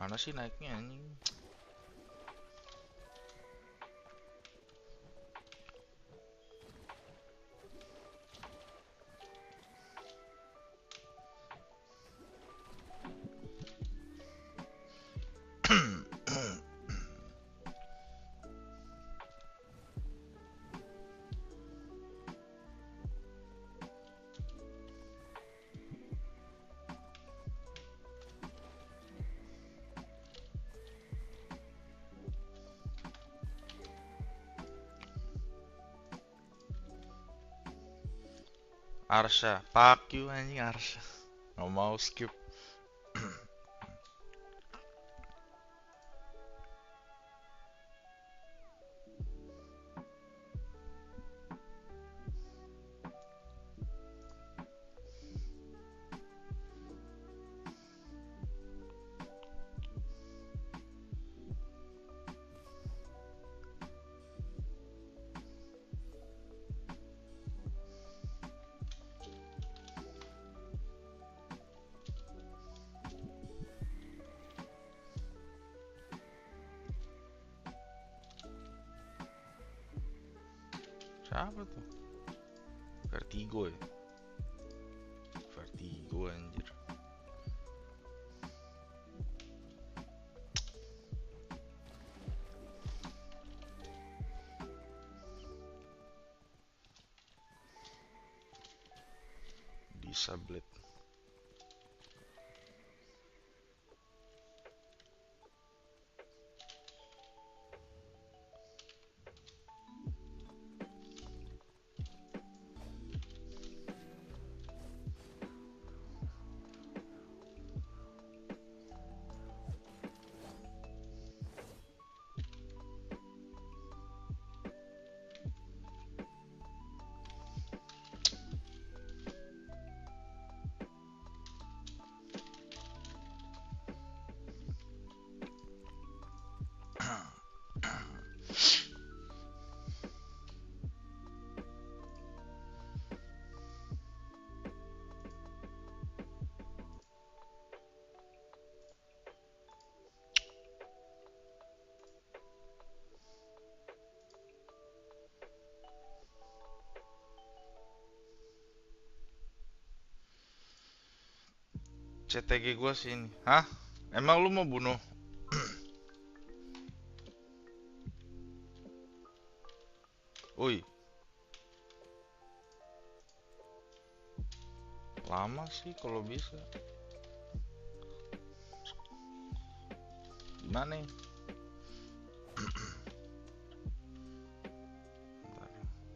Mana sih naiknya anjing? Arsha, fuck you anjing Arsha. Nggak mau skip. Siapa tuh? Vertigo ya? Vertigo anjir. Disablet. CTG gua sini. Hah? Emang lu mau bunuh? Woi, lama sih kalau bisa. Gimana ya?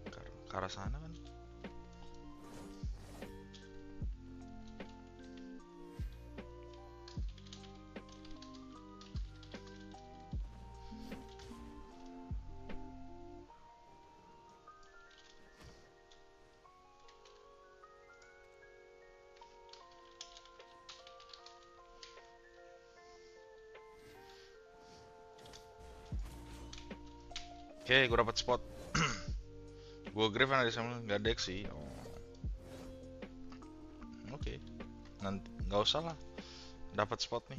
Bentar, ke arah sana kan? Oke, gue dapat spot. Gue grave ada sama nggak deck sih. Oh. Oke, nanti nggak usah lah. Dapat spot nih.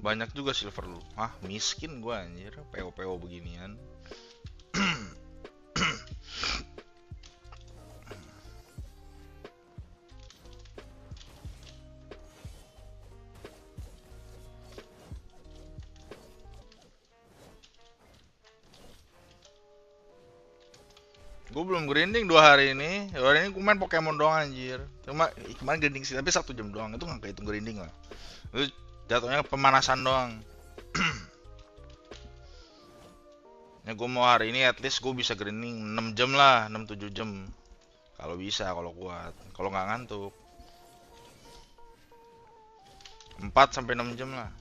Banyak juga silver lu. Hah, miskin gua anjir, PO-PO beginian. 'Gue belum grinding 2 hari ini. 2 hari ini gue main Pokemon doang anjir. Kemarin grinding sih, tapi 1 jam doang. Itu nggak kehitung grinding lah. Itu jatuhnya pemanasan doang. Ya gue mau hari ini at least gue bisa grinding 6 jam lah, 6-7 jam. Kalau bisa, kalau kuat. Kalau nggak ngantuk. 4-6 jam lah.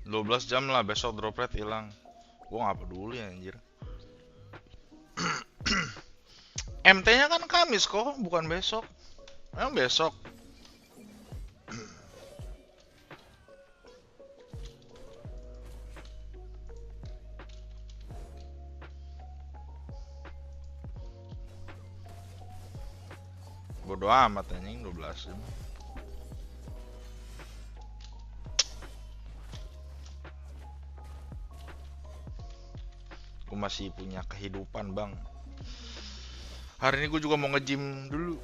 Dua 12 jam lah, besok drop rate hilang. Gue nggak peduli anjir. MT-nya kan Kamis kok, bukan besok. Emang besok. Bodo amat anjing 12 jam. Gue masih punya kehidupan bang. Hari ini gue juga mau nge-gym dulu.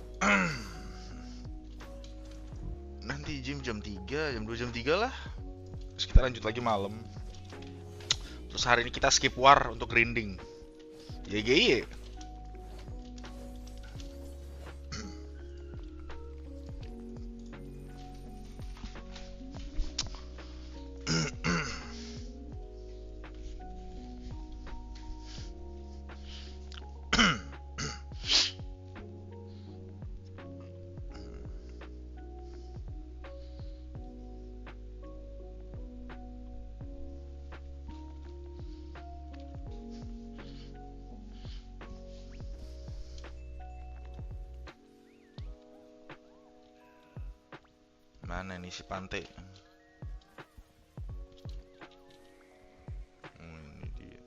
Nanti gym jam 3, jam 2, jam 3 lah. Terus kita lanjut lagi malam. Terus hari ini kita skip war untuk grinding. GG. Mana nih si Pantai? Ini dia.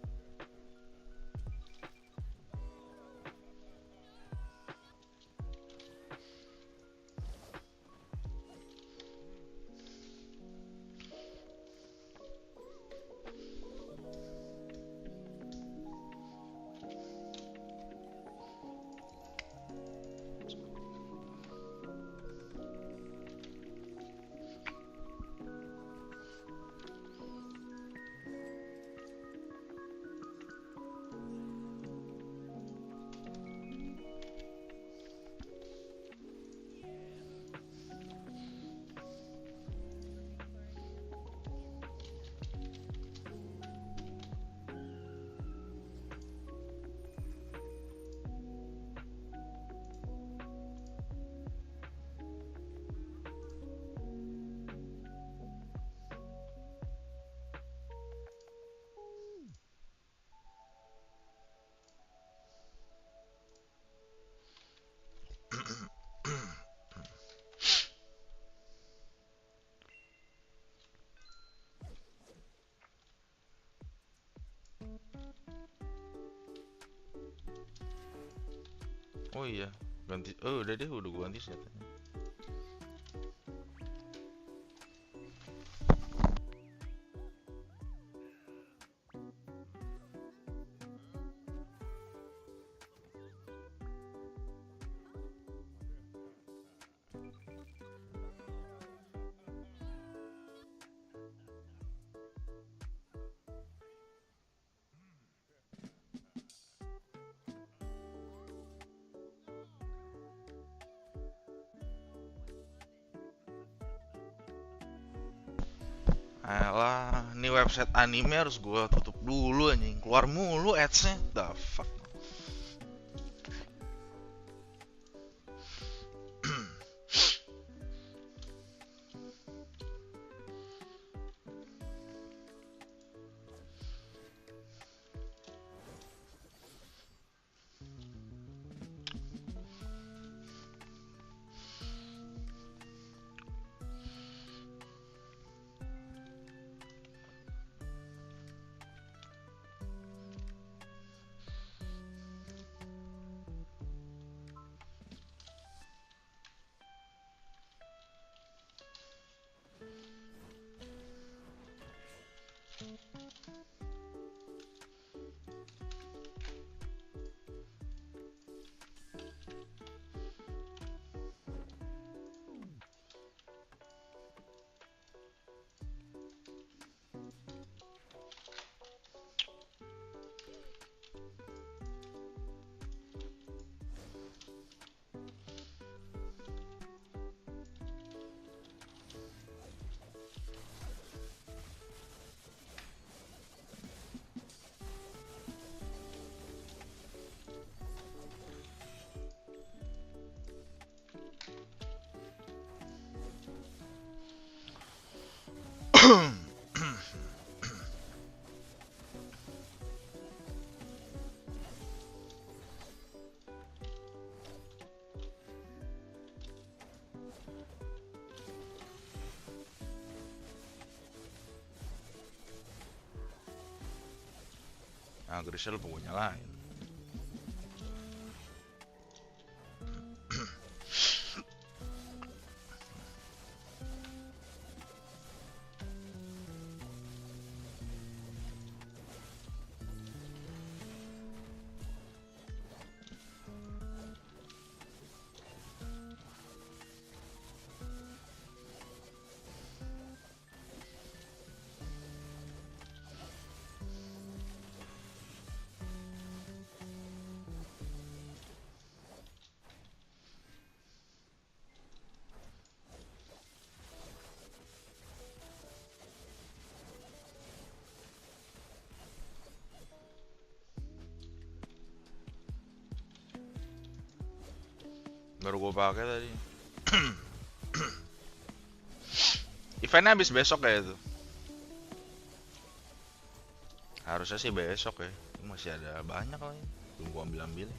Oh iya, ganti. Oh udah deh, udah gua ganti senjatanya. Alah, ini website anime harus gua tutup dulu anjing. Keluar mulu ads-nya. The fuck. Nah, Grisnya lupa gue nyalain. Baru gue pakai tadi. Eventnya habis besok ya itu. Harusnya sih besok ya. Masih ada banyak lagi. Belum gua ambil-ambil.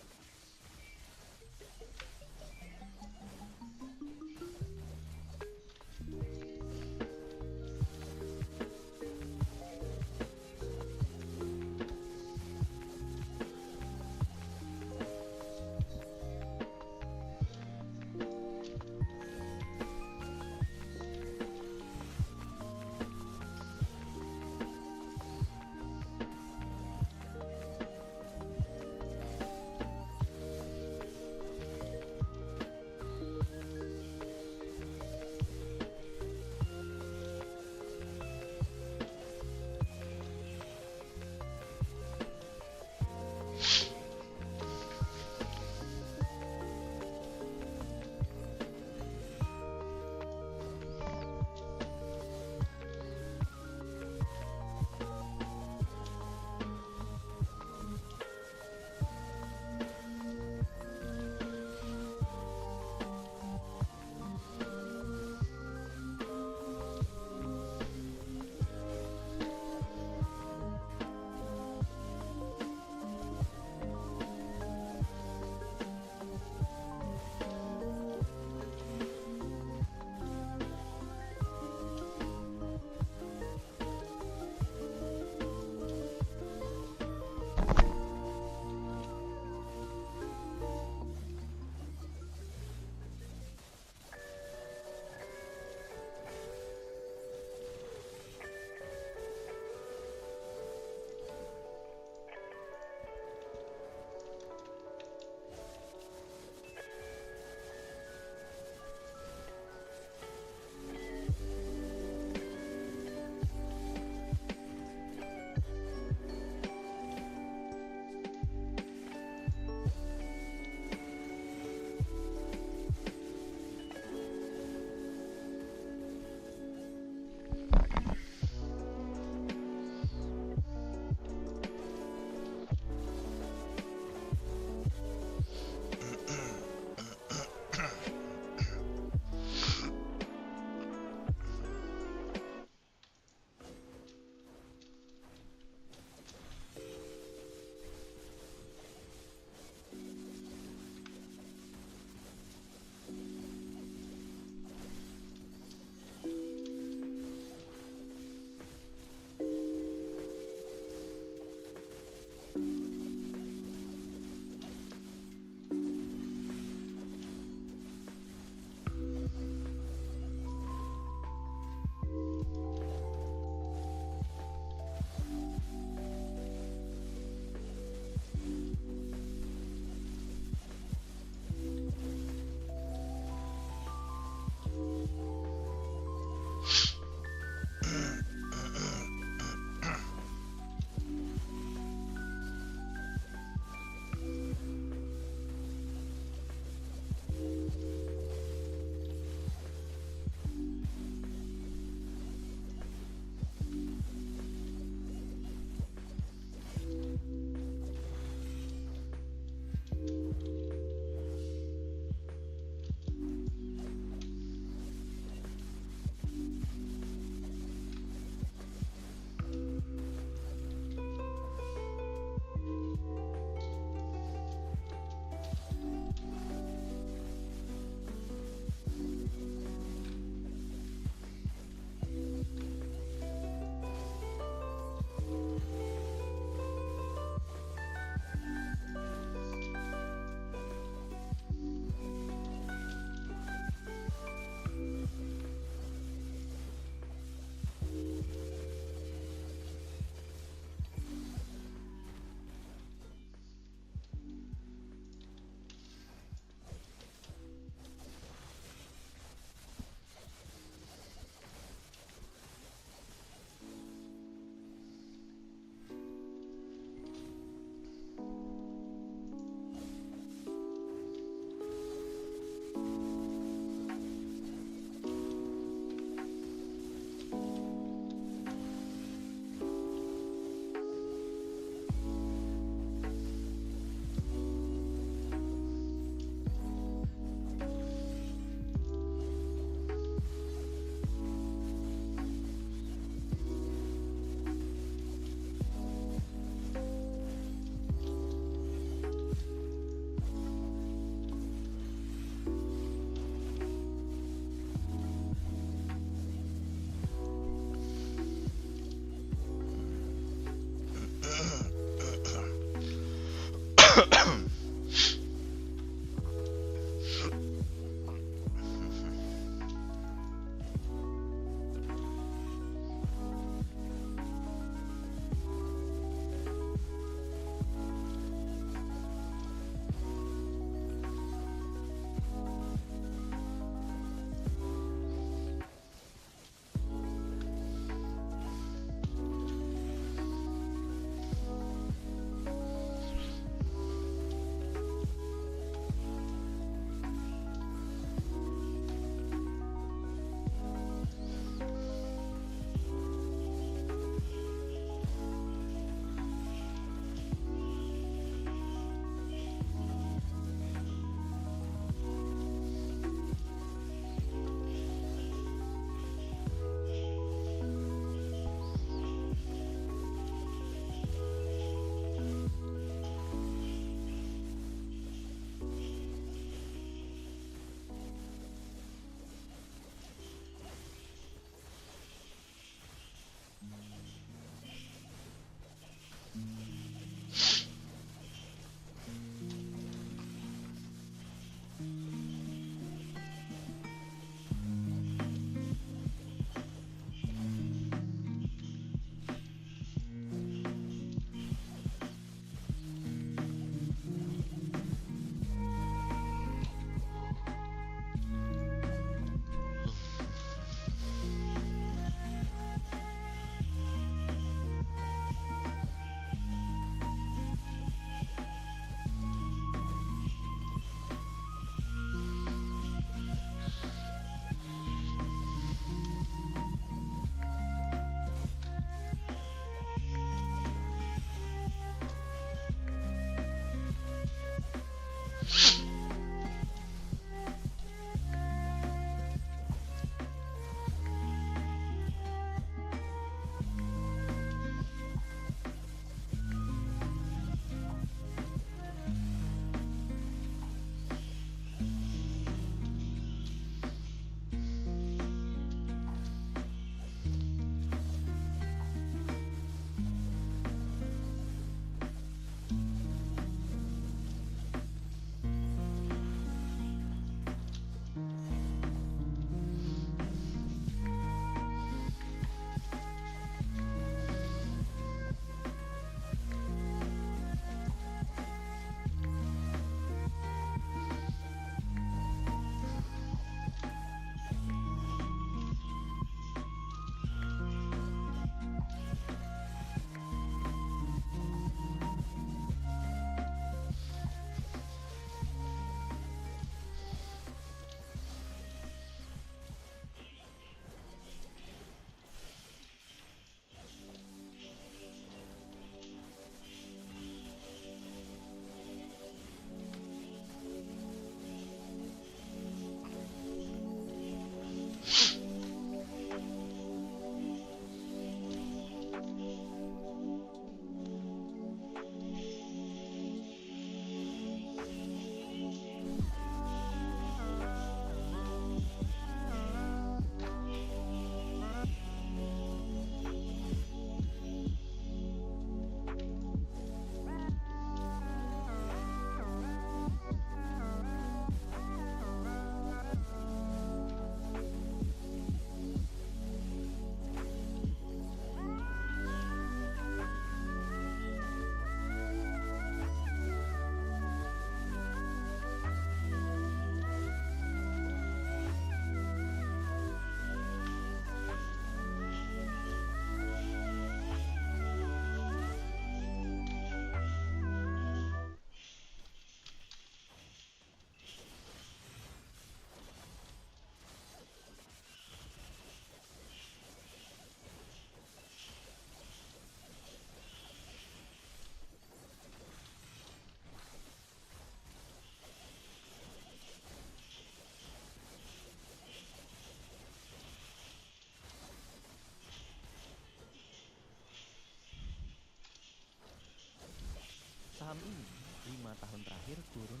tahun terakhir turun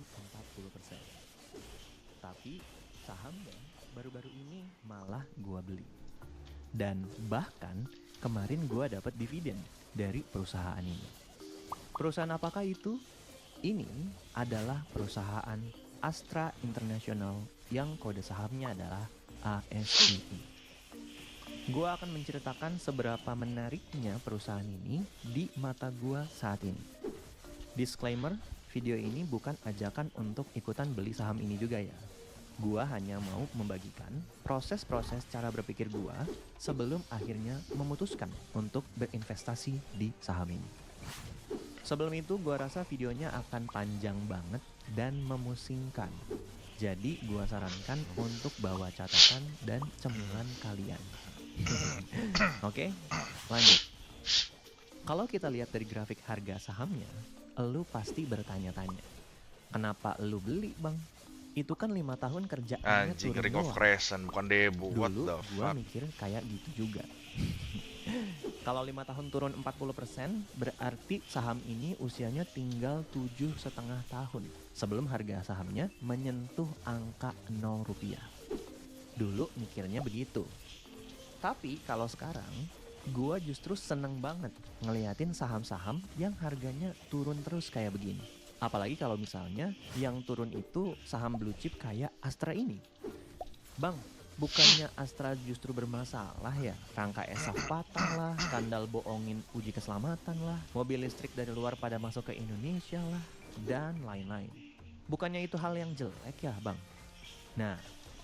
40%. Tapi sahamnya baru-baru ini malah gua beli. Dan bahkan kemarin gua dapat dividen dari perusahaan ini. Perusahaan apakah itu? Ini adalah perusahaan Astra International yang kode sahamnya adalah ASII. Gua akan menceritakan seberapa menariknya perusahaan ini di mata gua saat ini. Disclaimer, video ini bukan ajakan untuk ikutan beli saham ini juga ya. Gua hanya mau membagikan proses-proses cara berpikir gua sebelum akhirnya memutuskan untuk berinvestasi di saham ini. Sebelum itu, gua rasa videonya akan panjang banget dan memusingkan. Jadi, gua sarankan untuk bawa catatan dan cemilan kalian. Oke, lanjut. Kalau kita lihat dari grafik harga sahamnya, lu pasti bertanya-tanya, kenapa lu beli bang? Itu kan 5 tahun kerjaannya Anjing, turun Ring of doang. Crescent, bukan Debu. What Dulu the gua fuck? mikir kayak gitu juga. Kalau 5 tahun turun 40%, berarti saham ini usianya tinggal 7,5 tahun sebelum harga sahamnya menyentuh angka 0 rupiah. Dulu mikirnya begitu. Tapi kalau sekarang, gua justru seneng banget ngeliatin saham-saham yang harganya turun terus kayak begini. Apalagi kalau misalnya yang turun itu saham blue chip kayak Astra ini. Bang, bukannya Astra justru bermasalah ya? Rangka ESAF patah lah, skandal bohongin uji keselamatan lah, mobil listrik dari luar pada masuk ke Indonesia lah, dan lain-lain. Bukannya itu hal yang jelek ya, Bang? Nah,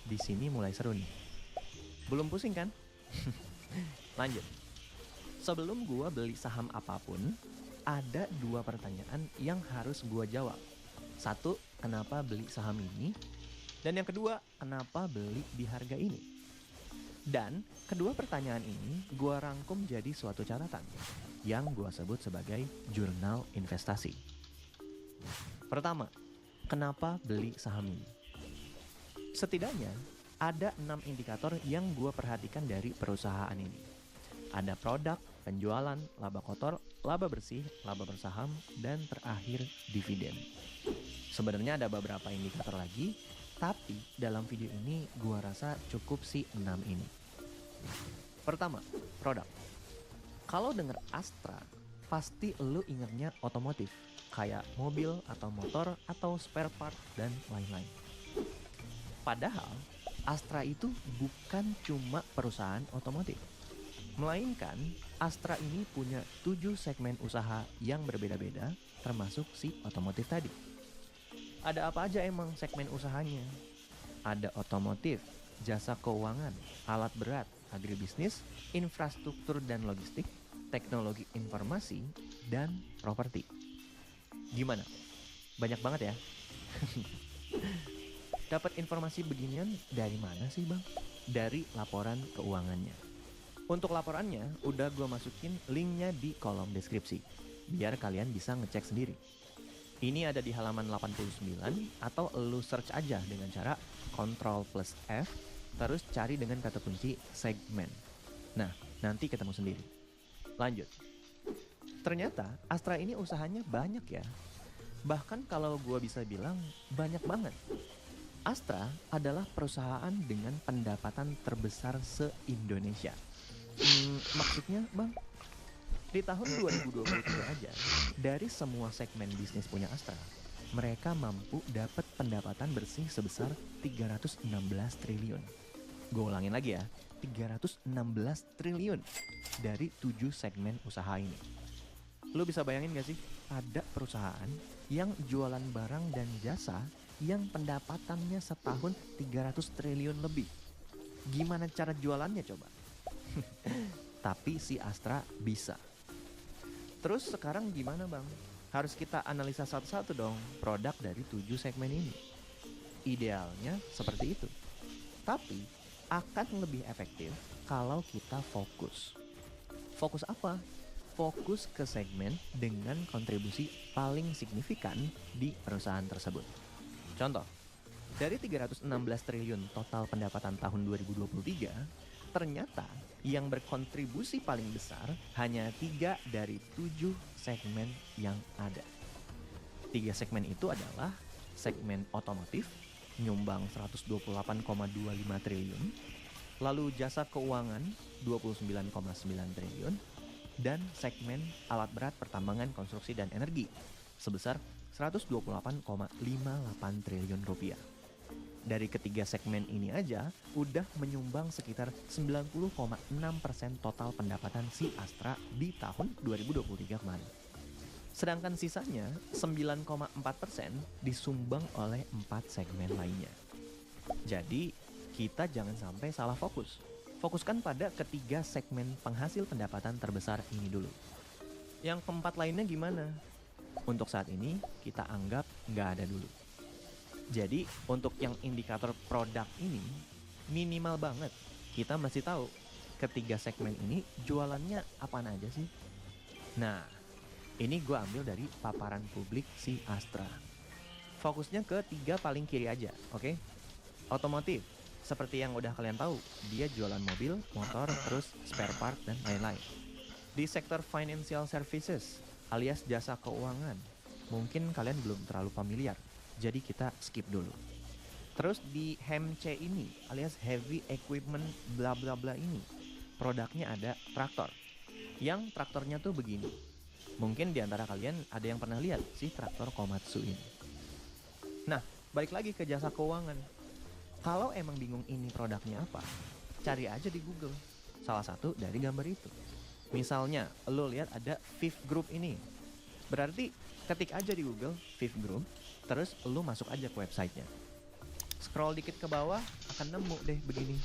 di sini mulai seru nih. Belum pusing kan? Lanjut. Sebelum gua beli saham apapun, ada 2 pertanyaan yang harus gua jawab. 1, kenapa beli saham ini? Dan yang kedua, kenapa beli di harga ini? Dan kedua pertanyaan ini gua rangkum jadi suatu catatan yang gua sebut sebagai jurnal investasi. Pertama, kenapa beli saham ini? Setidaknya ada 6 indikator yang gue perhatikan dari perusahaan ini. Ada produk, penjualan, laba kotor, laba bersih, laba bersaham, dan terakhir dividen. Sebenarnya ada beberapa indikator lagi, tapi dalam video ini gue rasa cukup sih 6 ini. Pertama, produk. Kalau denger Astra, pasti lu ingatnya otomotif, kayak mobil atau motor atau spare part dan lain-lain. Padahal Astra itu bukan cuma perusahaan otomotif, melainkan Astra ini punya 7 segmen usaha yang berbeda-beda, termasuk si otomotif tadi. Ada apa aja emang segmen usahanya? Ada otomotif, jasa keuangan, alat berat, agribisnis, infrastruktur dan logistik, teknologi informasi, dan properti. Gimana? Banyak banget ya? Dapat informasi beginian dari mana sih bang? Dari laporan keuangannya. Untuk laporannya udah gue masukin linknya di kolom deskripsi, biar kalian bisa ngecek sendiri. Ini ada di halaman 89 atau lu search aja dengan cara Ctrl+F, terus cari dengan kata kunci segmen. Nah, nanti ketemu sendiri. Lanjut. Ternyata Astra ini usahanya banyak ya. Bahkan kalau gue bisa bilang banyak banget. Astra adalah perusahaan dengan pendapatan terbesar se-Indonesia. Maksudnya bang, di tahun 2023 aja, dari semua segmen bisnis punya Astra, mereka mampu dapat pendapatan bersih sebesar 316 triliun. Gue ulangin lagi ya, 316 triliun dari 7 segmen usaha ini. Lo bisa bayangin gak sih, ada perusahaan yang jualan barang dan jasa yang pendapatannya setahun 300 triliun lebih. Gimana cara jualannya coba? Tapi si Astra bisa. Terus sekarang gimana bang? Harus kita analisa satu-satu dong produk dari 7 segmen ini. Idealnya seperti itu. Tapi akan lebih efektif kalau kita fokus. Fokus apa? Fokus ke segmen dengan kontribusi paling signifikan di perusahaan tersebut. Contoh, dari 316 triliun total pendapatan tahun 2023, ternyata yang berkontribusi paling besar hanya 3 dari 7 segmen yang ada. Tiga segmen itu adalah segmen otomotif, nyumbang 128,25 triliun, lalu jasa keuangan 29,9 triliun, dan segmen alat berat pertambangan, konstruksi, dan energi sebesar 128,58 triliun rupiah. Dari ketiga segmen ini aja udah menyumbang sekitar 90,6% total pendapatan si Astra di tahun 2023 kemarin. Sedangkan sisanya 9,4% disumbang oleh 4 segmen lainnya. Jadi kita jangan sampai salah fokus. Fokuskan pada ketiga segmen penghasil pendapatan terbesar ini dulu. Yang keempat lainnya gimana? Untuk saat ini kita anggap nggak ada dulu. Jadi untuk yang indikator produk ini minimal banget kita masih tahu ketiga segmen ini jualannya apaan aja sih. Nah, ini gue ambil dari paparan publik si Astra. Fokusnya ke 3 paling kiri aja, oke? Otomotif, seperti yang udah kalian tahu, dia jualan mobil, motor, terus spare part, dan lain-lain. Di sektor financial services, alias jasa keuangan, mungkin kalian belum terlalu familiar, jadi kita skip dulu. Terus di HEMC ini, alias heavy equipment bla bla bla ini, produknya ada traktor. Yang traktornya tuh begini. Mungkin di antara kalian ada yang pernah lihat si traktor Komatsu ini. Nah, balik lagi ke jasa keuangan. Kalau emang bingung ini produknya apa, cari aja di Google. Salah satu dari gambar itu. Misalnya, lo lihat ada Fifth Group ini. Berarti ketik aja di Google Fifth Group, terus lo masuk aja ke websitenya. Scroll dikit ke bawah, akan nemu deh begini.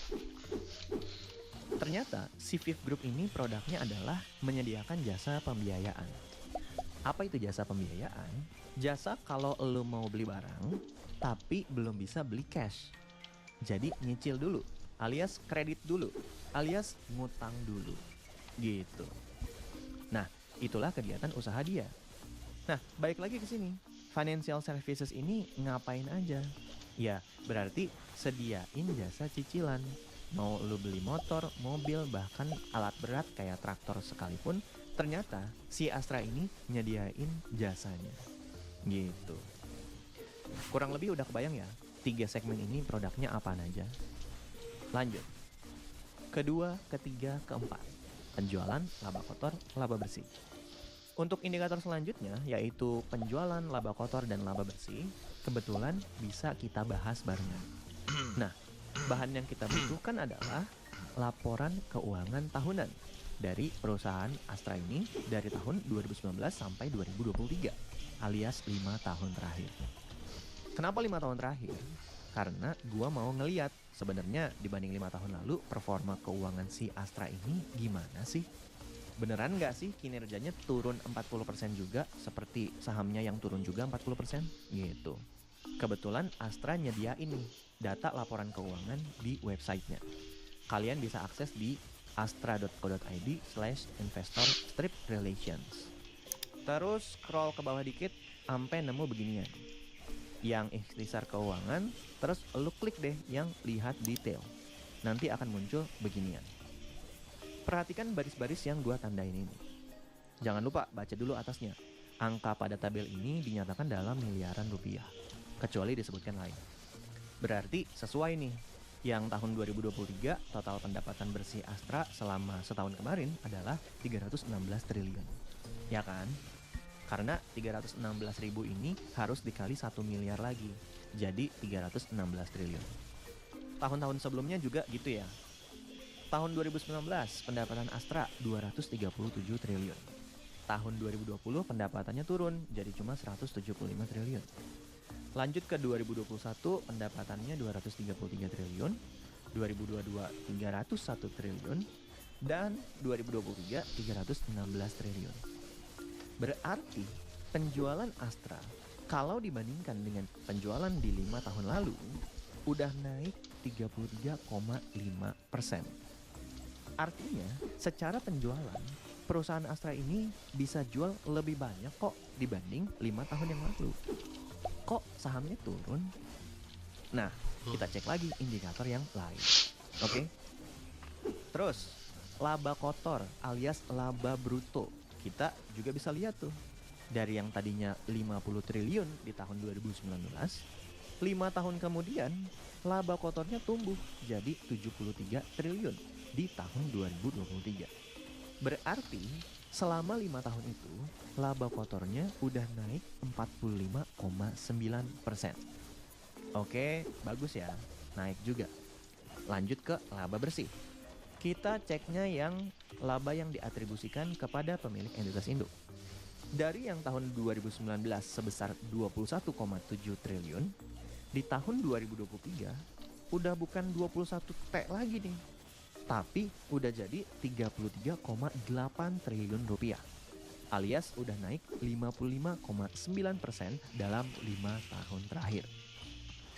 Ternyata si Fifth Group ini produknya adalah menyediakan jasa pembiayaan. Apa itu jasa pembiayaan? Jasa kalau lo mau beli barang, tapi belum bisa beli cash. Jadi nyicil dulu, alias kredit dulu, alias ngutang dulu. Gitu. Nah, itulah kegiatan usaha dia. Nah, balik lagi ke sini. Financial services ini ngapain aja? Ya, berarti sediain jasa cicilan. Mau lu beli motor, mobil, bahkan alat berat kayak traktor sekalipun, ternyata si Astra ini nyediain jasanya. Gitu. Kurang lebih udah kebayang ya, 3 segmen ini produknya apaan aja. Lanjut. Kedua, ketiga, keempat. Penjualan, laba kotor, laba bersih. Untuk indikator selanjutnya, yaitu penjualan, laba kotor, dan laba bersih, kebetulan bisa kita bahas barengan. Nah, bahan yang kita butuhkan adalah laporan keuangan tahunan dari perusahaan Astra ini dari tahun 2019 sampai 2023, alias 5 tahun terakhir. Kenapa 5 tahun terakhir? Karena gua mau ngeliat sebenarnya dibanding 5 tahun lalu performa keuangan si Astra ini gimana sih? Beneran nggak sih kinerjanya turun 40% juga seperti sahamnya yang turun juga 40%? Gitu. Kebetulan Astra nyediain nih data laporan keuangan di websitenya. Kalian bisa akses di astra.co.id/investor-relations. Terus scroll ke bawah dikit sampai nemu beginian. Yang ikhtisar keuangan, terus lu klik deh yang lihat detail. Nanti akan muncul beginian. Perhatikan baris-baris yang gua tandain ini. Jangan lupa baca dulu atasnya. Angka pada tabel ini dinyatakan dalam miliaran rupiah, kecuali disebutkan lain. Berarti sesuai nih. Yang tahun 2023 total pendapatan bersih Astra selama setahun kemarin adalah 316 triliun. Ya kan? Karena 316 ribu ini harus dikali 1 miliar lagi. Jadi 316 triliun. Tahun-tahun sebelumnya juga gitu ya. Tahun 2019 pendapatan Astra 237 triliun. Tahun 2020 pendapatannya turun jadi cuma 175 triliun. Lanjut ke 2021 pendapatannya 233 triliun, 2022 301 triliun, dan 2023 316 triliun. Berarti penjualan Astra kalau dibandingkan dengan penjualan di 5 tahun lalu udah naik 33,5%. Artinya secara penjualan perusahaan Astra ini bisa jual lebih banyak kok dibanding 5 tahun yang lalu. Kok sahamnya turun? Nah, kita cek lagi indikator yang lain. Oke? Terus, laba kotor alias laba bruto. Kita juga bisa lihat tuh. Dari yang tadinya 50 triliun di tahun 2019, 5 tahun kemudian laba kotornya tumbuh jadi 73 triliun di tahun 2023. Berarti selama 5 tahun itu laba kotornya udah naik 45,9%. Oke, bagus ya, naik juga. Lanjut ke laba bersih. Kita ceknya yang laba yang diatribusikan kepada pemilik entitas induk. Dari yang tahun 2019 sebesar 21,7 triliun, di tahun 2023 udah bukan 21 T lagi nih, tapi udah jadi 33,8 triliun rupiah. Alias udah naik 55,9% dalam 5 tahun terakhir.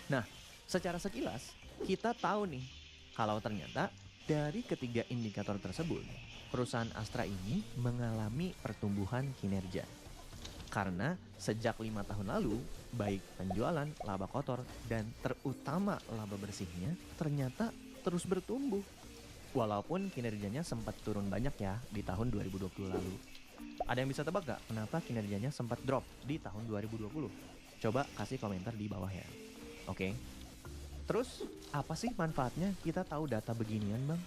Nah, secara sekilas kita tahu nih kalau ternyata dari ketiga indikator tersebut, perusahaan Astra ini mengalami pertumbuhan kinerja. Karena sejak 5 tahun lalu, baik penjualan, laba kotor, dan terutama laba bersihnya ternyata terus bertumbuh. Walaupun kinerjanya sempat turun banyak ya di tahun 2020 lalu. Ada yang bisa tebak gak kenapa kinerjanya sempat drop di tahun 2020? Coba kasih komentar di bawah ya. Oke. Terus, apa sih manfaatnya kita tahu data beginian, Bang?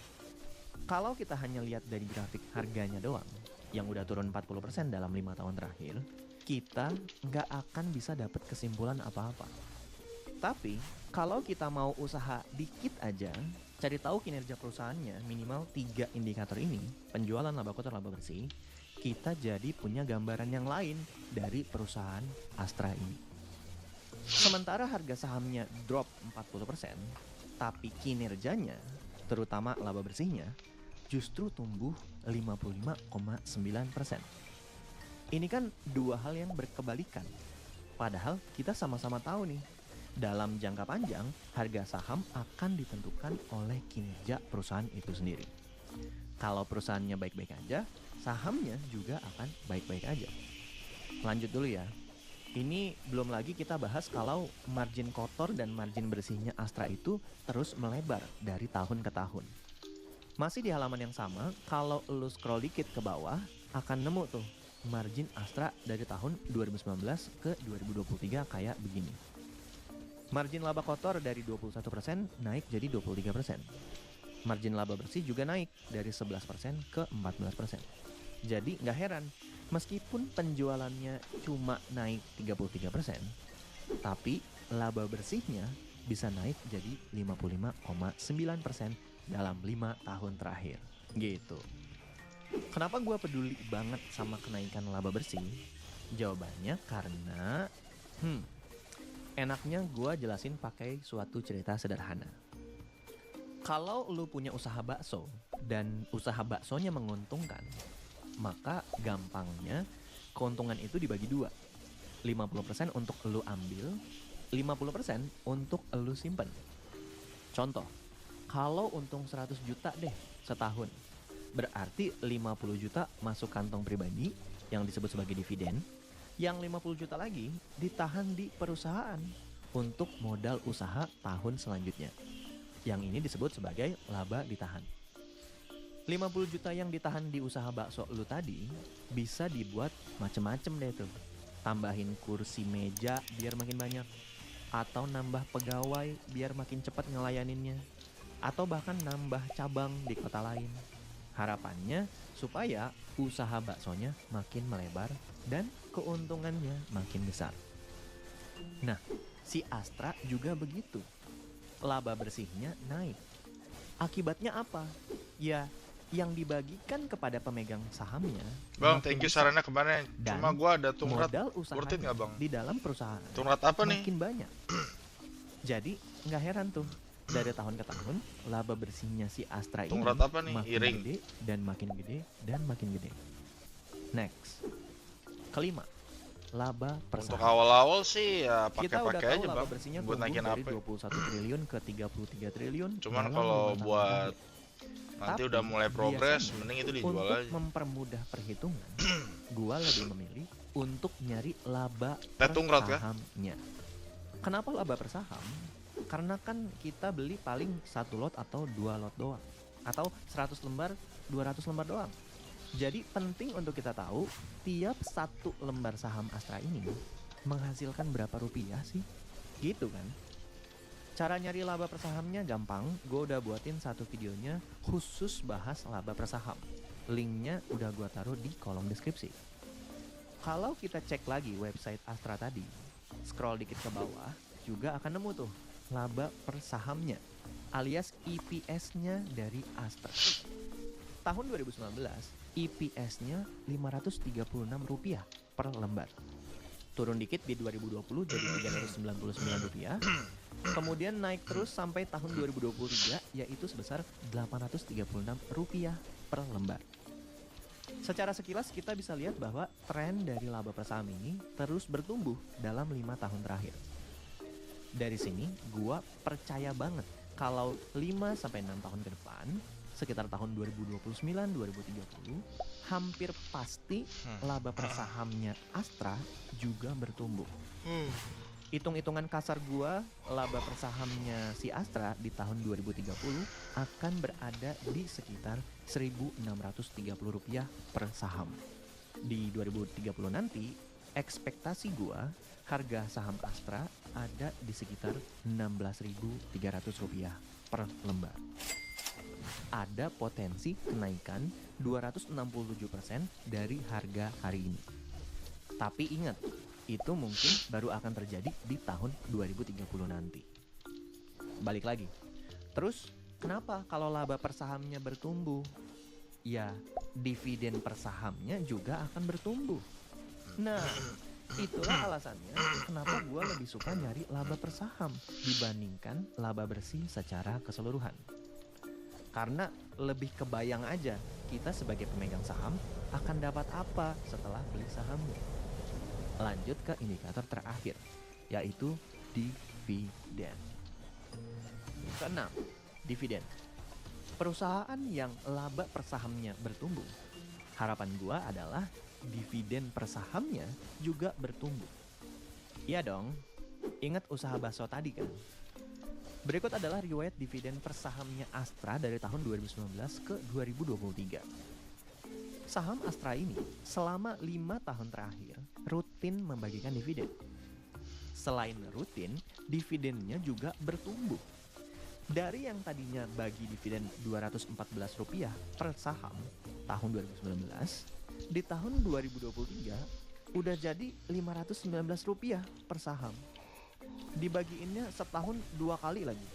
Kalau kita hanya lihat dari grafik harganya doang, yang udah turun 40% dalam 5 tahun terakhir, kita nggak akan bisa dapat kesimpulan apa-apa. Tapi, kalau kita mau usaha dikit aja, cari tahu kinerja perusahaannya minimal 3 indikator ini, penjualan, laba kotor, laba bersih, kita jadi punya gambaran yang lain dari perusahaan Astra ini. Sementara harga sahamnya drop 40%, tapi kinerjanya, terutama laba bersihnya, justru tumbuh 55,9%. Ini kan dua hal yang berkebalikan. Padahal kita sama-sama tahu nih, dalam jangka panjang, harga saham akan ditentukan oleh kinerja perusahaan itu sendiri. Kalau perusahaannya baik-baik aja, sahamnya juga akan baik-baik aja. Lanjut dulu ya. Ini belum lagi kita bahas kalau margin kotor dan margin bersihnya Astra itu terus melebar dari tahun ke tahun. Masih di halaman yang sama, kalau lu scroll dikit ke bawah, akan nemu tuh margin Astra dari tahun 2019 ke 2023 kayak begini. Margin laba kotor dari 21% naik jadi 23%. Margin laba bersih juga naik dari 11% ke 14%. Jadi nggak heran, meskipun penjualannya cuma naik 33%, tapi laba bersihnya bisa naik jadi 55,9% dalam 5 tahun terakhir. Gitu. Kenapa gue peduli banget sama kenaikan laba bersih? Jawabannya karena enaknya gue jelasin pakai suatu cerita sederhana. Kalau lu punya usaha bakso dan usaha baksonya menguntungkan, maka gampangnya keuntungan itu dibagi dua. 50% untuk lu ambil, 50% untuk lu simpen. Contoh, kalau untung 100 juta deh setahun, berarti 50 juta masuk kantong pribadi yang disebut sebagai dividen, yang 50 juta lagi ditahan di perusahaan untuk modal usaha tahun selanjutnya. Yang ini disebut sebagai laba ditahan. 50 juta yang ditahan di usaha bakso lu tadi bisa dibuat macem-macem deh tuh. Tambahin kursi meja biar makin banyak, atau nambah pegawai biar makin cepat ngelayaninnya, atau bahkan nambah cabang di kota lain. Harapannya supaya usaha baksonya makin melebar dan keuntungannya makin besar. Nah, si Astra juga begitu. Laba bersihnya naik. Akibatnya apa? Ya, yang dibagikan kepada pemegang sahamnya. Bang, thank you sarannya kemarin. Dan Cuma gua ada tungrat. modal Worth it usahanya nggak, Bang? di dalam perusahaan Tungrat apa nih? makin banyak. Jadi nggak heran tuh dari tahun ke tahun laba bersihnya si Astra ini Tungrat apa nih? makin Iring. gede dan makin gede dan makin gede. Next, kelima, laba per Untuk saham. awal-awal sih ya Kita udah pakai-pakai tahu aja, laba Bang. bersihnya Buat tumbuh naikin dari apa? 21 triliun ke 33 triliun. Cuman dalam kalau 5 tahun buat terakhir. nanti Tapi udah mulai progres, biasanya mending itu dijual untuk aja. mempermudah perhitungan, gua lebih memilih untuk nyari laba per Tetungrat kah? sahamnya. Kenapa laba per saham? Karena kan kita beli paling 1 lot atau 2 lot doang, atau 100 lembar, 200 lembar doang. Jadi penting untuk kita tahu, tiap satu lembar saham Astra ini menghasilkan berapa rupiah sih? Gitu kan? Cara nyari laba per sahamnya gampang, gue udah buatin satu videonya khusus bahas laba per saham. Linknya udah gue taruh di kolom deskripsi. Kalau kita cek lagi website Astra tadi, scroll dikit ke bawah, juga akan nemu tuh laba per sahamnya, alias EPS-nya dari Astra. Tahun 2019, EPS-nya Rp536 per lembar. Turun dikit di 2020 jadi Rp399. Kemudian naik terus sampai tahun 2023 yaitu sebesar Rp836 per lembar. Secara sekilas kita bisa lihat bahwa tren dari laba per saham ini terus bertumbuh dalam 5 tahun terakhir. Dari sini gua percaya banget kalau 5-6 tahun ke depan, sekitar tahun 2029-2030, hampir pasti laba per sahamnya Astra juga bertumbuh. Hitung-hitungan kasar gua, laba per sahamnya si Astra di tahun 2030 akan berada di sekitar Rp1.630 per saham. Di 2030 nanti, ekspektasi gua harga saham Astra ada di sekitar Rp16.300 per lembar. Ada potensi kenaikan 267% dari harga hari ini. Tapi ingat, itu mungkin baru akan terjadi di tahun 2030 nanti. Balik lagi. Terus, kenapa kalau laba per sahamnya bertumbuh? Ya, dividen per sahamnya juga akan bertumbuh. Nah, itulah alasannya kenapa gue lebih suka nyari laba per saham dibandingkan laba bersih secara keseluruhan. Karena lebih kebayang aja kita sebagai pemegang saham akan dapat apa setelah beli sahamnya. Lanjut ke indikator terakhir, yaitu dividen. Keenam, dividen. Perusahaan yang laba per sahamnya bertumbuh, harapan gua adalah dividen per sahamnya juga bertumbuh. Iya dong, ingat usaha bakso tadi kan? Berikut adalah riwayat dividen per sahamnya Astra dari tahun 2019 ke 2023. Saham Astra ini selama 5 tahun terakhir rutin membagikan dividen. Selain rutin, dividennya juga bertumbuh. Dari yang tadinya bagi dividen Rp214 per saham tahun 2019, di tahun 2023 udah jadi Rp519 per saham. Dibagiinnya setahun 2 kali lagi,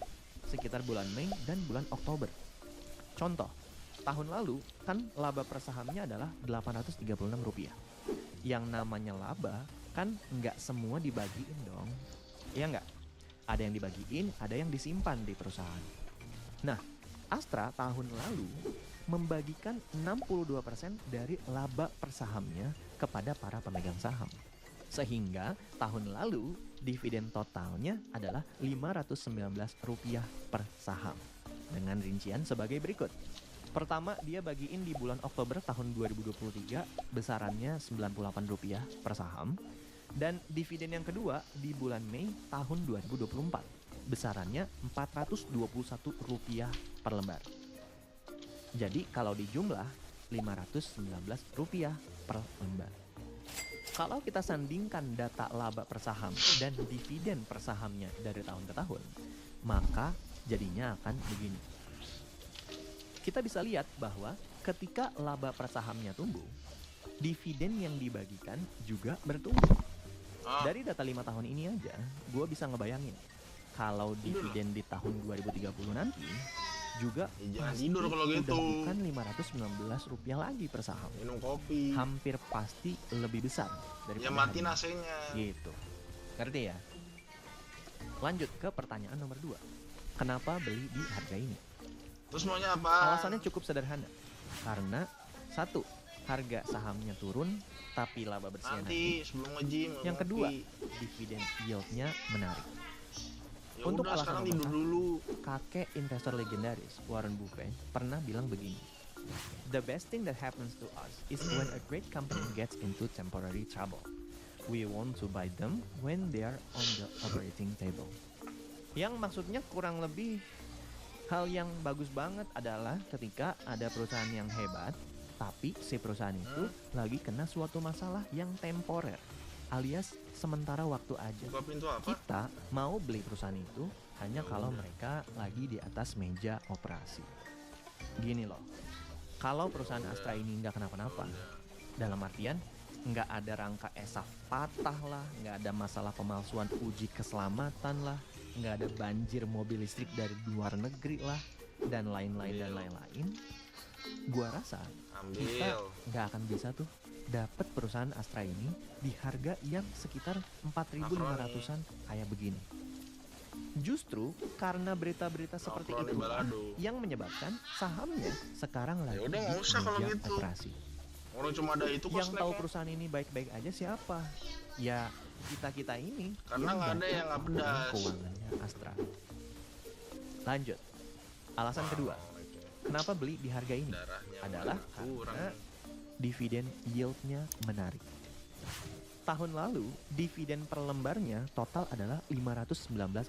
sekitar bulan Mei dan bulan Oktober. Contoh, tahun lalu kan laba per sahamnya adalah Rp836. Yang namanya laba kan nggak semua dibagiin dong. Iya nggak? Ada yang dibagiin, ada yang disimpan di perusahaan. Nah, Astra tahun lalu membagikan 62% dari laba per sahamnya kepada para pemegang saham. Sehingga tahun lalu dividen totalnya adalah Rp519 per saham. Dengan rincian sebagai berikut. Pertama, dia bagiin di bulan Oktober tahun 2023 besarannya Rp98 per saham. Dan dividen yang kedua di bulan Mei tahun 2024 besarannya Rp421 per lembar. Jadi kalau dijumlah Rp519 per lembar. Kalau kita sandingkan data laba per saham dan dividen per sahamnya dari tahun ke tahun, maka jadinya akan begini. Kita bisa lihat bahwa ketika laba per sahamnya tumbuh, dividen yang dibagikan juga bertumbuh. Dari data 5 tahun ini aja, gue bisa ngebayangin kalau dividen di tahun 2030 nanti juga pasti tidur kalau gitu. udah bukan Rp519 lagi per saham. Minum kopi. Hampir pasti lebih besar dari Ya matiin AC-nya. Gitu. Ngerti ya? Lanjut ke pertanyaan nomor 2. Kenapa beli di harga ini? Terus maunya apa? Alasannya cukup sederhana. Karena satu, harga sahamnya turun, tapi laba bersihnya Nanti naik. sebelum nge-gym. Yang kedua, dividen yield-nya menarik. Ya Untuk udah, alasan sekarang nomor tidur 1, dulu. kakek investor legendaris Warren Buffett pernah bilang begini. The best thing that happens to us is when a great company gets into temporary trouble. We want to buy them when they are on the operating table. Yang maksudnya kurang lebih hal yang bagus banget adalah ketika ada perusahaan yang hebat Tapi si perusahaan itu lagi kena suatu masalah yang temporer, alias sementara waktu aja. Buka pintu apa? Kita mau beli perusahaan itu hanya Ya kalau udah. mereka lagi di atas meja operasi. Gini loh, kalau perusahaan Astra ini nggak kenapa-napa, dalam artian nggak ada rangka esaf patah lah, nggak ada masalah pemalsuan uji keselamatan lah, nggak ada banjir mobil listrik dari luar negeri lah, dan lain-lain dan lain-lain, gua rasa kita nggak akan bisa tuh dapat perusahaan Astra ini di harga yang sekitar 4.500-an kayak begini. Justru karena berita-berita seperti itu yang menyebabkan sahamnya sekarang lagi udah, nggak usah kalau meja gitu. operasi. Orang cuma ada itu kok Yang tahu snacknya. perusahaan ini baik-baik aja siapa? Ya kita ini. Karena nggak ada yang nggak pedas. Keuangannya Astra. Lanjut. Alasan kedua, kenapa beli di harga ini? Darahnya Adalah karena dividen yieldnya menarik. Tahun lalu, dividen per lembarnya total adalah Rp519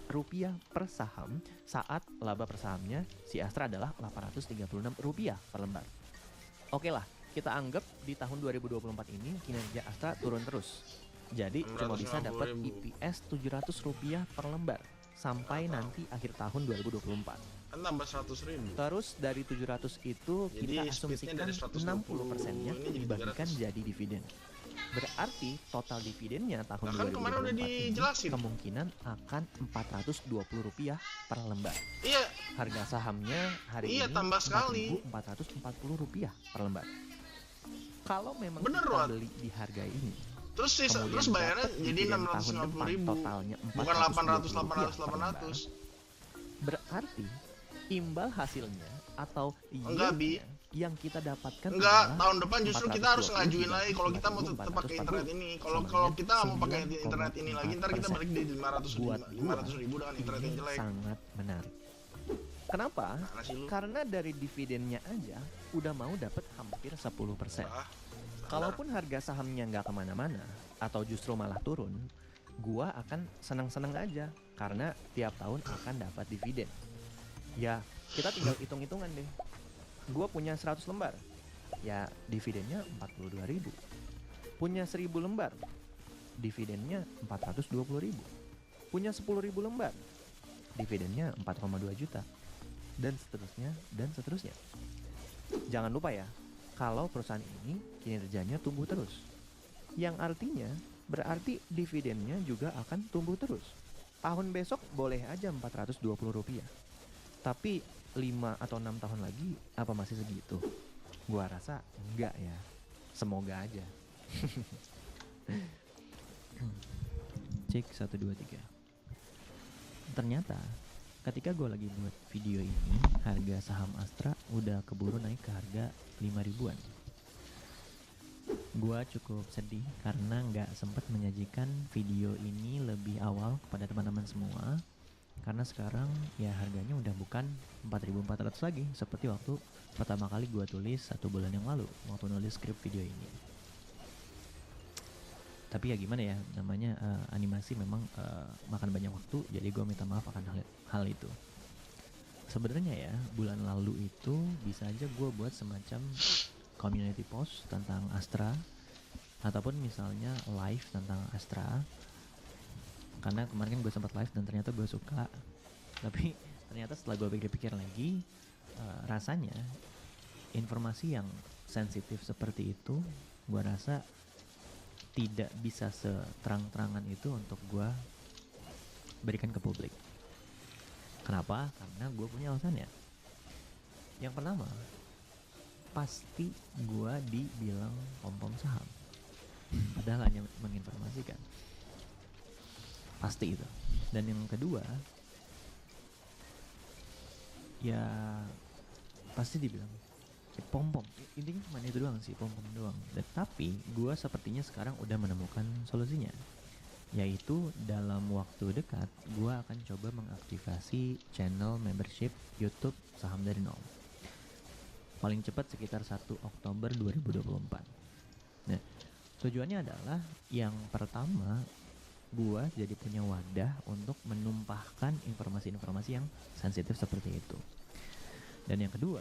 per saham saat laba per sahamnya si Astra adalah Rp836 per lembar. Oke lah, kita anggap di tahun 2024 ini kinerja Astra turun terus. Jadi cuma bisa dapat EPS Rp700 per lembar sampai nanti akhir tahun 2024. Kan tambah 100.000. Terus dari 700 itu Jadi kita asumsikan 60%-nya dibagikan jadi dividen. Berarti total dividennya tahun 2024 ini kemungkinan akan Rp420 per lembar. Iya. Harga sahamnya hari ini tambah sekali. Rp440 per lembar. Kalau memang Bener, kita Wan. beli di harga ini, Terus bayarnya jadi 650.000. totalnya Bukan 800 800. berarti imbal hasilnya atau Enggak, Bi. yieldnya yang kita dapatkan Enggak, adalah tahun depan justru kita harus 420 ngajuin lagi kalau kita mau tetap pakai internet ini. Kalau kita nggak mau pakai internet ini lagi, ntar kita balik di 500.000 dengan internet yang ini jelek. sangat menarik. Kenapa? Mana sih lu? Karena dari dividennya aja udah mau dapat hampir 10%. Ah, Kalaupun harga sahamnya nggak kemana-mana atau justru malah turun, gua akan senang-senang aja karena tiap tahun akan dapat dividen. Ya, kita tinggal hitung-hitungan deh. Gua punya 100 lembar, ya dividennya 42.000. Punya 1.000 lembar, dividennya 420.000. Punya 10.000 lembar, dividennya 4,2 juta. Dan seterusnya, dan seterusnya. Jangan lupa ya, kalau perusahaan ini kinerjanya tumbuh terus. Yang artinya, berarti dividennya juga akan tumbuh terus. Tahun besok boleh aja Rp420. Tapi 5 atau 6 tahun lagi, apa masih segitu? Gua rasa enggak ya. Semoga aja. Cek 1, 2, 3. Ternyata ketika gue lagi buat video ini, harga saham Astra udah keburu naik ke harga 5.000-an. Gue cukup sedih karena nggak sempat menyajikan video ini lebih awal kepada teman-teman semua. Karena sekarang ya harganya udah bukan 4.400 lagi seperti waktu pertama kali gue tulis 1 bulan yang lalu waktu nulis skrip video ini. Tapi ya gimana ya, namanya animasi memang makan banyak waktu, jadi gue minta maaf akan hal itu. Sebenarnya ya, bulan lalu itu bisa aja gue buat semacam community post tentang Astra, ataupun misalnya live tentang Astra. Karena kemarin kan gue sempat live dan ternyata gue suka. Tapi ternyata setelah gue pikir-pikir lagi, rasanya informasi yang sensitif seperti itu, gue rasa tidak bisa seterang-terangan itu untuk gue berikan ke publik. Kenapa? Karena gue punya alasannya. Yang pertama, pasti gue dibilang pom-pom saham. Padahal hanya menginformasikan. Pasti itu. Dan yang kedua, ya pasti dibilang pom-pom. Intinya cuma itu doang sih, pom-pom doang. Tapi gue sepertinya sekarang udah menemukan solusinya, yaitu dalam waktu dekat gue akan coba mengaktifasi channel membership YouTube Saham dari Nol. Paling cepat sekitar 1 Oktober 2024. Nah, tujuannya adalah yang pertama, gue jadi punya wadah untuk menumpahkan informasi-informasi yang sensitif seperti itu. Dan yang kedua,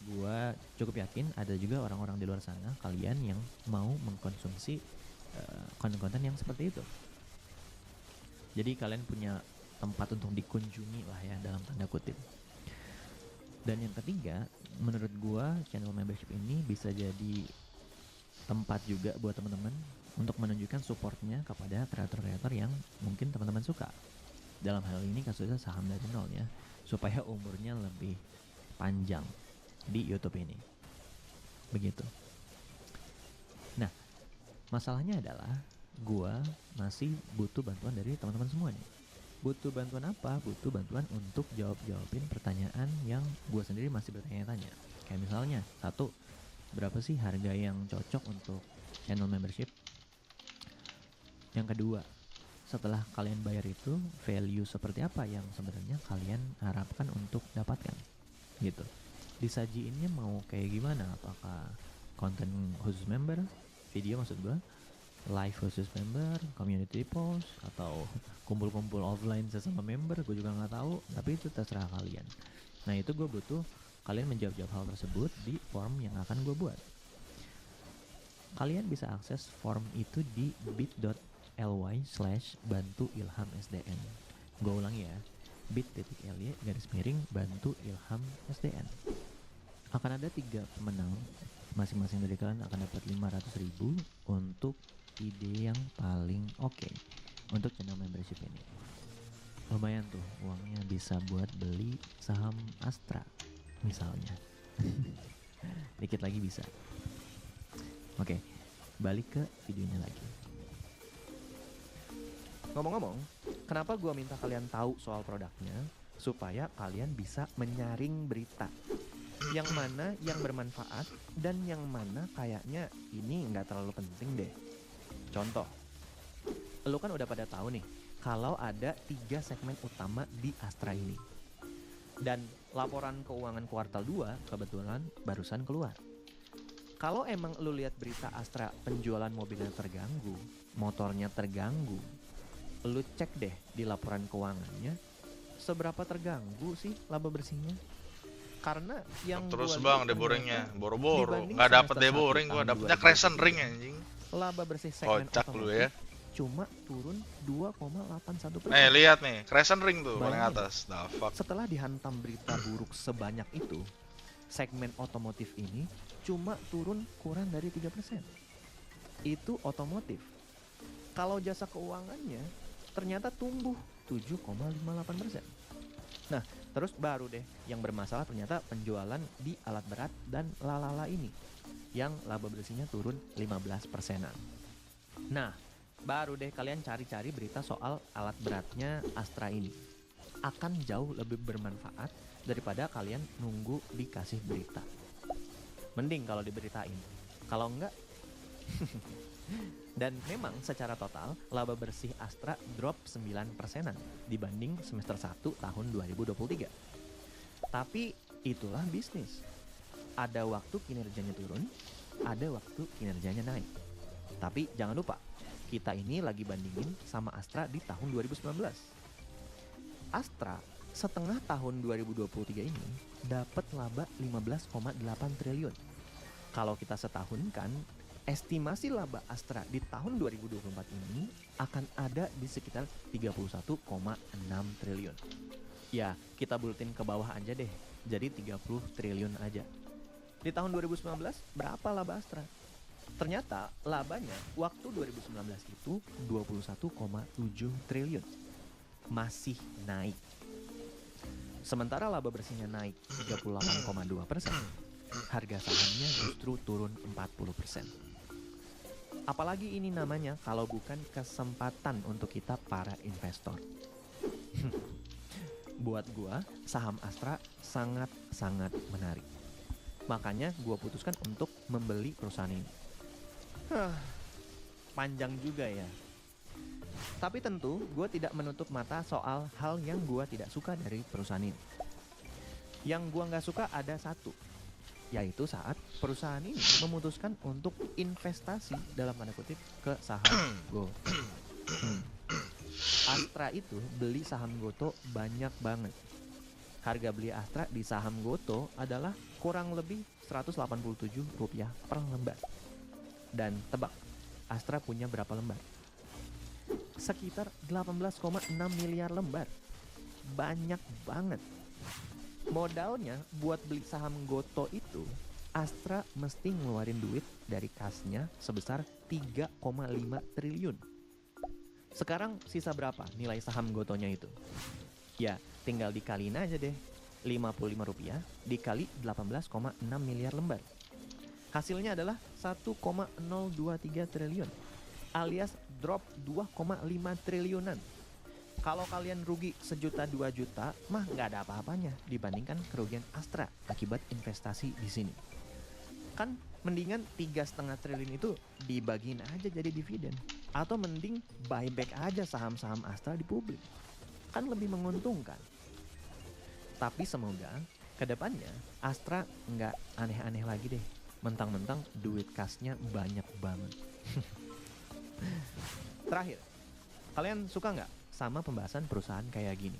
Gua cukup yakin ada juga orang-orang di luar sana, kalian yang mau mengkonsumsi konten-konten yang seperti itu. Jadi kalian punya tempat untuk dikunjungi lah ya, dalam tanda kutip. Dan yang ketiga, menurut gua channel membership ini bisa jadi tempat juga buat teman-teman untuk menunjukkan supportnya kepada kreator-kreator yang mungkin teman-teman suka. Dalam hal ini kasusnya saham dari nol ya, supaya umurnya lebih panjang di YouTube ini. Begitu. Nah, masalahnya adalah gua masih butuh bantuan dari teman-teman semua nih. Butuh bantuan apa? Butuh bantuan untuk jawabin pertanyaan yang gua sendiri masih bertanya-tanya. Kayak misalnya, satu, berapa sih harga yang cocok untuk channel membership? Yang kedua, setelah kalian bayar itu, value seperti apa yang sebenarnya kalian harapkan untuk dapatkan? Gitu. Disajiinnya mau kayak gimana? Apakah konten khusus member, video maksud gue, live khusus member, community post, atau kumpul-kumpul offline sesama member? Gue juga nggak tahu, tapi itu terserah kalian. Nah, itu gue butuh kalian menjawab hal tersebut di form yang akan gue buat. Kalian bisa akses form itu di bit.ly/bantuilhamsdn. Gue ulangi ya, bit.ly/bantuilhamsdn. Akan ada 3 pemenang, masing-masing dari kalian akan dapat 500.000 untuk ide yang paling oke untuk channel membership ini. Lumayan tuh, uangnya bisa buat beli saham Astra misalnya. Dikit lagi bisa. Oke, balik ke videonya lagi. Ngomong-ngomong, kenapa gue minta kalian tahu soal produknya? Supaya kalian bisa menyaring berita yang mana yang bermanfaat dan yang mana kayaknya ini nggak terlalu penting deh. Contoh, lu kan udah pada tahu nih kalau ada 3 segmen utama di Astra ini. Dan laporan keuangan kuartal 2 kebetulan barusan keluar. Kalau emang lu lihat berita Astra penjualan mobilnya terganggu, motornya terganggu, lu cek deh di laporan keuangannya seberapa terganggu sih laba bersihnya. Karena yang terus gua bang deboringnya boro-boro dibanding nggak dapet semester deboring, 1 gua tahun dapetnya 2023, crescent ring anjing. laba bersih segmen Kocak lu otomotif ya. cuma turun 2,81%. Lihat nih, crescent ring tuh paling Bayangin, atas. The fuck. setelah dihantam berita buruk sebanyak itu, segmen otomotif ini cuma turun kurang dari 3%. Itu otomotif. Kalau jasa keuangannya ternyata tumbuh 7,58%. Nah, terus baru deh yang bermasalah ternyata penjualan di alat berat dan lalala ini yang laba bersihnya turun 15%-an. Nah, baru deh kalian cari-cari berita soal alat beratnya Astra ini. Akan jauh lebih bermanfaat daripada kalian nunggu dikasih berita. Mending kalau diberitain. Kalau enggak dan memang secara total laba bersih Astra drop 9%-an dibanding semester 1 tahun 2023. Tapi itulah bisnis. Ada waktu kinerjanya turun, ada waktu kinerjanya naik. Tapi jangan lupa, kita ini lagi bandingin sama Astra di tahun 2019. Astra setengah tahun 2023 ini dapat laba 15,8 triliun. Kalau kita setahunkan, estimasi laba Astra di tahun 2024 ini akan ada di sekitar 31,6 triliun. Ya, kita bulatin ke bawah aja deh. Jadi 30 triliun aja. Di tahun 2019 berapa laba Astra? Ternyata labanya waktu 2019 itu 21,7 triliun. Masih naik. Sementara laba bersihnya naik 38,2%. Harga sahamnya justru turun 40%. Apalagi ini namanya kalau bukan kesempatan untuk kita para investor. Buat gua, saham Astra sangat-sangat menarik. Makanya gua putuskan untuk membeli perusahaan ini. Panjang juga ya. Tapi tentu gua tidak menutup mata soal hal yang gua tidak suka dari perusahaan ini. Yang gua nggak suka ada satu, yaitu saat perusahaan ini memutuskan untuk investasi dalam tanda kutip ke saham Goto. Astra itu beli saham Goto banyak banget. Harga beli Astra di saham Goto adalah kurang lebih Rp187 per lembar. Dan tebak, Astra punya berapa lembar? Sekitar 18,6 miliar lembar. Banyak banget. Modalnya buat beli saham Goto itu, Astra mesti ngeluarin duit dari kasnya sebesar 3,5 triliun. Sekarang sisa berapa nilai saham Gotonya itu? Ya, tinggal dikaliin aja deh. Rp55 dikali 18,6 miliar lembar. Hasilnya adalah 1,023 triliun, alias drop 2,5 triliunan. Kalau kalian rugi 1 juta 2 juta, mah nggak ada apa-apanya dibandingkan kerugian Astra akibat investasi di sini. Kan mendingan 3,5 triliun itu dibagiin aja jadi dividen, atau mending buyback aja saham-saham Astra di publik. Kan lebih menguntungkan. Tapi semoga kedepannya Astra nggak aneh-aneh lagi deh. Mentang-mentang duit kasnya banyak banget. Terakhir, kalian suka nggak sama pembahasan perusahaan kayak gini?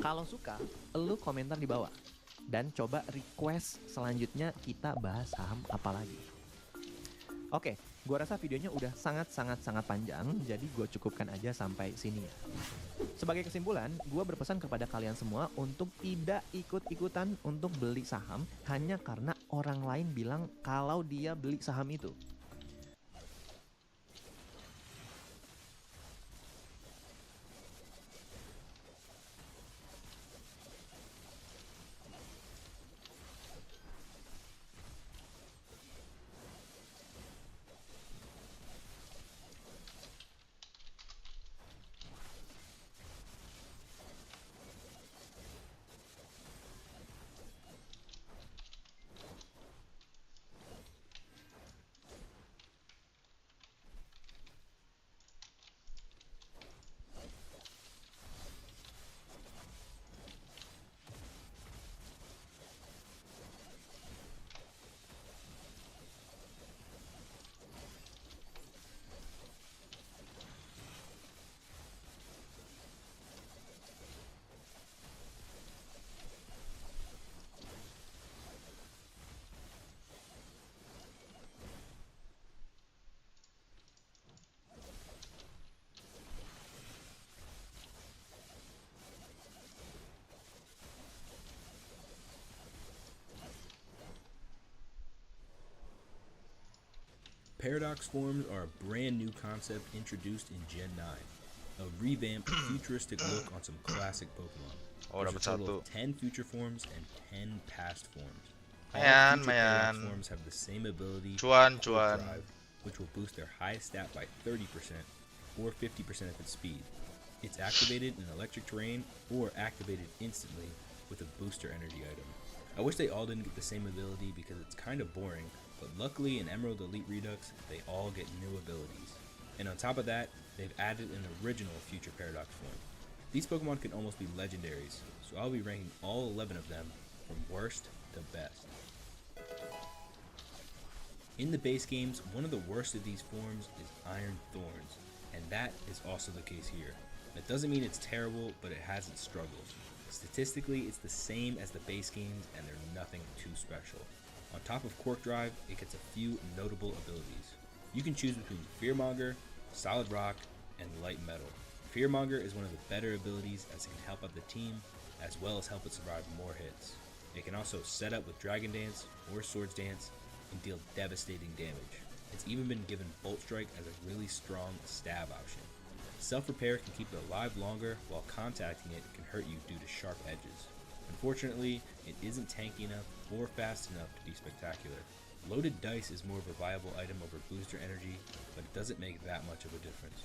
Kalau suka, lu komentar di bawah. Dan coba request selanjutnya kita bahas saham apa lagi. Oke, gua rasa videonya udah sangat panjang, jadi gue cukupkan aja sampai sini ya. Sebagai kesimpulan, gue berpesan kepada kalian semua untuk tidak ikut-ikutan untuk beli saham hanya karena orang lain bilang kalau dia beli saham itu. Paradox forms are a brand new concept introduced in Gen 9, a revamped, futuristic look on some classic Pokemon. Oh, There's dapat a total satu. of 10 future forms and 10 past forms. All Mayan, future Paradox mayan. forms have the same ability, Cuan, Quick cuan. Drive, which will boost their highest stat by 30% or 50% of its speed. It's activated in electric terrain or activated instantly with a booster energy item. I wish they all didn't get the same ability because it's kind of boring, but luckily in Emerald Elite Redux, they all get new abilities. And on top of that, they've added an original future Paradox form. These Pokemon can almost be legendaries, so I'll be ranking all 11 of them from worst to best. In the base games, one of the worst of these forms is Iron Thorns, and that is also the case here. That doesn't mean it's terrible, but it has its struggles. Statistically, it's the same as the base games, and they're nothing too special. On top of Quark Drive, it gets a few notable abilities. You can choose between Fearmonger, Solid Rock, and Light Metal. Fearmonger is one of the better abilities as it can help out the team, as well as help it survive more hits. It can also set up with Dragon Dance or Swords Dance and deal devastating damage. It's even been given Bolt Strike as a really strong stab option. Self-repair can keep it alive longer, while contacting it can hurt you due to sharp edges. Unfortunately, it isn't tanky enough or fast enough to be spectacular. Loaded Dice is more of a viable item over Booster Energy, but it doesn't make that much of a difference.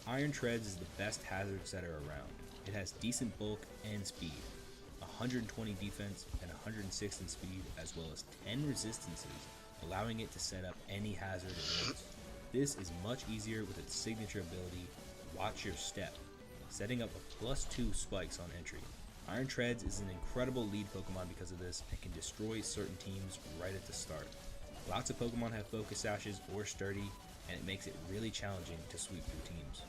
Iron Treads is the best hazard setter around. It has decent bulk and speed, 120 defense and 106 in speed, as well as 10 resistances, allowing it to set up any hazard it wants. This is much easier with its signature ability, Watch Your Step, setting up a +2 spikes on entry. Iron Treads is an incredible lead Pokemon because of this and can destroy certain teams right at the start. Lots of Pokemon have Focus Sashes or Sturdy, and it makes it really challenging to sweep through teams.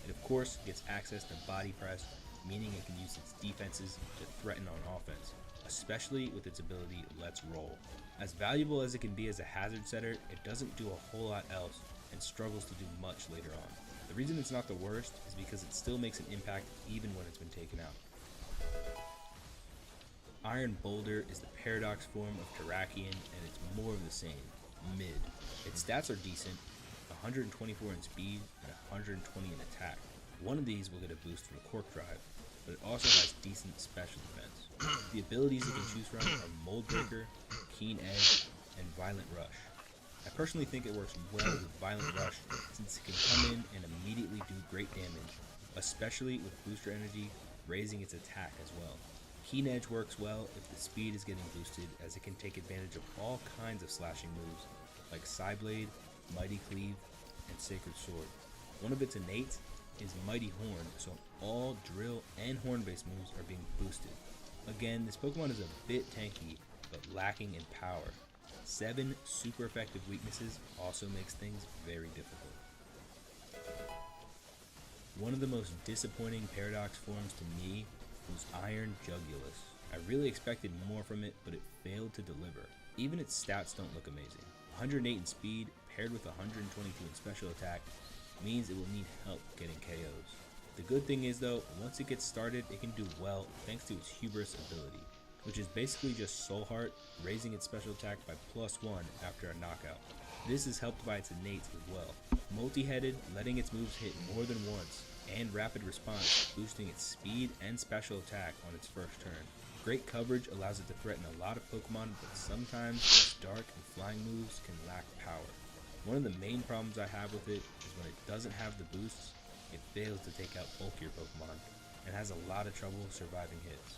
It of course gets access to Body Press, meaning it can use its defenses to threaten on offense. especially with its ability Let's Roll. As valuable as it can be as a hazard setter, it doesn't do a whole lot else and struggles to do much later on. The reason it's not the worst is because it still makes an impact even when it's been taken out. Iron Boulder is the paradox form of Terrakion, and it's more of the same, mid. Its stats are decent, 124 in speed and 120 in attack. One of these will get a boost from Cork Drive, but it also has decent special defense. The abilities you can choose from are Mold Breaker, Keen Edge, and Violent Rush. I personally think it works well with Violent Rush since it can come in and immediately do great damage, especially with booster energy raising its attack as well. Keen Edge works well if the speed is getting boosted, as it can take advantage of all kinds of slashing moves like Psyblade, Mighty Cleave, and Sacred Sword. One of its innates is Mighty Horn, so all drill and horn based moves are being boosted. Again, this Pokemon is a bit tanky, but lacking in power. 7 super effective weaknesses also makes things very difficult. One of the most disappointing Paradox forms to me was Iron Jugulus. I really expected more from it, but it failed to deliver. Even its stats don't look amazing. 108 in speed paired with 122 in special attack means it will need help getting KOs. The good thing is though, once it gets started, it can do well thanks to its Hubris ability, which is basically just Soul Heart raising its special attack by +1 after a knockout. This is helped by its innates as well. Multi-headed, letting its moves hit more than once, and Rapid Response, boosting its speed and special attack on its first turn. Great coverage allows it to threaten a lot of Pokemon, but sometimes its dark and flying moves can lack power. One of the main problems I have with it is when it doesn't have the boosts, it fails to take out bulkier Pokemon, and has a lot of trouble surviving hits.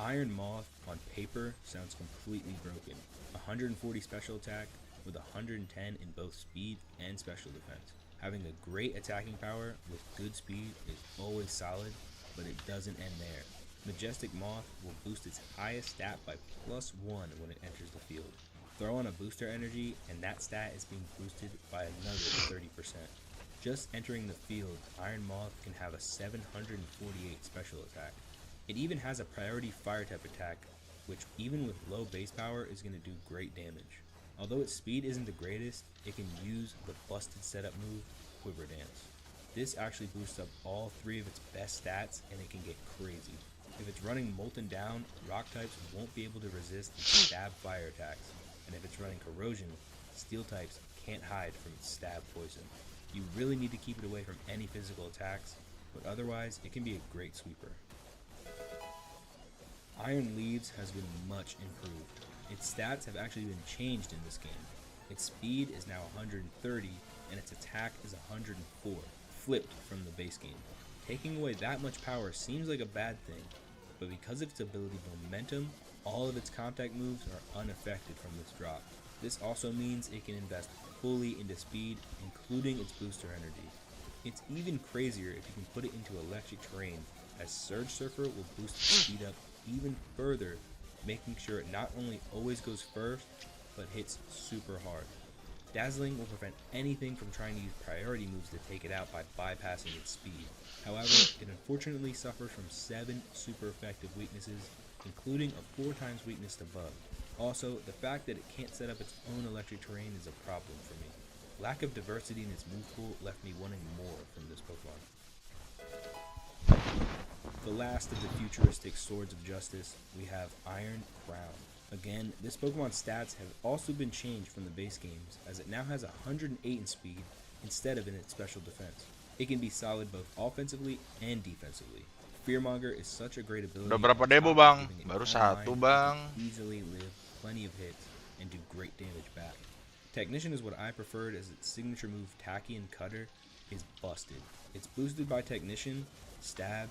Iron Moth on paper sounds completely broken. 140 special attack with 110 in both speed and special defense. Having a great attacking power with good speed is always solid, but it doesn't end there. Majestic Moth will boost its highest stat by +1 when it enters the field. Throw on a booster energy and that stat is being boosted by another 30%. Just entering the field, Iron Moth can have a 748 special attack. It even has a priority fire type attack, which even with low base power is going to do great damage. Although its speed isn't the greatest, it can use the busted setup move, Quiver Dance. This actually boosts up all 3 of its best stats and it can get crazy. If it's running Molten Down, rock types won't be able to resist its stab fire attacks, and if it's running Corrosion, steel types can't hide from its stab poison. You really need to keep it away from any physical attacks, but otherwise it can be a great sweeper. Iron Leaves has been much improved. Its stats have actually been changed in this game. Its speed is now 130 and its attack is 104, flipped from the base game. Taking away that much power seems like a bad thing, but because of its ability Momentum, all of its contact moves are unaffected from this drop. This also means it can invest fully into speed, including its booster energy. It's even crazier if you can put it into electric terrain, as Surge Surfer will boost its speed up even further, making sure it not only always goes first, but hits super hard. Dazzling will prevent anything from trying to use priority moves to take it out by bypassing its speed. However, it unfortunately suffers from 7 super effective weaknesses, including a 4 times weakness to Bug. Also, the fact that it can't set up its own electric terrain is a problem for me. Lack of diversity in its move pool left me wanting more from this Pokemon. The last of the futuristic Swords of Justice, we have Iron Crown. Again, this Pokemon's stats have also been changed from the base games, as it now has 108 in speed instead of in its special defense. It can be solid both offensively and defensively. Fearmonger is such a great ability. Udah berapa on demo top bang? of giving it Baru online, satu it bang. can easily live plenty of hits and do great damage back. Technician is what I preferred, as its signature move Tachyon Cutter is busted. It's boosted by Technician, Stab,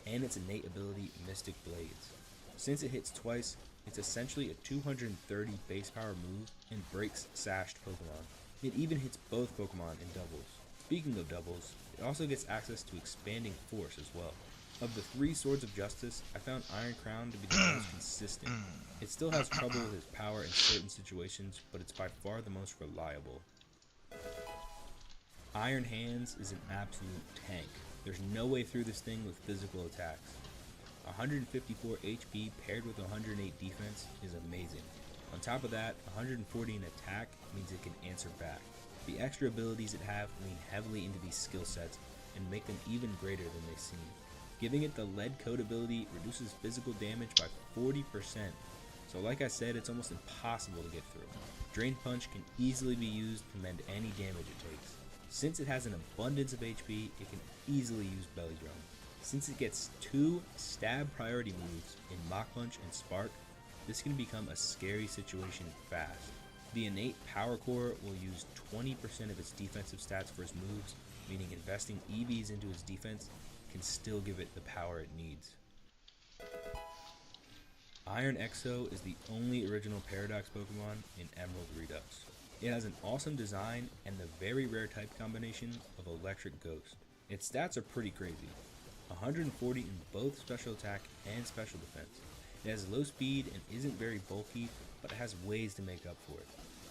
and its innate ability Mystic Blades. Since it hits twice, it's essentially a 230 base power move and breaks sashed Pokemon. It even hits both Pokemon in doubles. Speaking of doubles, it also gets access to Expanding Force as well. Of the 3 Swords of Justice, I found Iron Crown to be the most consistent. It still has trouble with its power in certain situations, but it's by far the most reliable. Iron Hands is an absolute tank. There's no way through this thing with physical attacks. 154 HP paired with 108 defense is amazing. On top of that, 140 in attack means it can answer back. The extra abilities it have lean heavily into these skill sets and make them even greater than they seem. Giving it the lead coat ability reduces physical damage by 40%, so like I said, it's almost impossible to get through. Drain Punch can easily be used to mend any damage it takes. Since it has an abundance of HP, it can easily use Belly Drum. Since it gets 2 stab priority moves in Mach Punch and Spark, this can become a scary situation fast. The innate Power Core will use 20% of its defensive stats for its moves, meaning investing EVs into its defense can still give it the power it needs. Iron Exo is the only original Paradox Pokemon in Emerald Redux. It has an awesome design and the very rare type combination of Electric Ghost. Its stats are pretty crazy. 140 in both special attack and special defense. It has low speed and isn't very bulky, but it has ways to make up for it.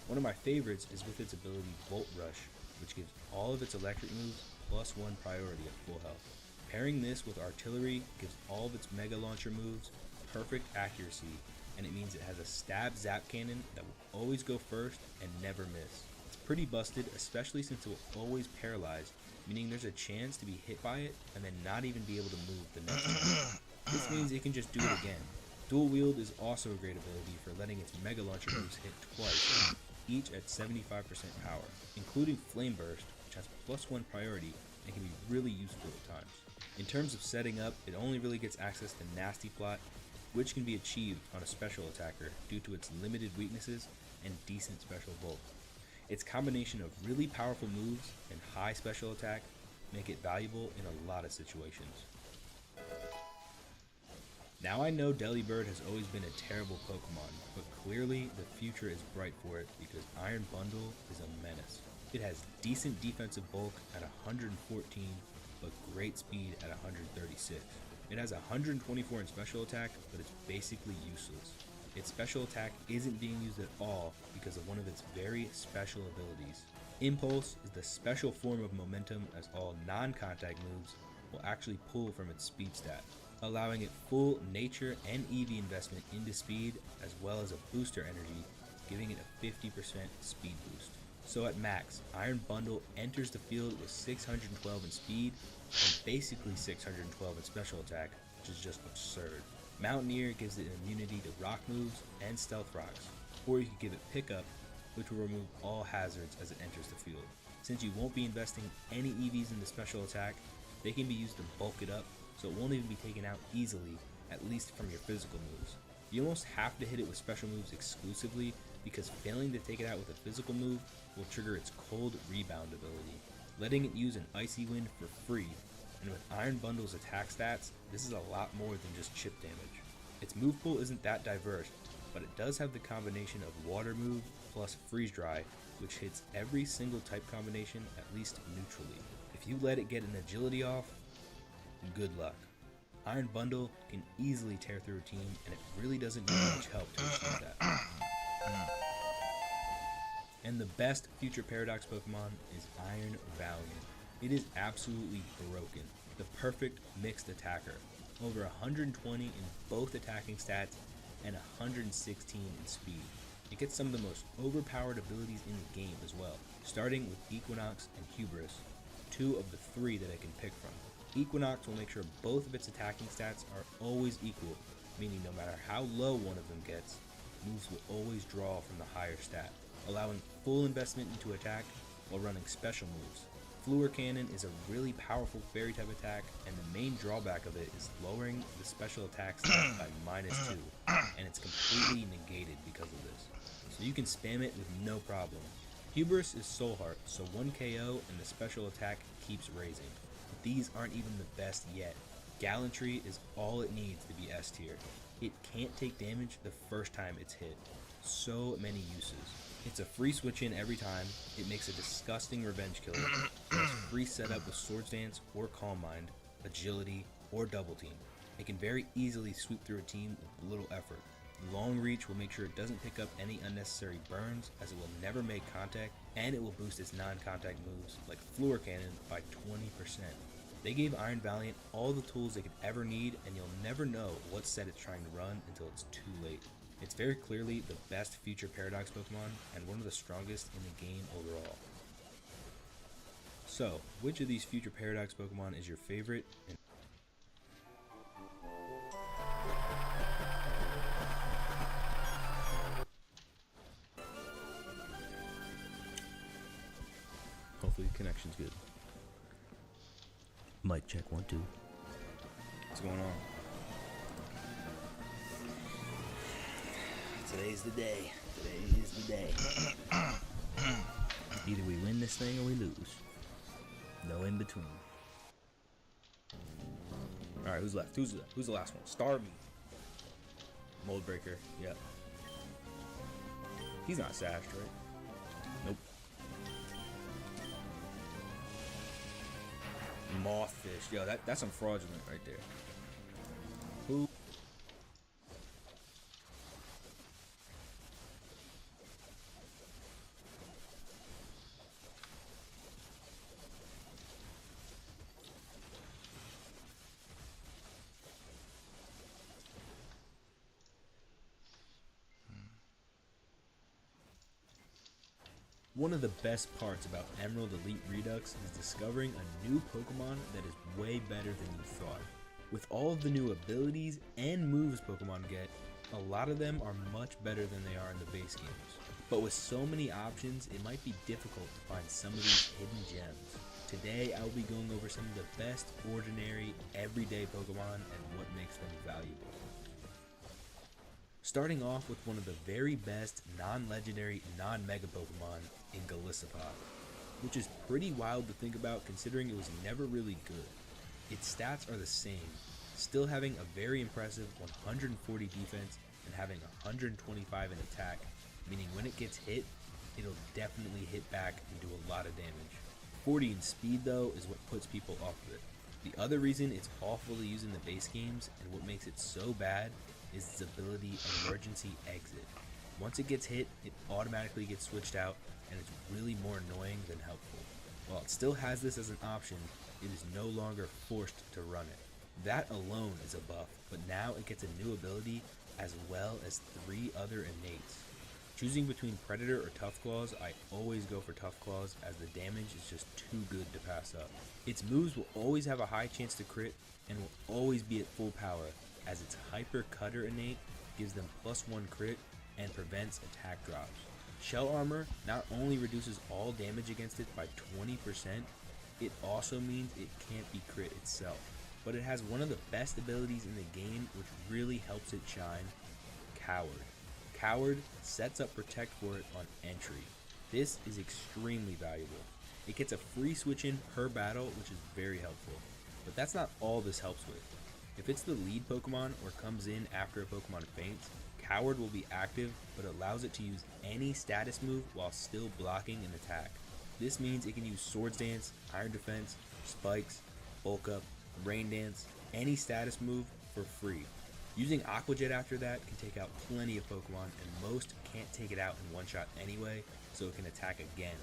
One of my favorites is with its ability Volt Rush, which gives all of its electric moves +1 priority at full health. Pairing this with Artillery gives all of its Mega Launcher moves perfect accuracy, and it means it has a stab zap cannon that will always go first and never miss. It's pretty busted, especially since it will always paralyze, meaning there's a chance to be hit by it and then not even be able to move the next turn. This means it can just do it again. Dual Wield is also a great ability for letting its Mega Launcher moves hit twice, each at 75% power, including Flame Burst, which has +1 priority and can be really useful at times. In terms of setting up, it only really gets access to Nasty Plot, which can be achieved on a special attacker due to its limited weaknesses and decent special bulk. Its combination of really powerful moves and high special attack make it valuable in a lot of situations. Now I know Delibird has always been a terrible Pokemon, but clearly the future is bright for it because Iron Bundle is a menace. It has decent defensive bulk at 114, but great speed at 136. It has 124 in special attack, but it's basically useless. Its special attack isn't being used at all because of one of its very special abilities. Impulse is the special form of momentum, as all non-contact moves will actually pull from its speed stat, allowing it full nature and EV investment into speed, as well as a booster energy, giving it a 50% speed boost. So at max, Iron Bundle enters the field with 612 in speed and basically 612 in special attack, which is just absurd. Mountaineer gives it immunity to rock moves and stealth rocks, or you could give it pickup, which will remove all hazards as it enters the field. Since you won't be investing any EVs into special attack, they can be used to bulk it up, so it won't even be taken out easily, at least from your physical moves. You almost have to hit it with special moves exclusively, because failing to take it out with a physical move will trigger its cold rebound ability, letting it use an Icy Wind for free, and with Iron Bundle's attack stats, this is a lot more than just chip damage. Its move pool isn't that diverse, but it does have the combination of Water Move plus Freeze Dry, which hits every single type combination at least neutrally. If you let it get an agility off, good luck. Iron Bundle can easily tear through a team, and it really doesn't need much help to achieve that. And the best future Paradox Pokemon is Iron Valiant. It is absolutely broken. The perfect mixed attacker. Over 120 in both attacking stats and 116 in speed. It gets some of the most overpowered abilities in the game as well, starting with Equinox and Hubris, 2 of the 3 that it can pick from. Equinox will make sure both of its attacking stats are always equal, meaning no matter how low one of them gets, moves will always draw from the higher stat, allowing full investment into attack while running special moves. Fluor Cannon is a really powerful fairy type attack, and the main drawback of it is lowering the special attack stat by -2, and it's completely negated because of this. So you can spam it with no problem. Hubris is Soul Heart, so 1 KO and the special attack keeps raising. But these aren't even the best yet. Gallantry is all it needs to be S tier. It can't take damage the first time it's hit. So many uses. It's a free switch in every time, it makes a disgusting revenge killer, it has free setup with Swords Dance or Calm Mind, Agility, or Double Team. It can very easily sweep through a team with little effort. Long Reach will make sure it doesn't pick up any unnecessary burns, as it will never make contact, and it will boost its non-contact moves like Fluor Cannon by 20%. They gave Iron Valiant all the tools they could ever need, and you'll never know what set it's trying to run until it's too late. It's very clearly the best future Paradox Pokemon, and one of the strongest in the game overall. So, which of these future Paradox Pokemon is your favorite? And hopefully the connection's good. Mic check 1 2. What's going on? Today's the day. Today is the day. Either we win this thing or we lose. No in between. Alright, who's left? Who's the last one? Starvey. Mold Breaker. Yep. He's not sashed, right? Nope. Mothfish. Yo, that's some fraudulent right there. Who? One of the best parts about Emerald Elite Redux is discovering a new Pokemon that is way better than you thought. With all of the new abilities and moves Pokemon get, a lot of them are much better than they are in the base games. But with so many options, it might be difficult to find some of these hidden gems. Today, I will be going over some of the best ordinary, everyday Pokemon and what makes them valuable. Starting off with one of the very best non-legendary, non-mega Pokemon in Golisopod, which is pretty wild to think about considering it was never really good. Its stats are the same, still having a very impressive 140 defense and having 125 in attack, meaning when it gets hit, it'll definitely hit back and do a lot of damage. 40 in speed though is what puts people off of it. The other reason it's awfully used in the base games and what makes it so bad is its ability Emergency Exit. Once it gets hit, it automatically gets switched out, and it's really more annoying than helpful. While it still has this as an option, it is no longer forced to run it. That alone is a buff, but now it gets a new ability as well as 3 other innates. Choosing between Predator or Tough Claws, I always go for Tough Claws as the damage is just too good to pass up. Its moves will always have a high chance to crit and will always be at full power, as its Hyper Cutter innate gives them +1 crit and prevents attack drops. Shell Armor not only reduces all damage against it by 20%, it also means it can't be crit itself. But it has one of the best abilities in the game which really helps it shine, Coward. Coward sets up Protect for it on entry. This is extremely valuable. It gets a free switch in per battle, which is very helpful. But that's not all this helps with. If it's the lead Pokemon or comes in after a Pokemon faints, Coward will be active, but allows it to use any status move while still blocking an attack. This means it can use Swords Dance, Iron Defense, Spikes, Bulk Up, Rain Dance, any status move for free. Using Aqua Jet after that can take out plenty of Pokemon, and most can't take it out in one shot anyway, so it can attack again.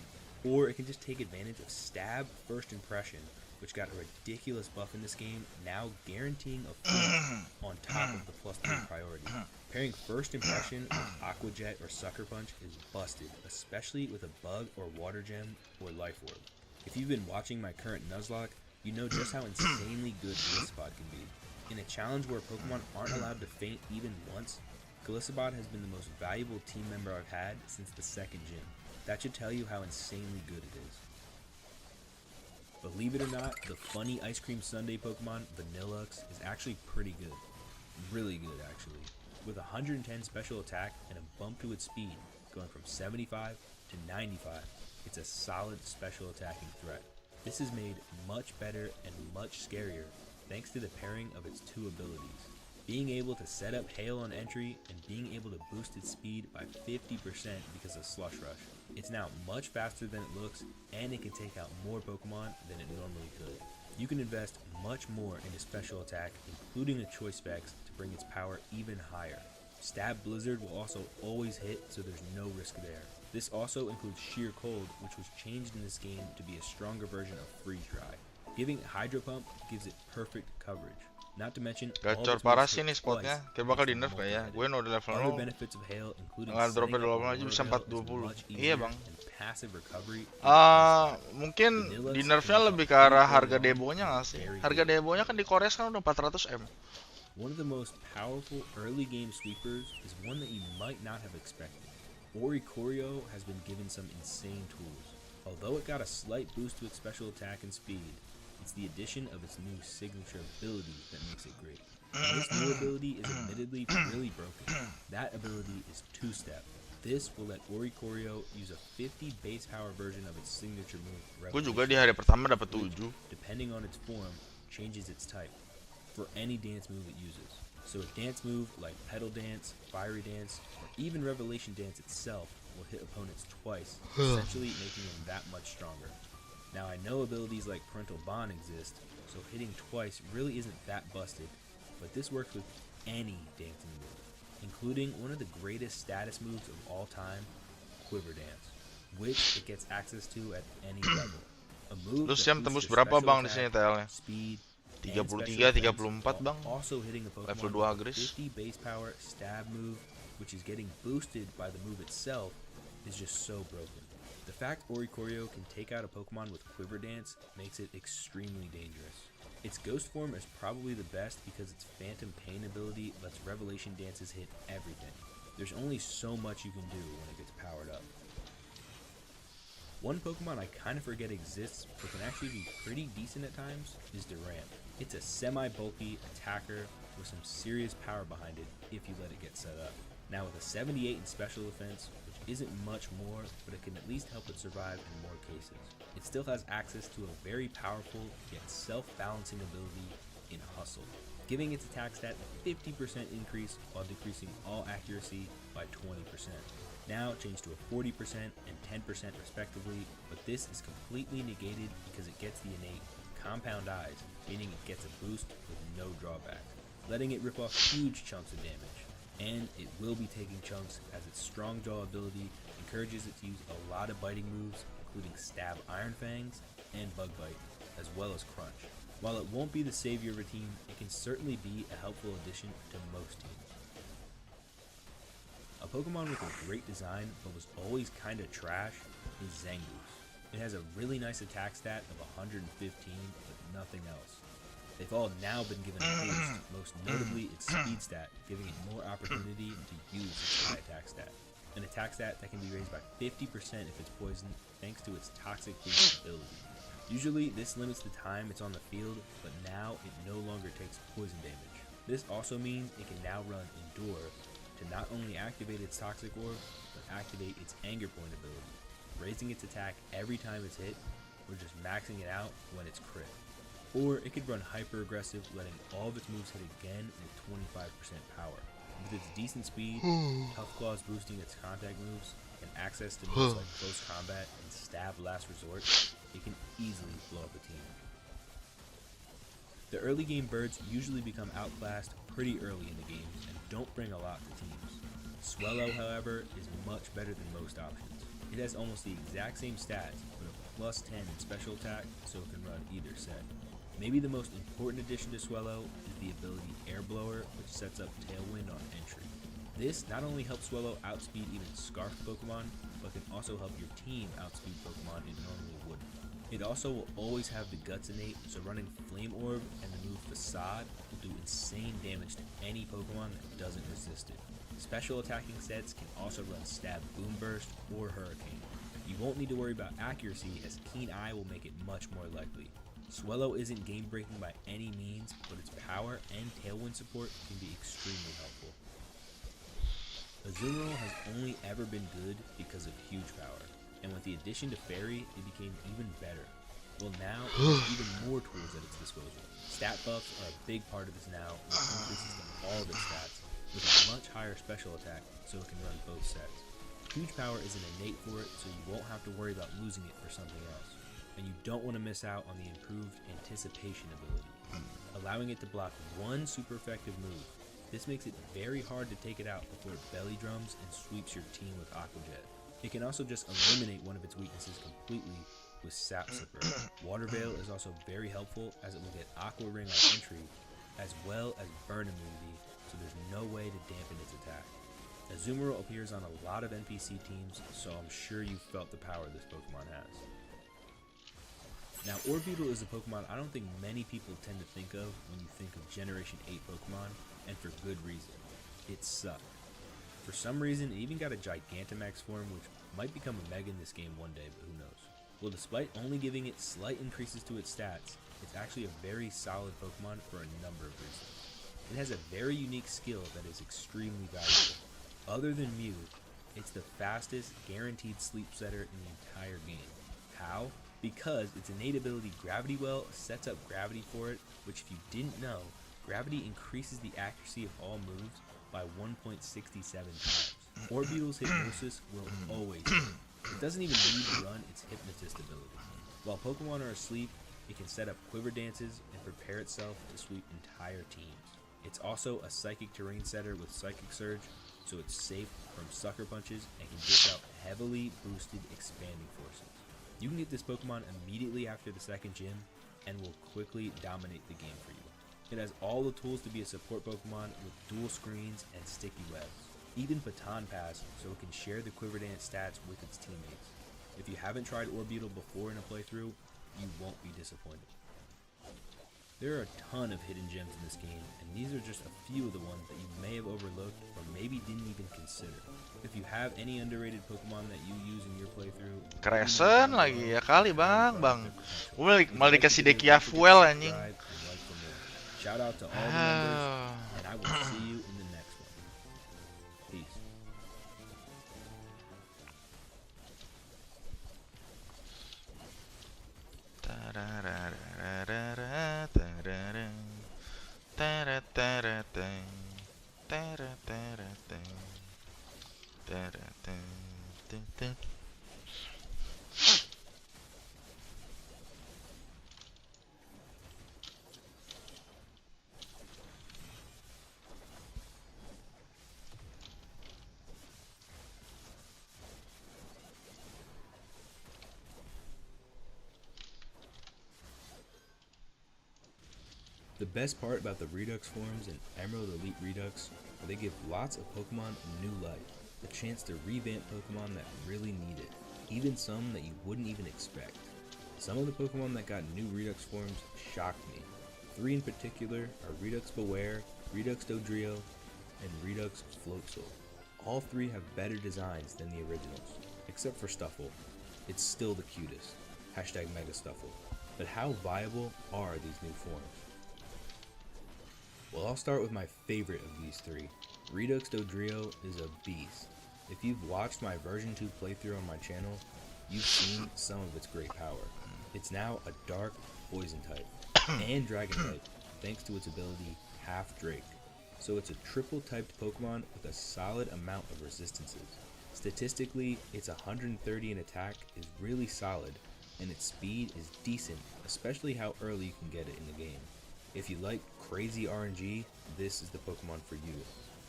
Or it can just take advantage of Stab First Impression, which got a ridiculous buff in this game, now guaranteeing a flinch on top of the +3 priority. Pairing First Impression with Aqua Jet or Sucker Punch is busted, especially with a Bug or Water Gem or Life Orb. If you've been watching my current Nuzlocke, you know just how insanely good Golisopod can be. In a challenge where Pokemon aren't allowed to faint even once, Golisopod has been the most valuable team member I've had since the 2nd gym. That should tell you how insanely good it is. Believe it or not, the funny Ice Cream Sundae Pokemon, Vanillux, is actually pretty good. Really good, actually. With 110 special attack and a bump to its speed, going from 75 to 95, it's a solid special attacking threat. This is made much better and much scarier thanks to the pairing of its 2 abilities. Being able to set up Hail on entry and being able to boost its speed by 50% because of Slush Rush. It's now much faster than it looks, and it can take out more Pokemon than it normally could. You can invest much more into special attack, including the choice specs, to bring its power even higher. Stab Blizzard will also always hit, so there's no risk there. This also includes Sheer Cold, which was changed in this game to be a stronger version of Freeze Dry. Giving Hydro Pump gives it perfect coverage. Not to mention, all Gacor its parah moves sih hit nih spotnya. twice, Kayak bakal makes di them nerf kayak ya. multi-hitted. Gue udah level Other 0. benefits of Hail, including Nggak setting dropnya up a 20 aja Roar bisa Hail, is 420. much Iya easier, bang. and passive recovery is instant. Mungkin di Vanillas nerfnya can become lebih ke arah pretty harga early on, debonya nggak sih? very Harga good. debonya kan di Kores kan udah 400 M. One of the most powerful early game sweepers is one that you might not have expected. Oricorio has been given some insane tools. Although it got a slight boost to its special attack and speed, it's the addition of its new signature ability that makes it great. Now, this new ability is admittedly really broken. That ability is two-step. This will let Oricorio use a 50 base power version of its signature move, Gue juga di Revelation, hari pertama dapat which, 7. depending on its form, changes its type for any dance move it uses. So a dance move like Pedal Dance, Fiery Dance, or even Revelation Dance itself will hit opponents twice, essentially making them that much stronger. Now I know abilities like Parental Bond exist, so hitting twice really isn't that busted, but this works with any dancing move, including one of the greatest status moves of all time, Quiver Dance, which it gets access to at any level. A move Lu that siam boosts tembus their berapa special bang di sini attack, TL-nya? speed, 33, 34 bang. also hitting a Level Pokemon 2 with a Agris. 50 base power stab move, which is getting boosted by the move itself, is just so broken. The fact Oricorio can take out a Pokemon with Quiver Dance makes it extremely dangerous. Its ghost form is probably the best because its Phantom Pain ability lets Revelation Dances hit everything. There's only so much you can do when it gets powered up. One Pokemon I kind of forget exists, but can actually be pretty decent at times, is Durant. It's a semi-bulky attacker with some serious power behind it if you let it get set up. Now with a 78 in special defense, which isn't much more, but it can at least help it survive in more cases. It still has access to a very powerful yet self-balancing ability in Hustle, giving its attack stat a 50% increase while decreasing all accuracy by 20%. Now changed to a 40% and 10% respectively, but this is completely negated because it gets the innate Compound Eyes, meaning it gets a boost with no drawback, letting it rip off huge chunks of damage. And it will be taking chunks as its strong jaw ability encourages it to use a lot of biting moves, including Stab Iron Fangs and Bug Bite, as well as Crunch. While it won't be the savior of a team, it can certainly be a helpful addition to most teams. A Pokemon with a great design but was always kinda trash is Zangoose. It has a really nice attack stat of 115, but nothing else. They've all now been given a boost, most notably its speed stat, giving it more opportunity to use its high attack stat. An attack stat that can be raised by 50% if it's poisoned thanks to its Toxic Boost ability. Usually this limits the time it's on the field, but now it no longer takes poison damage. This also means it can now run Endure to not only activate its Toxic Orb, but activate its Anger Point ability, raising its attack every time it's hit, or just maxing it out when it's crit. Or it could run hyper aggressive, letting all of its moves hit again with 25% power. With its decent speed, Tough Claws boosting its contact moves, and access to moves like Close Combat and Stab Last Resort, it can easily blow up a team. The early game birds usually become outclassed pretty early in the game and don't bring a lot to teams. Swellow, however, is much better than most options. It has almost the exact same stats, but a plus 10 in special attack, so it can run either set. Maybe the most important addition to Swellow is the ability Air Blower, which sets up Tailwind on entry. This not only helps Swellow outspeed even Scarfed Pokemon, but can also help your team outspeed Pokemon it normally wouldn't. It also will always have the Guts innate, so running Flame Orb and the move Facade will do insane damage to any Pokemon that doesn't resist it. Special attacking sets can also run Stab Boom Burst or Hurricane. You won't need to worry about accuracy as Keen Eye will make it much more likely. Swellow isn't game breaking by any means, but its power and Tailwind support can be extremely helpful. Azumarill has only ever been good because of huge power, and with the addition to Fairy, it became even better. Well, now it has even more tools at its disposal. Stat buffs are a big part of this now, with increases to all of its stats, with a much higher special attack, so it can run both sets. Huge power is an innate for it, so you won't have to worry about losing it for something else. And you don't want to miss out on the improved Anticipation ability, allowing it to block one super effective move. This makes it very hard to take it out before it belly drums and sweeps your team with Aqua Jet. It can also just eliminate one of its weaknesses completely, with Sap Sipper. Water Veil is also very helpful as it will get Aqua Ring on entry, as well as burn immunity, so there's no way to dampen its attack. Azumarill appears on a lot of NPC teams, so I'm sure you've felt the power this Pokemon has. Now, Orbeetle is a Pokemon I don't think many people tend to think of when you think of Generation 8 Pokemon, and for good reason. It sucked. For some reason, it even got a Gigantamax form, which might become a Mega in this game one day, but who knows. Well, despite only giving it slight increases to its stats, it's actually a very solid Pokemon for a number of reasons. It has a very unique skill that is extremely valuable. Other than Mew, it's the fastest guaranteed sleep setter in the entire game. How? Because its innate ability Gravity Well sets up gravity for it, which if you didn't know, gravity increases the accuracy of all moves by 1.67 times. Orbeetle's Hypnosis will always hit. It doesn't even need to run its Hypnotist ability. While Pokemon are asleep, it can set up quiver dances and prepare itself to sweep entire teams. It's also a Psychic Terrain setter with Psychic Surge, so it's safe from Sucker Punches and can dish out heavily boosted Expanding Forces. You can get this Pokemon immediately after the second gym and will quickly dominate the game for you. It has all the tools to be a support Pokemon with dual screens and sticky webs. Even Baton Pass, so it can share the Quiver Dance stats with its teammates. If you haven't tried Orbeetle before in a playthrough, you won't be disappointed. There are a ton of hidden gems in this game, and these are just a few of the ones that you may have overlooked or maybe didn't even consider. If you have any underrated Pokemon that you use in your playthrough, Crescent lagi ya kali bang. Gue malah dikasih Dekia Fuel anjing. Shout out to all the members, and I will see you in the next one. Peace. The best part about the Redux forms in Emerald Elite Redux are they give lots of Pokemon new life, a chance to revamp Pokemon that really need it, even some that you wouldn't even expect. Some of the Pokemon that got new Redux forms shocked me. 3 in particular are Redux Beware, Redux Dodrio, and Redux Floatzel. All 3 have better designs than the originals, except for Stuffle. It's still the cutest. Hashtag Mega Stuffle. But how viable are these new forms? Well, I'll start with my favorite of these 3. Redux Dodrio is a beast. If you've watched my version 2 playthrough on my channel, you've seen some of its great power. It's now a dark poison type and dragon type thanks to its ability Half Drake. So it's a triple typed Pokemon with a solid amount of resistances. Statistically, its 130 in attack is really solid, and its speed is decent, especially how early you can get it in the game. If you like crazy RNG, this is the Pokemon for you.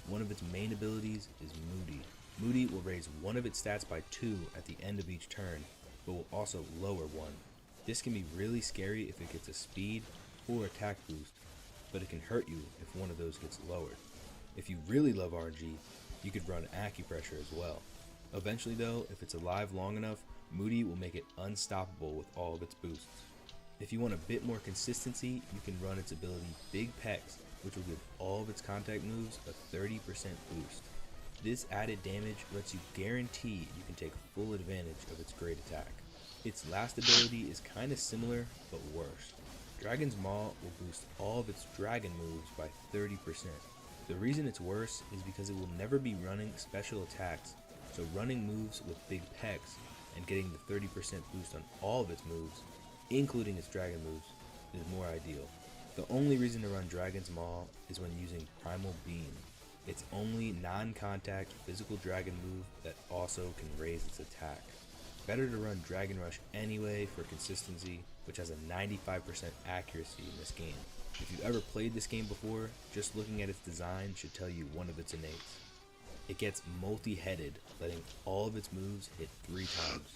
One of its main abilities is Moody. Moody will raise one of its stats by 2 at the end of each turn, but will also lower one. This can be really scary if it gets a speed or attack boost, but it can hurt you if one of those gets lowered. If you really love RNG, you could run Acupressure as well. Eventually though, if it's alive long enough, Moody will make it unstoppable with all of its boosts. If you want a bit more consistency, you can run its ability Big Pecs, which will give all of its contact moves a 30% boost. This added damage lets you guarantee you can take full advantage of its great attack. Its last ability is kinda similar, but worse. Dragon's Maw will boost all of its dragon moves by 30%. The reason it's worse is because it will never be running special attacks, so running moves with Big Pecs and getting the 30% boost on all of its moves, including its dragon moves, is more ideal. The only reason to run Dragon's Maw is when using Primal Beam. It's only non-contact physical dragon move that also can raise its attack. Better to run Dragon Rush anyway for consistency, which has a 95% accuracy in this game. If you've ever played this game before, just looking at its design should tell you one of its innates. It gets multi-headed, letting all of its moves hit 3 times.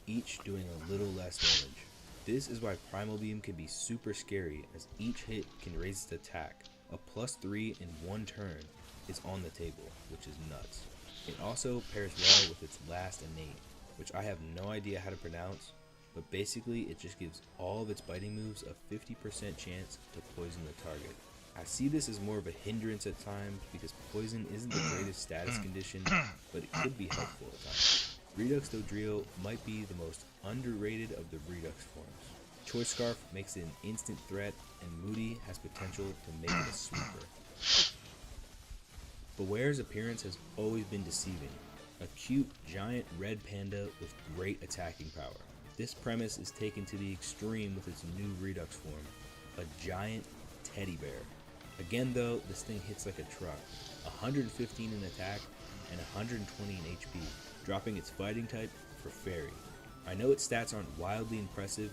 each doing a little less damage. This is why Primal Beam can be super scary, as each hit can raise its attack. A +3 in one turn is on the table, which is nuts. It also pairs well with its last innate, which I have no idea how to pronounce, but basically it just gives all of its biting moves a 50% chance to poison the target. I see this as more of a hindrance at times because poison isn't the greatest status condition, but it could be helpful at times. Redux Dodrio might be the most underrated of the Redux forms. Choice Scarf makes it an instant threat, and Moody has potential to make it a sweeper. Beware's appearance has always been deceiving. A cute, giant red panda with great attacking power. This premise is taken to the extreme with its new Redux form, a giant teddy bear. Again though, this thing hits like a truck, 115 in attack and 120 in HP, dropping its fighting type for fairy. I know its stats aren't wildly impressive,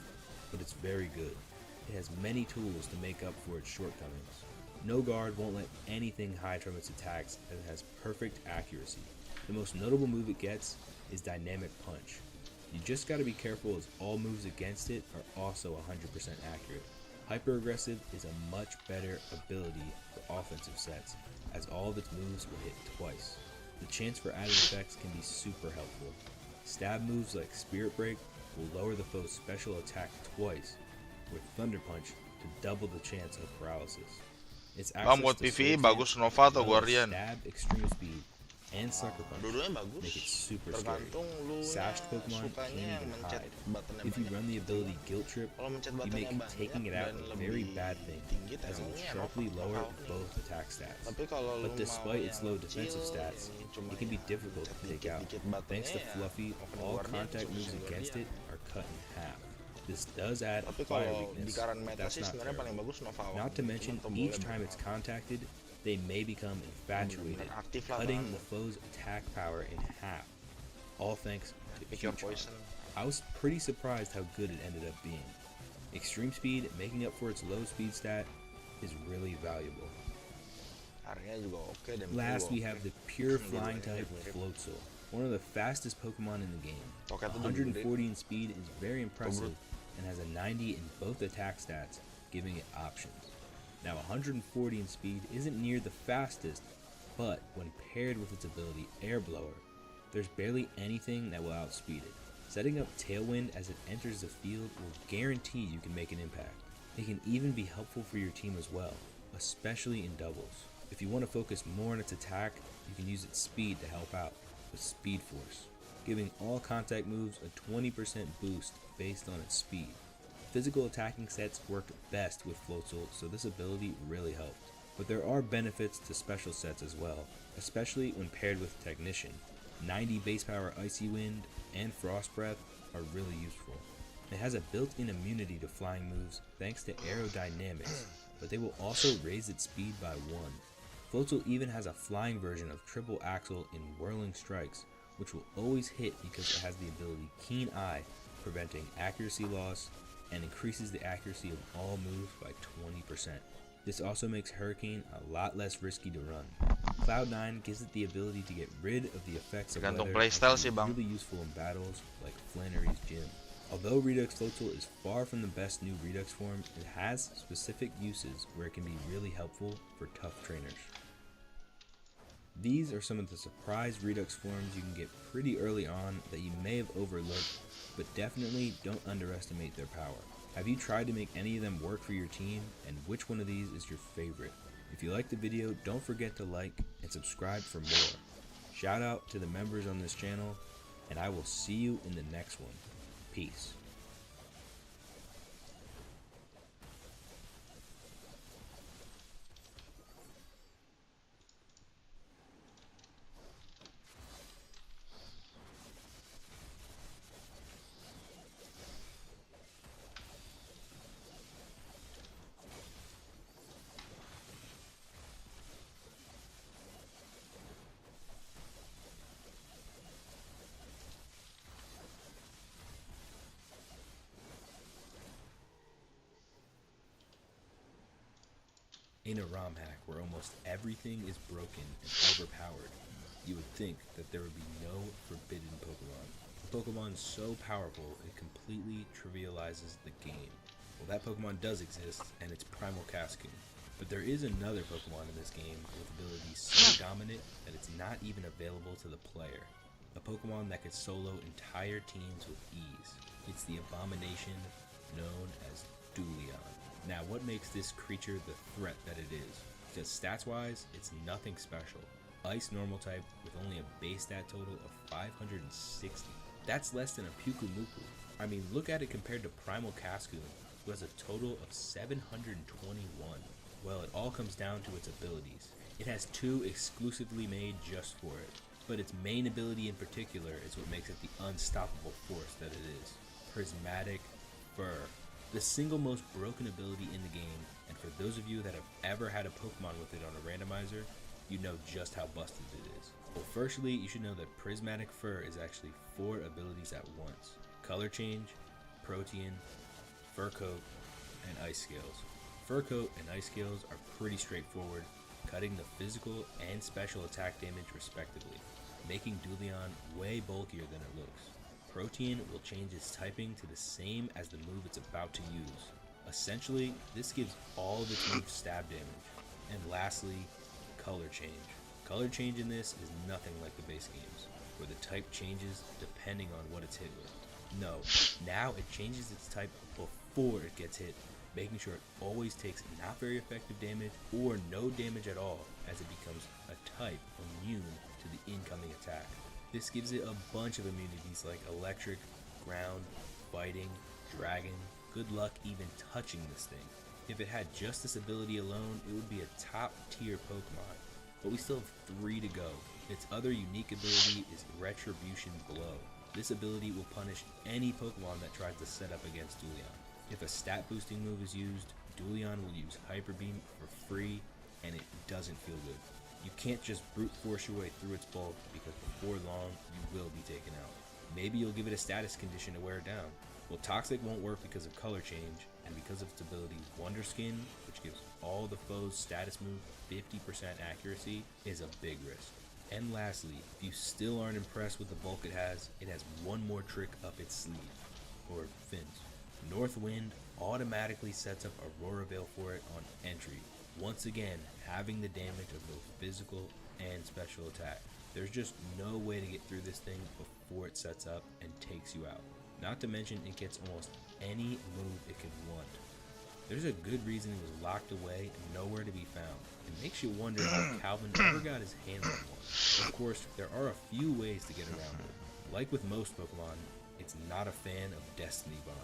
but it's very good. It has many tools to make up for its shortcomings. No guard won't let anything hide from its attacks as it has perfect accuracy. The most notable move it gets is Dynamic Punch. You just gotta be careful as all moves against it are also 100% accurate. Hyper Aggressive is a much better ability for offensive sets, as all of its moves will hit twice. The chance for added effects can be super helpful. Stab moves like Spirit Break will lower the foe's special attack twice, with Thunder Punch to double the chance of paralysis. Its access buat to PvE Sword bagus Dance, Nova as atau well as Guardian. Stab, Extreme Speed, and Sucker Punch Dua-duanya bagus, make it super scary. tergantung lu Sashed Pokemon sukanya can't yang even mencet hide. buttonnya If you banyak. run the ability Guilt Trip, Kalau mencet you buttonnya make banyak taking it out dan a very lebih bad thing, tinggi, as it will teknologinya sharply Nova lower nih. both attack stats. Tapi kalau lu But mau despite its yang low kecil, defensive stats, yang cuma it can be yang difficult to mencet take out. dikit-dikit buttonnya Thanks to ya, Fluffy, open all Guardian, contact moves khususnya against Guardian. it are cut in half. This does add Tapi fire kalau di weakness, current but meta that's sih not sebenarnya paling terrible. bagus Nova. Not to mention, each time it's contacted, they may become infatuated, benar-benar aktif lah cutting tanganmu. the foe's attack power in half, all thanks to Pick your Q-Charm. poison. I was pretty surprised how good it ended up being. Extreme Speed, making up for its low speed stat, is really valuable. Harganya juga oke dan Last, we have the pure flying Dua-duanya type mirip. Floatzel, one of the fastest Pokemon in the game. Toket tuh 140 gede. in speed is very impressive and has a 90 in both attack stats, giving it options. Now 140 in speed isn't near the fastest, but when paired with its ability Air Blower, there's barely anything that will outspeed it. Setting up Tailwind as it enters the field will guarantee you can make an impact. It can even be helpful for your team as well, especially in doubles. If you want to focus more on its attack, you can use its speed to help out with Speed Force, giving all contact moves a 20% boost based on its speed. Physical attacking sets worked best with Floatzel, so this ability really helped. But there are benefits to special sets as well, especially when paired with Technician. 90 base power Icy Wind and Frost Breath are really useful. It has a built-in immunity to flying moves thanks to aerodynamics, but they will also raise its speed by 1. Floatzel even has a flying version of Triple Axle in Whirling Strikes, which will always hit because it has the ability Keen Eye, preventing accuracy loss, and increases the accuracy of all moves by 20%. This also makes Hurricane a lot less risky to run. Cloud9 gives it the ability to get rid of the effects of Tergantung weather and playstyle can sih, be Bang. really useful in battles like Flannery's Gym. Although Redux Floatzel is far from the best new Redux form, it has specific uses where it can be really helpful for tough trainers. These are some of the surprise Redux forms you can get pretty early on that you may have overlooked, but definitely don't underestimate their power. Have you tried to make any of them work for your team, and which one of these is your favorite? If you liked the video, don't forget to like and subscribe for more. Shout out to the members on this channel, and I will see you in the next one. Peace. In a ROM hack where almost everything is broken and overpowered, you would think that there would be no forbidden Pokemon. A Pokemon so powerful it completely trivializes the game. Well, that Pokemon does exist, and it's Primal Cascoon. But there is another Pokemon in this game with abilities so dominant that it's not even available to the player. A Pokemon that could solo entire teams with ease. It's the abomination known as Dulion. Now, what makes this creature the threat that it is? Because stats-wise, it's nothing special. Ice normal type with only a base stat total of 560. That's less than a Pyukumuku. I mean, look at it compared to Primal Cascoon, who has a total of 721. Well, it all comes down to its abilities. It has two exclusively made just for it, but its main ability in particular is what makes it the unstoppable force that it is. Prismatic Fur. The single most broken ability in the game, and for those of you that have ever had a Pokemon with it on a randomizer, you know just how busted it is. Well, firstly, you should know that Prismatic Fur is actually 4 abilities at once. Color Change, Protean, Fur Coat, and Ice Scales. Fur Coat and Ice Scales are pretty straightforward, cutting the physical and special attack damage respectively, making Dulion way bulkier than it looks. Protean will change its typing to the same as the move it's about to use. Essentially, this gives all of its moves stab damage. And lastly, Color Change. Color Change in this is nothing like the base games, where the type changes depending on what it's hit with. No, now it changes its type before it gets hit, making sure it always takes not very effective damage or no damage at all as it becomes a type immune to the incoming attack. This gives it a bunch of immunities like electric, ground, fighting, dragon. Good luck even touching this thing. If it had just this ability alone, it would be a top tier Pokemon, but we still have 3 to go. Its other unique ability is Retribution Blow. This ability will punish any Pokemon that tries to set up against Dulion. If a stat boosting move is used, Dulion will use Hyper Beam for free, and it doesn't feel good. You can't just brute force your way through its bulk because before long, you will be taken out. Maybe you'll give it a status condition to wear it down. Well, Toxic won't work because of Color Change, and because of its ability Wonder Skin, which gives all the foes' status move 50% accuracy, is a big risk. And lastly, if you still aren't impressed with the bulk it has one more trick up its sleeve, or fins. North Wind automatically sets up Aurora Veil for it on entry, once again having the damage of both physical and special attack. There's just no way to get through this thing before it sets up and takes you out. Not to mention it gets almost any move it can want. There's a good reason it was locked away and nowhere to be found. It makes you wonder how Calvin ever got his hands on one. Of course, there are a few ways to get around it. Like with most Pokemon, it's not a fan of Destiny Bond.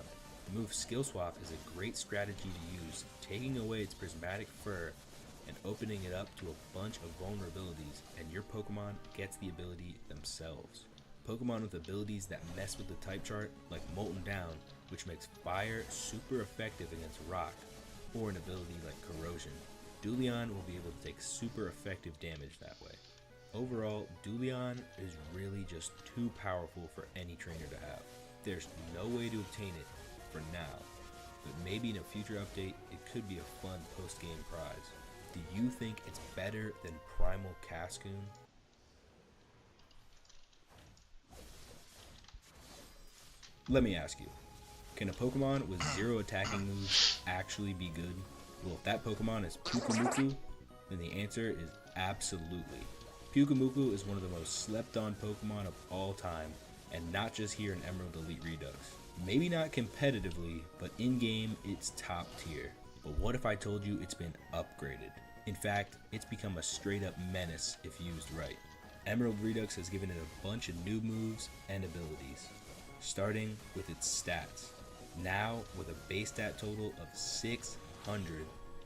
The move Skill Swap is a great strategy to use, taking away its Prismatic Fur and opening it up to a bunch of vulnerabilities, and your Pokemon gets the ability themselves. Pokemon with abilities that mess with the type chart, like Molten Down, which makes fire super effective against rock, or an ability like Corrosion. Dulion will be able to take super effective damage that way. Overall, Dulion is really just too powerful for any trainer to have. There's no way to obtain it for now, but maybe in a future update it could be a fun post-game prize. Do you think it's better than Primal Cascoon? Let me ask you, can a Pokemon with 0 attacking moves actually be good? Well, if that Pokemon is Pyukumuku, then the answer is absolutely. Pyukumuku is one of the most slept on Pokemon of all time, and not just here in Emerald Elite Redux. Maybe not competitively, but in-game it's top tier. But what if I told you it's been upgraded? In fact, it's become a straight up menace if used right. Emerald Redux has given it a bunch of new moves and abilities, starting with its stats. Now, with a base stat total of 600,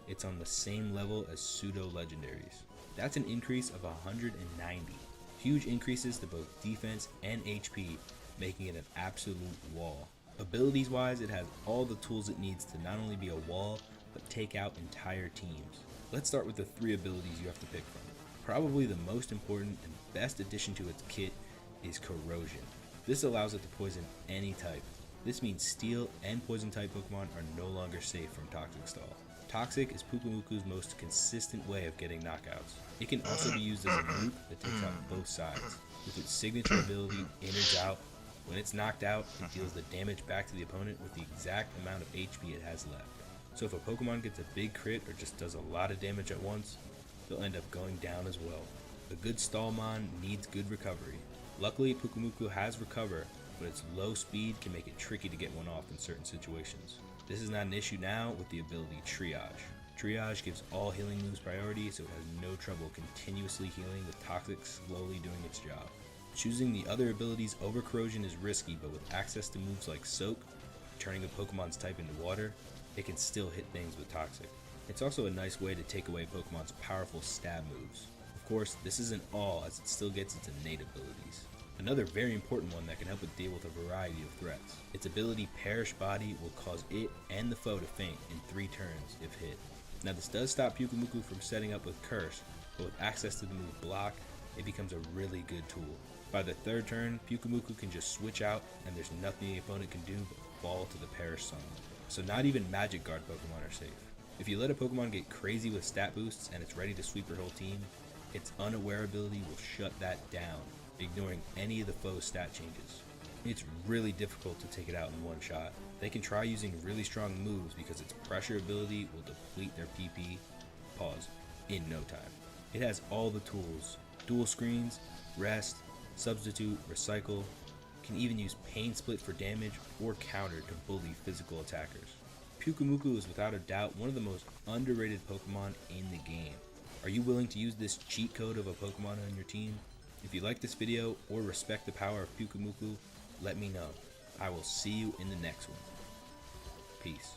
it's on the same level as pseudo-legendaries. That's an increase of 190. Huge increases to both defense and HP, making it an absolute wall. Abilities wise, it has all the tools it needs to not only be a wall, but take out entire teams. Let's start with the 3 abilities you have to pick from. Probably the most important and best addition to its kit is Corrosion. This allows it to poison any type. This means steel and poison type Pokemon are no longer safe from Toxic Stall. Toxic is Pyukumuku's most consistent way of getting knockouts. It can also be used as a nuke that takes out both sides. With its signature ability, Innards Out, When it's knocked out, it deals the damage back to the opponent with the exact amount of HP it has left. So if a Pokemon gets a big crit or just does a lot of damage at once, they'll end up going down as well. A good Stallmon needs good recovery. Luckily, Pukumuku has Recover, but its low speed can make it tricky to get one off in certain situations. This is not an issue now with the ability Triage. Triage gives all healing moves priority, so it has no trouble continuously healing with Toxic slowly doing its job. Choosing the other abilities over Corrosion is risky, but with access to moves like Soak, turning a Pokemon's type into water, it can still hit things with Toxic. It's also a nice way to take away Pokemon's powerful stab moves. Of course, this isn't all, as it still gets its innate abilities. Another very important one that can help it deal with a variety of threats. Its ability Perish Body will cause it and the foe to faint in 3 turns if hit. Now this does stop Pukumuku from setting up with Curse, but with access to the move Block, it becomes a really good tool. By the 3rd turn, Pukumuku can just switch out and there's nothing the opponent can do but fall to the Perish Summon. So not even Magic Guard Pokemon are safe. If you let a Pokemon get crazy with stat boosts and it's ready to sweep your whole team, its Unaware ability will shut that down, ignoring any of the foe's stat changes. It's really difficult to take it out in one shot. They can try using really strong moves because its Pressure ability will deplete their PP, in no time. It has all the tools, dual screens, rest, substitute, recycle, can even use Pain Split for damage or counter to bully physical attackers. Pukumuku is without a doubt one of the most underrated Pokemon in the game. Are you willing to use this cheat code of a Pokemon on your team? If you like this video or respect the power of Pukumuku, let me know. I will see you in the next one. Peace.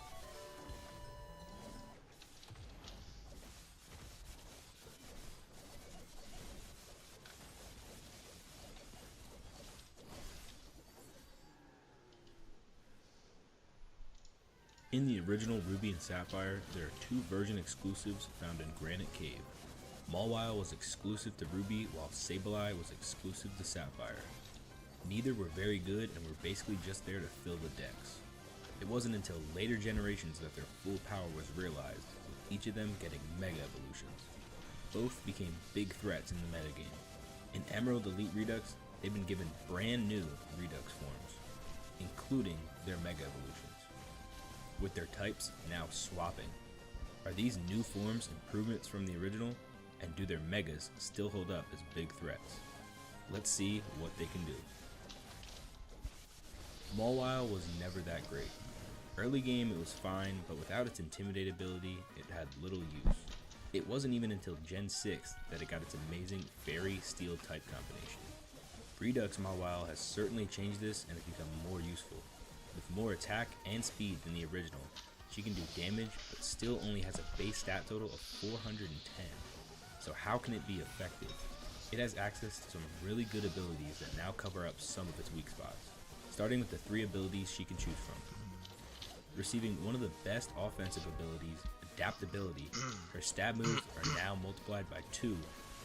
In the original Ruby and Sapphire, there are 2 version exclusives found in Granite Cave. Mawile was exclusive to Ruby, while Sableye was exclusive to Sapphire. Neither were very good and were basically just there to fill the decks. It wasn't until later generations that their full power was realized, with each of them getting Mega Evolutions. Both became big threats in the metagame. In Emerald Elite Redux, they've been given brand new Redux forms, including their Mega Evolutions, with their types now swapping. Are these new forms improvements from the original, and do their Megas still hold up as big threats? Let's see what they can do. Mawile was never that great. Early game it was fine, but without its Intimidate ability, it had little use. It wasn't even until Gen 6 that it got its amazing Fairy Steel type combination. Redux Mawile has certainly changed this and has become more useful. With more attack and speed than the original, she can do damage but still only has a base stat total of 410. So how can it be effective? It has access to some really good abilities that now cover up some of its weak spots, starting with the 3 abilities she can choose from. Receiving one of the best offensive abilities, Adaptability, her stab moves are now multiplied by 2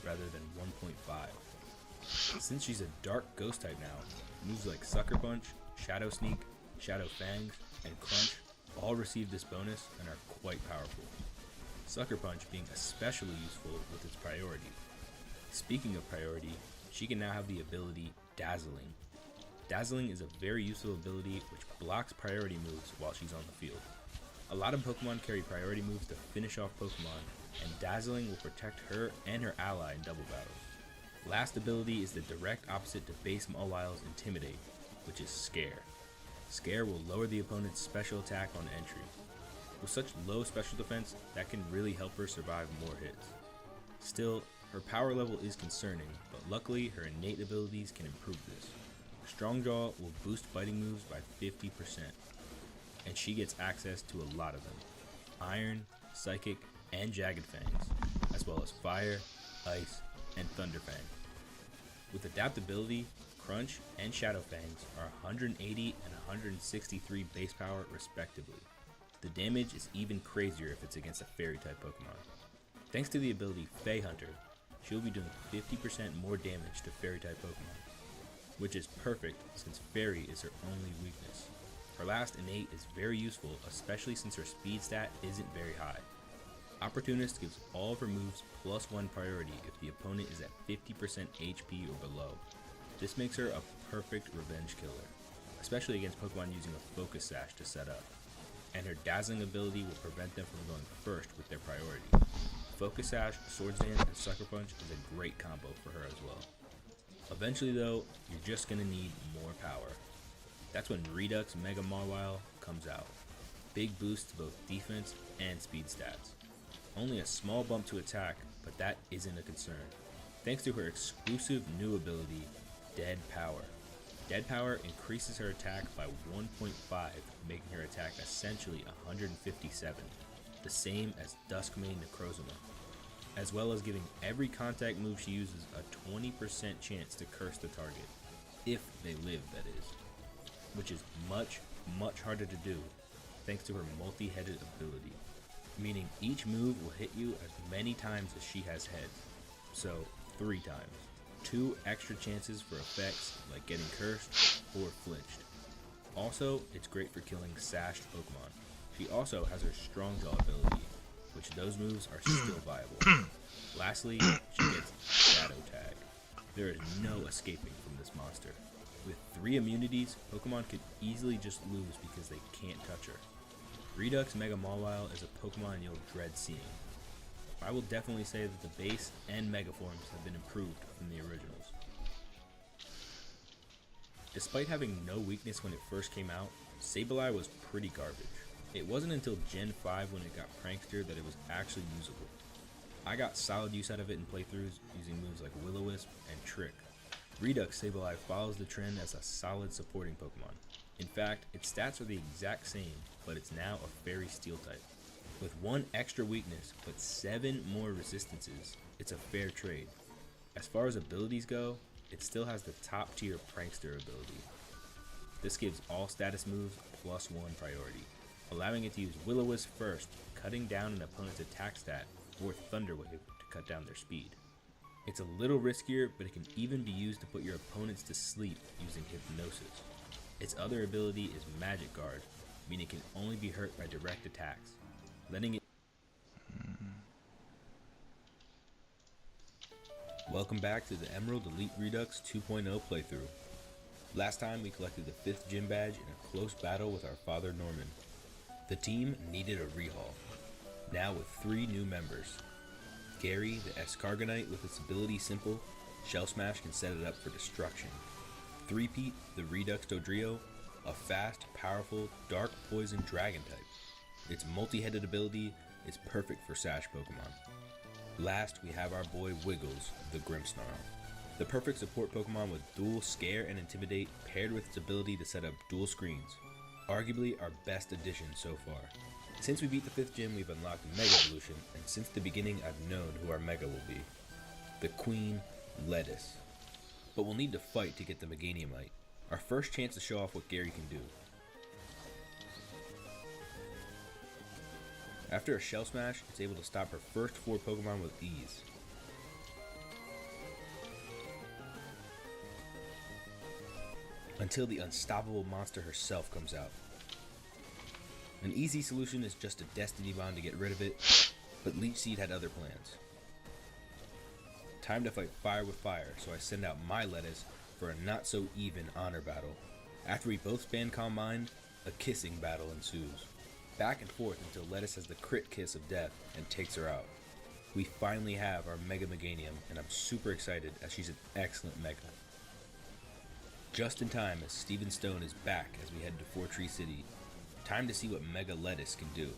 rather than 1.5. Since she's a dark ghost type now, moves like Sucker Punch, Shadow Sneak, Shadow Fangs, and Crunch all receive this bonus and are quite powerful. Sucker Punch being especially useful with its priority. Speaking of priority, she can now have the ability Dazzling. Dazzling is a very useful ability which blocks priority moves while she's on the field. A lot of Pokemon carry priority moves to finish off Pokemon, and Dazzling will protect her and her ally in double battles. Last ability is the direct opposite to base Mawile's Intimidate, which is Scare. Scare will lower the opponent's special attack on entry. With such low special defense, that can really help her survive more hits. Still, her power level is concerning, but luckily her innate abilities can improve this. Strong Jaw will boost fighting moves by 50%, and she gets access to a lot of them. Iron, Psychic, and Jagged Fangs, as well as Fire, Ice, and Thunder Fang. With Adaptability, Crunch and Shadow Fangs are 180 and 163 base power respectively. The damage is even crazier if it's against a Fairy type Pokemon. Thanks to the ability Fey Hunter, she'll be doing 50% more damage to Fairy type Pokemon, which is perfect since Fairy is her only weakness. Her last innate is very useful, especially since her speed stat isn't very high. Opportunist gives all of her moves +1 priority if the opponent is at 50% HP or below. This makes her a perfect revenge killer, especially against Pokemon using a Focus Sash to set up. And her dazzling ability will prevent them from going first with their priority. Focus Sash, Swords Dance, and Sucker Punch is a great combo for her as well. Eventually though, you're just going to need more power. That's when Redux Mega Mawile comes out. Big boost to both defense and speed stats. Only a small bump to attack, but that isn't a concern, thanks to her exclusive new ability, Dead Power. Dead Power increases her attack by 1.5, making her attack essentially 157, the same as Duskmane Necrozma, as well as giving every contact move she uses a 20% chance to curse the target, if they live, that is, which is much harder to do thanks to her multi-headed ability, meaning each move will hit you as many times as she has heads, so 3 times. 2 extra chances for effects like getting cursed or flinched. Also, it's great for killing sashed Pokemon. She also has her Strong Jaw ability, which those moves are still viable. Lastly, she gets Shadow Tag. There is no escaping from this monster. With 3 immunities, Pokemon could easily just lose because they can't touch her. Redux Mega Mawile is a Pokemon you'll dread seeing. I will definitely say that the base and Mega forms have been improved from the originals. Despite having no weakness when it first came out, Sableye was pretty garbage. It wasn't until Gen 5 when it got Prankster that it was actually usable. I got solid use out of it in playthroughs using moves like Will-O-Wisp and Trick. Redux Sableye follows the trend as a solid supporting Pokemon. In fact, its stats are the exact same, but it's now a Fairy Steel type. With 1 extra weakness, but 7 more resistances, it's a fair trade. As far as abilities go, it still has the top tier Prankster ability. This gives all status moves +1 priority, allowing it to use Will-O-Wisp first, cutting down an opponent's attack stat, or Thunder Wave to cut down their speed. It's a little riskier, but it can even be used to put your opponents to sleep using Hypnosis. Its other ability is Magic Guard, meaning it can only be hurt by direct attacks, letting it... Welcome back to the Emerald Elite Redux 2.0 playthrough. Last time we collected the 5th gym badge in a close battle with our father Norman. The team needed a rehaul, now with 3 new members. Gary, the Escargonite with its ability Simple, Shell Smash can set it up for destruction. 3-Pete, the Redux Dodrio, a fast, powerful, dark poison dragon type. Its multi-headed ability is perfect for Sash Pokemon. Last, we have our boy Wiggles, the Grimmsnarl. The perfect support Pokemon with dual Scare and Intimidate paired with its ability to set up dual screens. Arguably our best addition so far. Since we beat the 5th gym, we've unlocked Mega Evolution, and since the beginning I've known who our Mega will be. The Queen, Lettuce. But we'll need to fight to get the Meganiumite, our first chance to show off what Gary can do. After a Shell Smash, it's able to stop her first 4 Pokemon with ease. Until the unstoppable monster herself comes out. An easy solution is just a Destiny Bond to get rid of it, but Leech Seed had other plans. Time to fight fire with fire, so I send out my Lettuce for a not so even honor battle. After we both span Calm Mind, a kissing battle ensues. Back and forth until Lettuce has the crit kiss of death and takes her out. We finally have our Mega Meganium, and I'm super excited as she's an excellent Mega. Just in time as Steven Stone is back as we head to Four Tree City. Time to see what Mega Lettuce can do.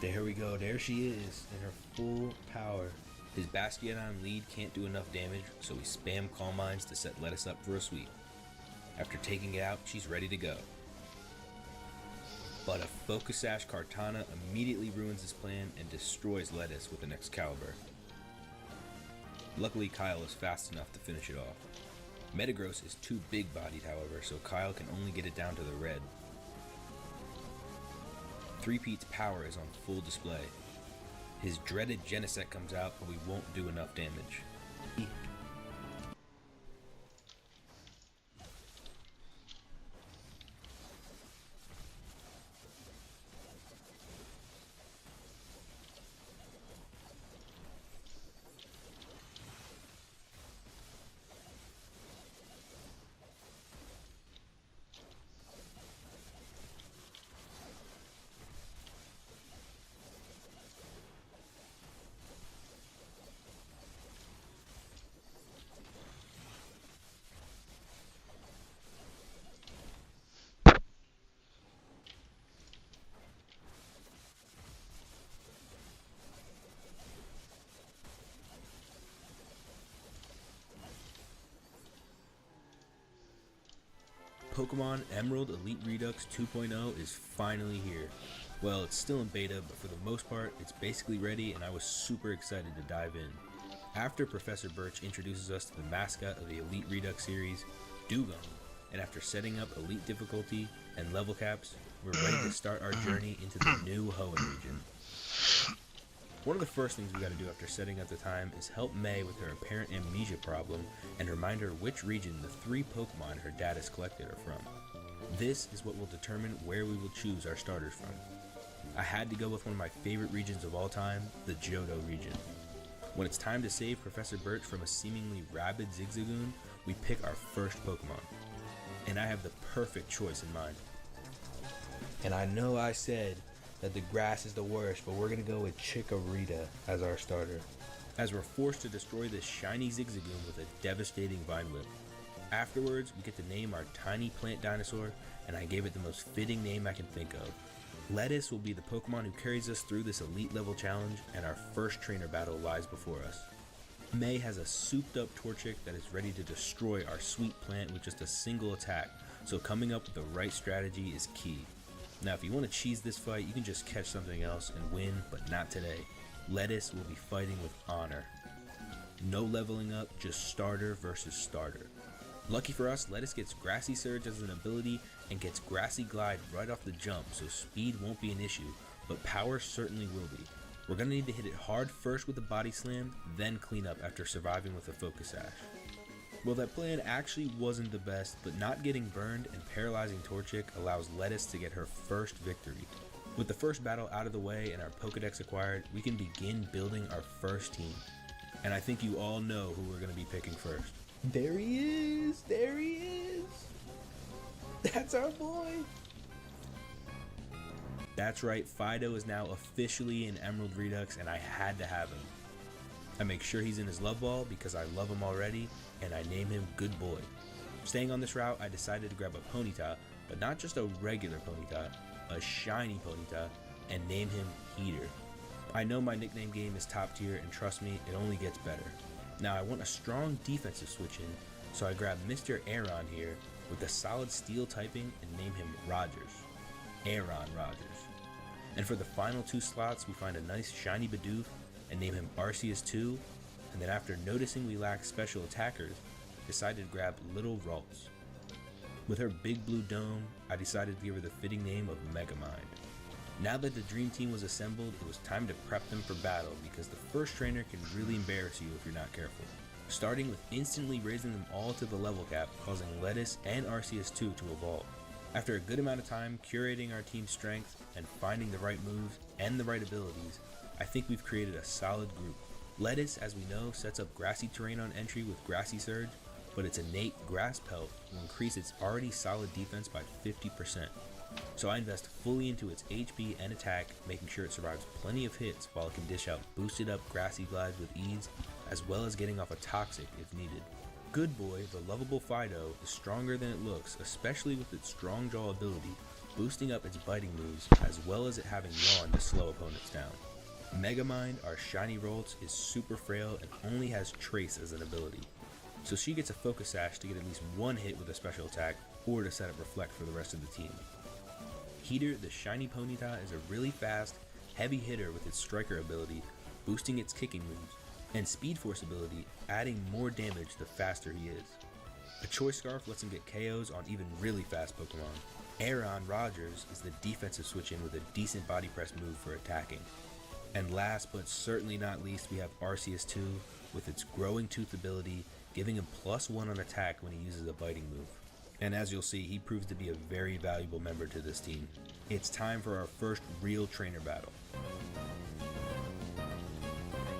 There we go, there she is in her full power. His Bastion lead can't do enough damage, so we spam Calm Minds to set Lettuce up for a sweep. After taking it out, she's ready to go. But a Focus Sash Kartana immediately ruins his plan and destroys Lettuce with an Excalibur. Luckily Kyle is fast enough to finish it off. Metagross is too big-bodied however, so Kyle can only get it down to the red. 3-Pete's power is on full display. His dreaded Genesect comes out, but we won't do enough damage. Pokemon Emerald Elite Redux 2.0 is finally here. Well, it's still in beta, but for the most part, it's basically ready, and I was super excited to dive in. After Professor Birch introduces us to the mascot of the Elite Redux series, Dugong, and after setting up Elite difficulty and level caps, we're ready to start our journey into the new Hoenn region. One of the first things we gotta do after setting up the time is help May with her apparent amnesia problem and remind her which region the 3 Pokemon her dad has collected are from. This is what will determine where we will choose our starters from. I had to go with one of my favorite regions of all time, the Johto region. When it's time to save Professor Birch from a seemingly rabid Zigzagoon, we pick our first Pokemon. And I have the perfect choice in mind. And I know I said that the grass is the worst, but we're gonna go with Chikorita as our starter, as we're forced to destroy this shiny Zigzagoon with a devastating Vine Whip. Afterwards, we get to name our tiny plant dinosaur, and I gave it the most fitting name I can think of. Lettuce will be the Pokemon who carries us through this elite level challenge, and our first trainer battle lies before us. May has a souped up Torchic that is ready to destroy our sweet plant with just a single attack, so coming up with the right strategy is key. Now if you want to cheese this fight, you can just catch something else and win, but not today. Lettuce will be fighting with honor. No leveling up, just starter versus starter. Lucky for us, Lettuce gets Grassy Surge as an ability and gets Grassy Glide right off the jump, so speed won't be an issue, but power certainly will be. We're going to need to hit it hard first with a Body Slam, then clean up after surviving with a Focus Sash. Well, that plan actually wasn't the best, but not getting burned and paralyzing Torchic allows Lettuce to get her first victory. With the first battle out of the way and our Pokedex acquired, we can begin building our first team. And I think you all know who we're going to be picking first. There he is! There he is! That's our boy! That's right, Fido is now officially in Emerald Redux and I had to have him. I make sure he's in his love ball because I love him already, and I name him Good Boy. Staying on this route, I decided to grab a Ponyta, but not just a regular Ponyta, a shiny Ponyta, and name him Heater. I know my nickname game is top tier, and trust me, it only gets better. Now I want a strong defensive switch in, so I grab Mr. Aaron here with a solid steel typing and name him Rogers. Aaron Rogers. And for the final 2 slots, we find a nice shiny Bidoof and name him Arceus 2, and then after noticing we lack special attackers, decided to grab Little Ralts. With her big blue dome, I decided to give her the fitting name of Megamind. Now that the dream team was assembled, it was time to prep them for battle because the first trainer can really embarrass you if you're not careful. Starting with instantly raising them all to the level cap, causing Lettuce and Arceus 2 to evolve. After a good amount of time curating our team's strength and finding the right moves and the right abilities, I think we've created a solid group. Lettuce, as we know, sets up grassy terrain on entry with Grassy Surge, but its innate Grass Pelt will increase its already solid defense by 50%. So I invest fully into its HP and attack, making sure it survives plenty of hits while it can dish out boosted up Grassy Glides with ease, as well as getting off a Toxic if needed. Good Boy, the lovable Fido, is stronger than it looks, especially with its strong jaw ability, boosting up its biting moves, as well as it having Yawn to slow opponents down. Megamind, our shiny Ralts, is super frail and only has Trace as an ability, so she gets a Focus Sash to get at least 1 hit with a special attack, or to set up Reflect for the rest of the team. Heater, the shiny Ponyta, is a really fast, heavy hitter with its Striker ability, boosting its kicking moves, and Speed Force ability, adding more damage the faster he is. A Choice Scarf lets him get KOs on even really fast Pokemon. Aaron Rogers is the defensive switch-in with a decent body press move for attacking. And last but certainly not least, we have Arceus 2 with its Growing Tooth ability, giving him +1 on attack when he uses a biting move. And as you'll see, he proves to be a very valuable member to this team. It's time for our first real trainer battle.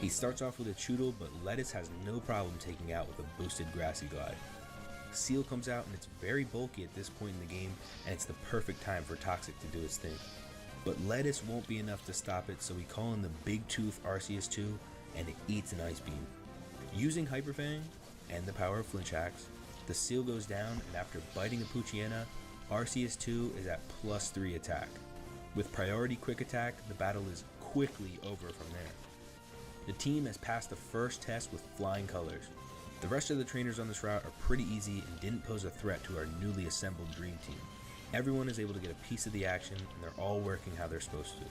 He starts off with a Choodle, but Lettuce has no problem taking out with a boosted Grassy Glide. Seal comes out and it's very bulky at this point in the game, and it's the perfect time for Toxic to do its thing. But Lettuce won't be enough to stop it, so we call in the Big Tooth Arceus 2, and it eats an Ice Beam. Using Hyper Fang and the power of Flinch Axe, the Seal goes down, and after biting a Poochyena, Arceus 2 is at +3 attack. With priority quick attack, the battle is quickly over from there. The team has passed the first test with flying colors. The rest of the trainers on this route are pretty easy and didn't pose a threat to our newly assembled dream team. Everyone is able to get a piece of the action and they're all working how they're supposed to.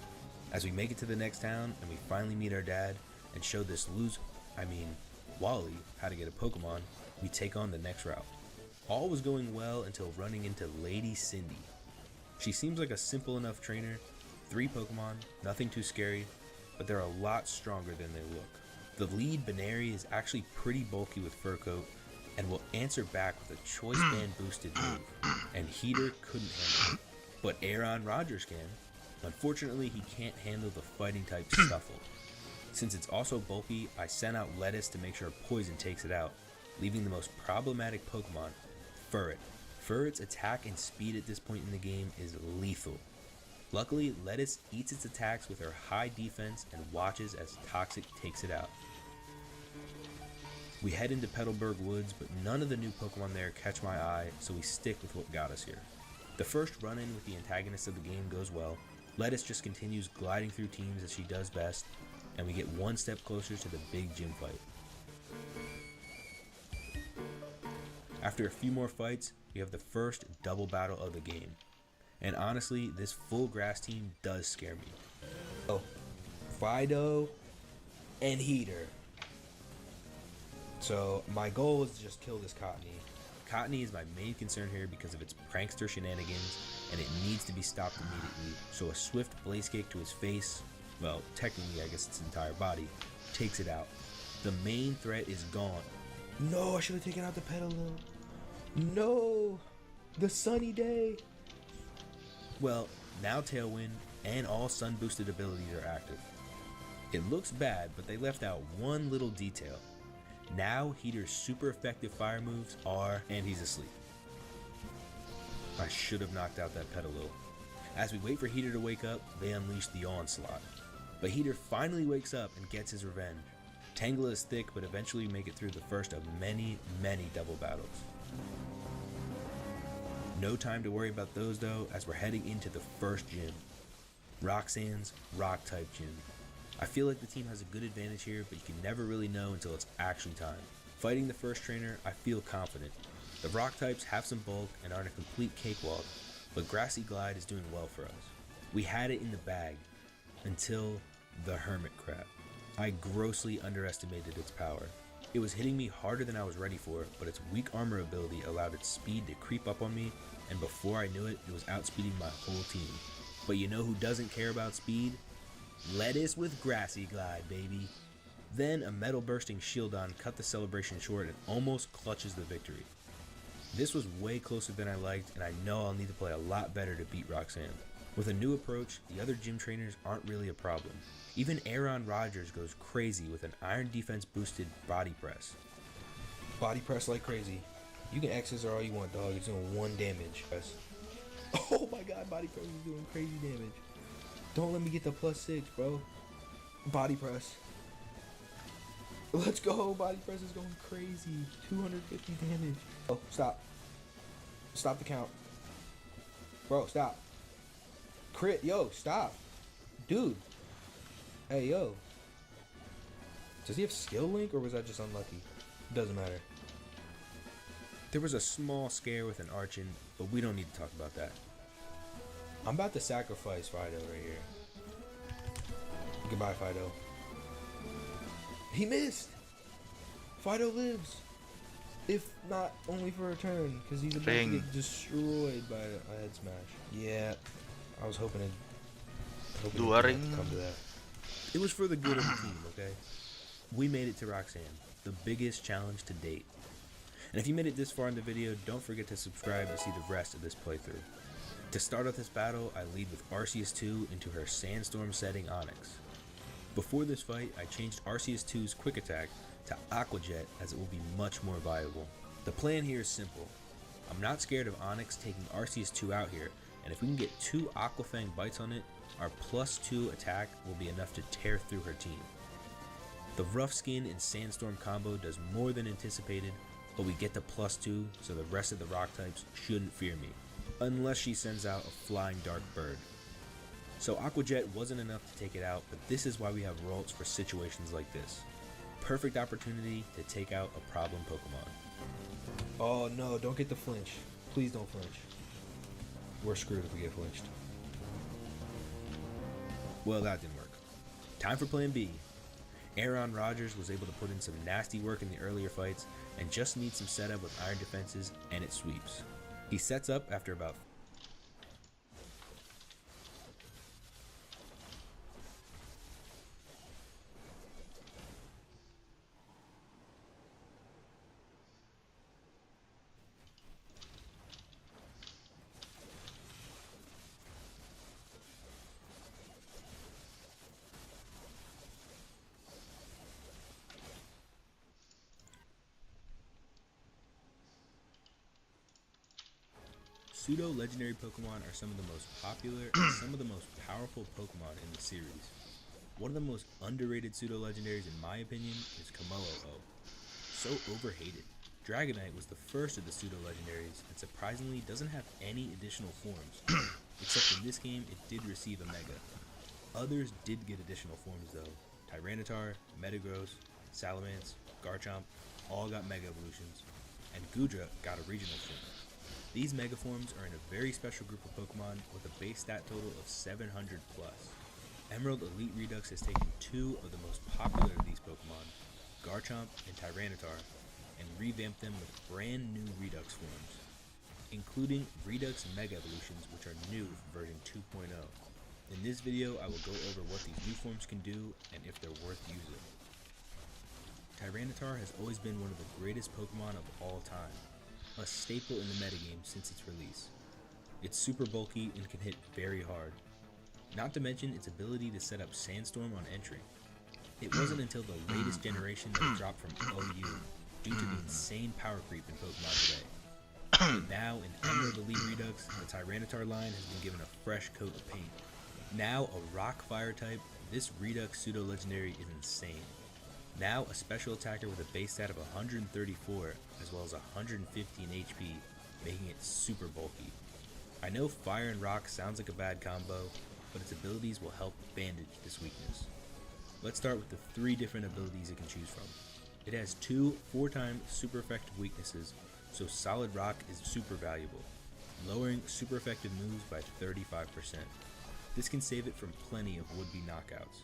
As we make it to the next town and we finally meet our dad and show this Wally how to get a Pokemon, we take on the next route. All was going well until running into Lady Cindy. She seems like a simple enough trainer, 3 Pokemon, nothing too scary, but they're a lot stronger than they look. The lead Baneri is actually pretty bulky with fur coat and will answer back with a choice band boosted move, and Heater couldn't handle it, but Aaron Rodgers can. Unfortunately, he can't handle the fighting type Stuffle. Since it's also bulky, I sent out Lettuce to make sure Poison takes it out, leaving the most problematic Pokemon, Furret. Furret's attack and speed at this point in the game is lethal. Luckily, Lettuce eats its attacks with her high defense and watches as Toxic takes it out. We head into Petalburg Woods, but none of the new Pokemon there catch my eye, so we stick with what got us here. The first run-in with the antagonist of the game goes well. Lettuce just continues gliding through teams as she does best, and we get one step closer to the big gym fight. After a few more fights, we have the first double battle of the game. And honestly, this full grass team does scare me. Oh, Fido and Heater. So my goal is to just kill this Cottony. Cottony is my main concern here because of its prankster shenanigans, and it needs to be stopped immediately. So a swift blaze kick to his face, well, technically I guess its entire body, takes it out. The main threat is gone. No, I should have taken out the Petalil. No, the sunny day. Well, now Tailwind and all sun boosted abilities are active. It looks bad, but they left out one little detail. Now Heater's super effective fire moves are, and he's asleep. I should have knocked out that Petalil. As we wait for Heater to wake up, they unleash the onslaught. But Heater finally wakes up and gets his revenge. Tangela is thick, but eventually we make it through the first of many, many double battles. No time to worry about those though, as we're heading into the first gym. Roxanne's rock type gym. I feel like the team has a good advantage here, but you can never really know until it's actually time. Fighting the first trainer, I feel confident. The rock types have some bulk and aren't a complete cakewalk, but Grassy Glide is doing well for us. We had it in the bag, until the Hermit Crab. I grossly underestimated its power. It was hitting me harder than I was ready for, but its weak armor ability allowed its speed to creep up on me, and before I knew it, it was outspeeding my whole team. But you know who doesn't care about speed? Lettuce with Grassy Glide, baby. Then a metal bursting Shieldon cut the celebration short and almost clutches the victory. This was way closer than I liked, and I know I'll need to play a lot better to beat Roxanne. With a new approach, the other gym trainers aren't really a problem. Even Aaron Rodgers goes crazy with an iron defense boosted body press. Body press like crazy. You can X scissor all you want, dog. It's doing 1 damage. Oh my god, body press is doing crazy damage. Don't let me get the +6, bro. Body press. Let's go. Body press is going crazy. 250 damage. Oh, stop. Stop the count. Bro, stop. Crit. Yo, stop. Dude. Hey, yo. Does he have skill link or was that just unlucky? Doesn't matter. There was a small scare with an Archon, but we don't need to talk about that. I'm about to sacrifice Fido right here. Goodbye, Fido. He missed! Fido lives! If not only for a turn, because he's about to get destroyed by a head smash. Yeah, I was hoping it didn't come to that. It was for the good of the team, okay? We made it to Roxanne, the biggest challenge to date. And if you made it this far in the video, don't forget to subscribe to see the rest of this playthrough. To start off this battle, I lead with Arceus 2 into her Sandstorm setting Onyx. Before this fight, I changed Arceus 2's quick attack to Aqua Jet as it will be much more viable. The plan here is simple. I'm not scared of Onyx taking Arceus 2 out here, and if we can get 2 Aqua Fang bites on it, our +2 attack will be enough to tear through her team. The Rough Skin and Sandstorm combo does more than anticipated, but we get the +2, so the rest of the rock types shouldn't fear me. Unless she sends out a flying dark bird. So Aqua Jet wasn't enough to take it out, but this is why we have Ralts for situations like this. perfect opportunity to take out a problem Pokemon. Oh no, don't get the flinch. Please don't flinch. We're screwed if we get flinched. Well, that didn't work. Time for plan B. Aaron Rodgers was able to put in some nasty work in the earlier fights and just needs some setup with iron defenses and it sweeps. He sets up after about Pseudo-legendary Pokemon are some of the most popular and some of the most powerful Pokemon in the series. One of the most underrated pseudo-legendaries in my opinion is Komo-o. So overhated. Dragonite was the first of the pseudo-legendaries and surprisingly doesn't have any additional forms, except in this game it did receive a Mega. Others did get additional forms though. Tyranitar, Metagross, Salamence, Garchomp all got Mega Evolutions, and Goodra got a regional form. These Mega Forms are in a very special group of Pokemon with a base stat total of 700 plus. Emerald Elite Redux has taken two of the most popular of these Pokemon, Garchomp and Tyranitar, and revamped them with brand new Redux forms, including Redux Mega Evolutions, which are new for version 2.0. In this video, I will go over what these new forms can do and if they're worth using. Tyranitar has always been one of the greatest Pokemon of all time, a staple in the metagame since its release. It's super bulky and can hit very hard, not to mention its ability to set up Sandstorm on entry. It wasn't until the latest generation that it dropped from OU due to the insane power creep in Pokemon today. And now in Emerald Elite Redux, the Tyranitar line has been given a fresh coat of paint. Now a rock fire type, this Redux pseudo legendary is insane. Now a special attacker with a base stat of 134 as well as 115 HP, making it super bulky. I know fire and rock sounds like a bad combo, but its abilities will help bandage this weakness. Let's start with the 3 different abilities it can choose from. It has 2 4-time super effective weaknesses, so solid rock is super valuable, lowering super effective moves by 35%. This can save it from plenty of would-be knockouts.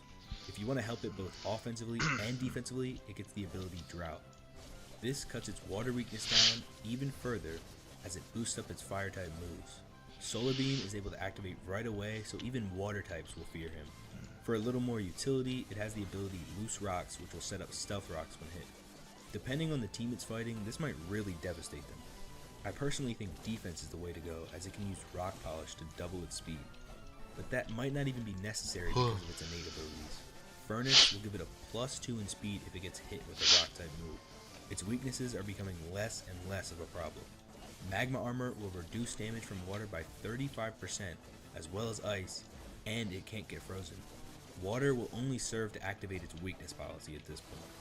If you want to help it both offensively and defensively, it gets the ability Drought. This cuts its water weakness down even further as it boosts up its fire type moves. Solar Beam is able to activate right away, so even water types will fear him. For a little more utility, it has the ability Loose Rocks, which will set up Stealth Rocks when hit. Depending on the team it's fighting, this might really devastate them. I personally think defense is the way to go, as it can use Rock Polish to double its speed, but that might not even be necessary because of its innate abilities. Furnace will give it a +2 in speed if it gets hit with a rock type move. Its weaknesses are becoming less and less of a problem. Magma Armor will reduce damage from water by 35% as well as ice, and it can't get frozen. Water will only serve to activate its weakness policy at this point.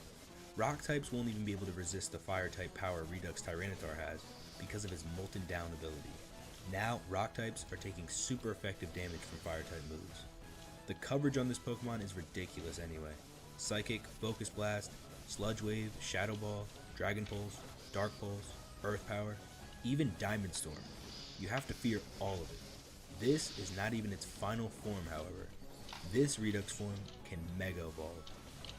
Rock types won't even be able to resist the fire type power Redux Tyranitar has because of its Molten Down ability. Now rock types are taking super effective damage from fire type moves. The coverage on this Pokemon is ridiculous anyway. Psychic, Focus Blast, Sludge Wave, Shadow Ball, Dragon Pulse, Dark Pulse, Earth Power, even Diamond Storm. You have to fear all of it. This is not even its final form, however. This Redux form can Mega Evolve.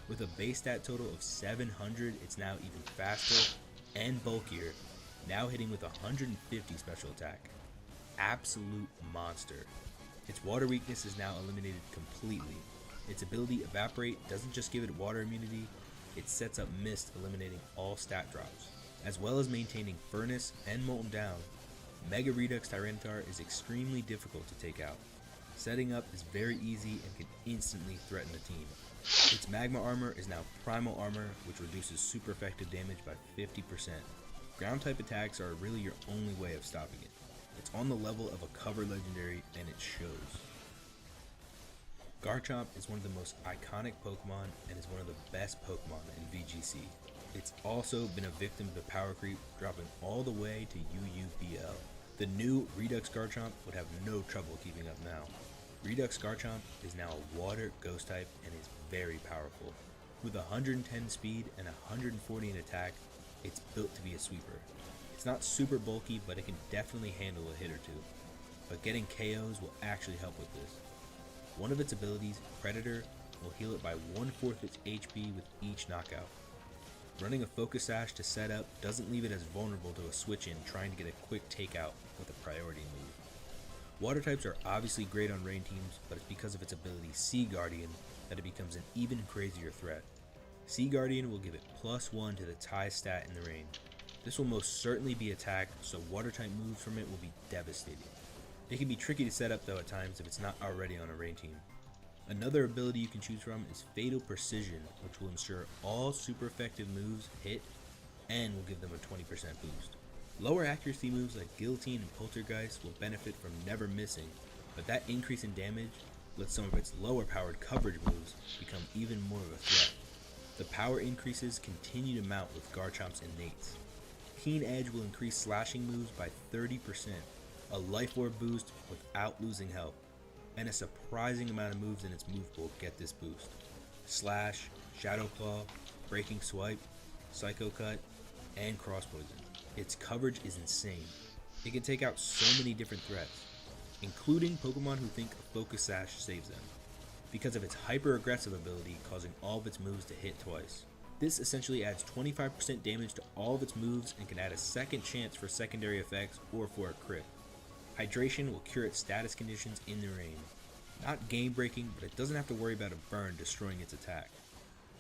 With a base stat total of 700, it's now even faster and bulkier, now hitting with 150 special attack. Absolute monster. Its water weakness is now eliminated completely. Its ability Evaporate doesn't just give it water immunity, it sets up Mist, eliminating all stat drops. As well as maintaining Furnace and Molten Down, Mega Redux Tyranitar is extremely difficult to take out. Setting up is very easy and can instantly threaten the team. Its Magma Armor is now Primal Armor, which reduces super effective damage by 50%. Ground type attacks are really your only way of stopping it. It's on the level of a cover legendary and it shows. Garchomp is one of the most iconic Pokemon and is one of the best Pokemon in VGC. It's also been a victim to power creep, dropping all the way to UUBL. The new Redux Garchomp would have no trouble keeping up now. Redux Garchomp is now a water ghost type and is very powerful. With 110 speed and 140 in attack, it's built to be a sweeper. It's not super bulky, but it can definitely handle a hit or two. But getting KOs will actually help with this. One of its abilities, Predator, will heal it by 1/4 its HP with each knockout. Running a focus sash to set up doesn't leave it as vulnerable to a switch in trying to get a quick takeout with a priority move. Water types are obviously great on rain teams, but it's because of its ability Sea Guardian that it becomes an even crazier threat. Sea Guardian will give it +1 to the tie stat in the rain. This will most certainly be attack, so water type moves from it will be devastating. It can be tricky to set up though at times if it's not already on a rain team. Another ability you can choose from is Fatal Precision, which will ensure all super effective moves hit and will give them a 20% boost. Lower accuracy moves like Guillotine and Poltergeist will benefit from never missing, but that increase in damage lets some of its lower powered coverage moves become even more of a threat. The power increases continue to mount with Garchomp's innates. Keen Edge will increase slashing moves by 30%, a life orb boost without losing health, and a surprising amount of moves in its move pool get this boost. Slash, Shadow Claw, Breaking Swipe, Psycho Cut, and Cross Poison. Its coverage is insane. It can take out so many different threats, including Pokemon who think a Focus Sash saves them, because of its hyper aggressive ability causing all of its moves to hit twice. This essentially adds 25% damage to all of its moves and can add a second chance for secondary effects or for a crit. Hydration will cure its status conditions in the rain. Not game breaking, but it doesn't have to worry about a burn destroying its attack.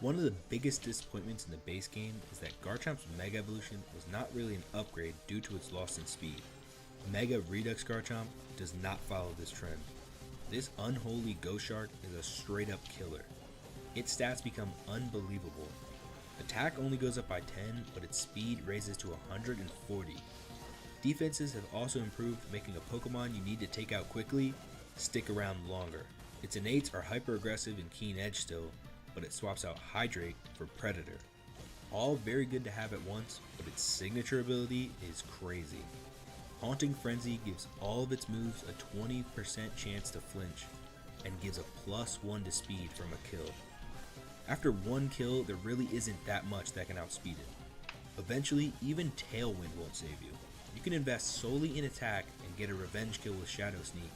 One of the biggest disappointments in the base game is that Garchomp's Mega Evolution was not really an upgrade due to its loss in speed. Mega Redux Garchomp does not follow this trend. This unholy Ghost Shark is a straight up killer. Its stats become unbelievable. Attack only goes up by 10, but its speed raises to 140. Defenses have also improved, making a Pokemon you need to take out quickly stick around longer. Its innates are hyper aggressive and Keen Edge still, but it swaps out Hydrate for Predator. All very good to have at once, but its signature ability is crazy. Haunting Frenzy gives all of its moves a 20% chance to flinch, and gives a +1 to speed from a kill. After one kill, there really isn't that much that can outspeed it. Eventually, even Tailwind won't save you. You can invest solely in attack and get a revenge kill with Shadow Sneak,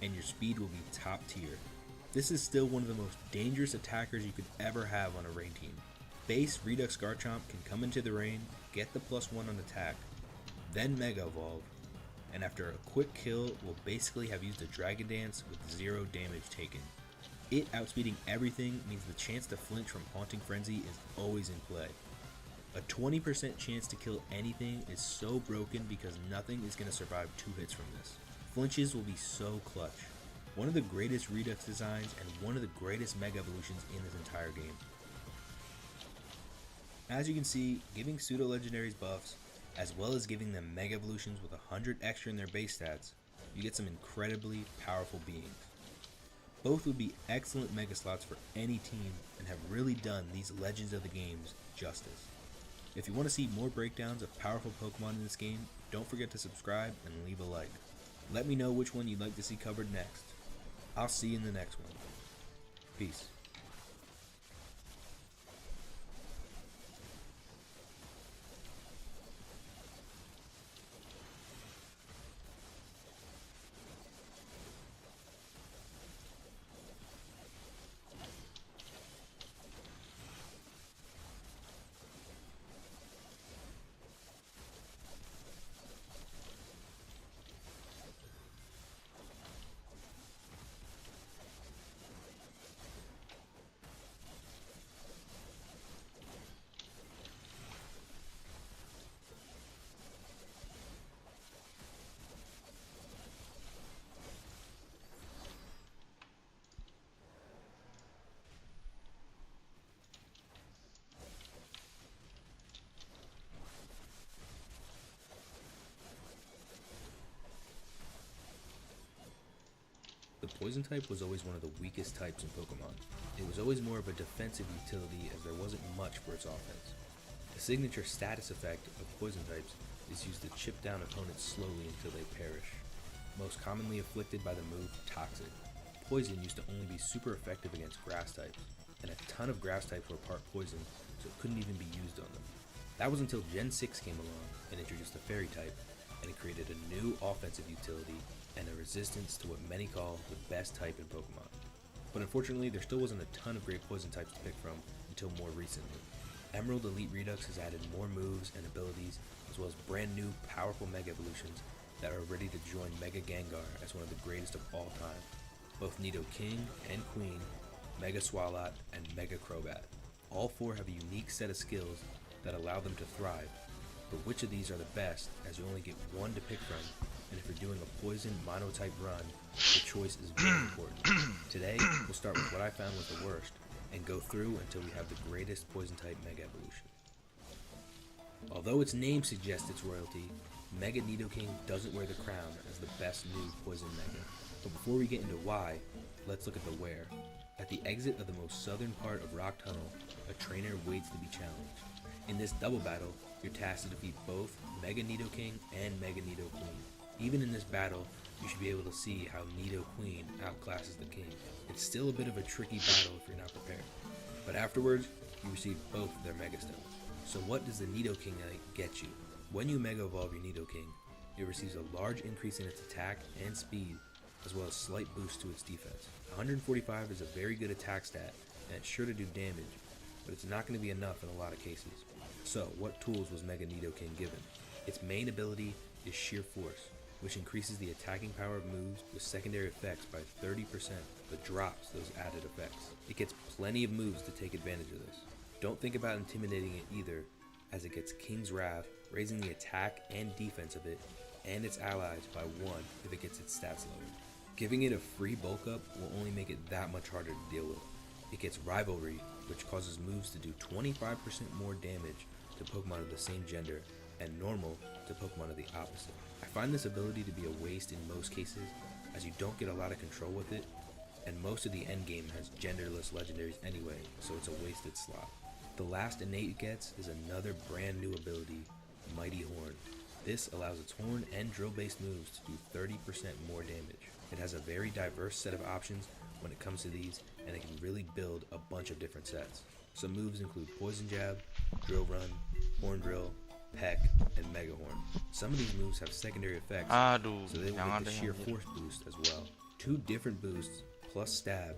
and your speed will be top tier. This is still one of the most dangerous attackers you could ever have on a rain team. Base Redux Garchomp can come into the rain, get the +1 on attack, then Mega Evolve, and after a quick kill will basically have used a Dragon Dance with 0 damage taken. It outspeeding everything means the chance to flinch from Haunting Frenzy is always in play. A 20% chance to kill anything is so broken because nothing is going to survive 2 hits from this. Flinches will be so clutch. One of the greatest Redux designs and one of the greatest Mega Evolutions in this entire game. As you can see, giving Pseudo Legendaries buffs, as well as giving them Mega Evolutions with 100 extra in their base stats, you get some incredibly powerful beings. Both would be excellent Mega slots for any team and have really done these Legends of the games justice. If you want to see more breakdowns of powerful Pokemon in this game, don't forget to subscribe and leave a like. Let me know which one you'd like to see covered next. I'll see you in the next one. Peace. The Poison type was always one of the weakest types in Pokemon. It was always more of a defensive utility as there wasn't much for its offense. The signature status effect of Poison types is used to chip down opponents slowly until they perish. Most commonly afflicted by the move Toxic. Poison used to only be super effective against Grass types. and a ton of grass types were part poison, so it couldn't even be used on them. That was until Gen 6 came along and introduced a fairy type, and it created a new offensive utility and a resistance to what many call the best type in Pokemon. But unfortunately, there still wasn't a ton of great poison types to pick from until more recently. Emerald Elite Redux has added more moves and abilities, as well as brand new powerful Mega Evolutions that are ready to join Mega Gengar as one of the greatest of all time. Both Nidoking and Queen, Mega Swalot, and Mega Crobat. All four have a unique set of skills that allow them to thrive, but which of these are the best, as you only get one to pick from, and if you're doing a poison monotype run, the choice is very important. Today, we'll start with what I found was the worst, and go through until we have the greatest poison type Mega Evolution. Although its name suggests it's royalty, Mega Nidoking doesn't wear the crown as the best new poison Mega. But before we get into why, let's look at the where. At the exit of the most southern part of Rock Tunnel, a trainer waits to be challenged. In this double battle, you're tasked to defeat both Mega Nidoking and Mega Nidoqueen. Even in this battle, you should be able to see how Nidoqueen outclasses the king. It's still a bit of a tricky battle if you're not prepared. But afterwards, you receive both of their Mega Stones. So what does the Nidoking get you? When you Mega Evolve your Nidoking, it receives a large increase in its attack and speed, as well as slight boost to its defense. 145 is a very good attack stat, and it's sure to do damage, but it's not going to be enough in a lot of cases. So, what tools was Mega Nidoking given? Its main ability is Sheer Force, which increases the attacking power of moves with secondary effects by 30%, but drops those added effects. It gets plenty of moves to take advantage of this. Don't think about intimidating it either, as it gets King's Wrath, raising the attack and defense of it, and its allies by 1 if it gets its stats lowered. Giving it a free bulk up will only make it that much harder to deal with. It gets Rivalry, which causes moves to do 25% more damage to Pokemon of the same gender, and Normal to Pokemon of the opposite. I find this ability to be a waste in most cases, as you don't get a lot of control with it, and most of the endgame has genderless legendaries anyway, so it's a wasted slot. The last innate it gets is another brand new ability, Mighty Horn. This allows its horn and drill-based moves to do 30% more damage. It has a very diverse set of options when it comes to these, and it can really build a bunch of different sets. Some moves include Poison Jab, Drill Run, Horn Drill, Peck, and Mega Horn. Some of these moves have secondary effects, Aduh, so they will jangan get the deh, sheer anjir. force boost as well. 2 different boosts plus stab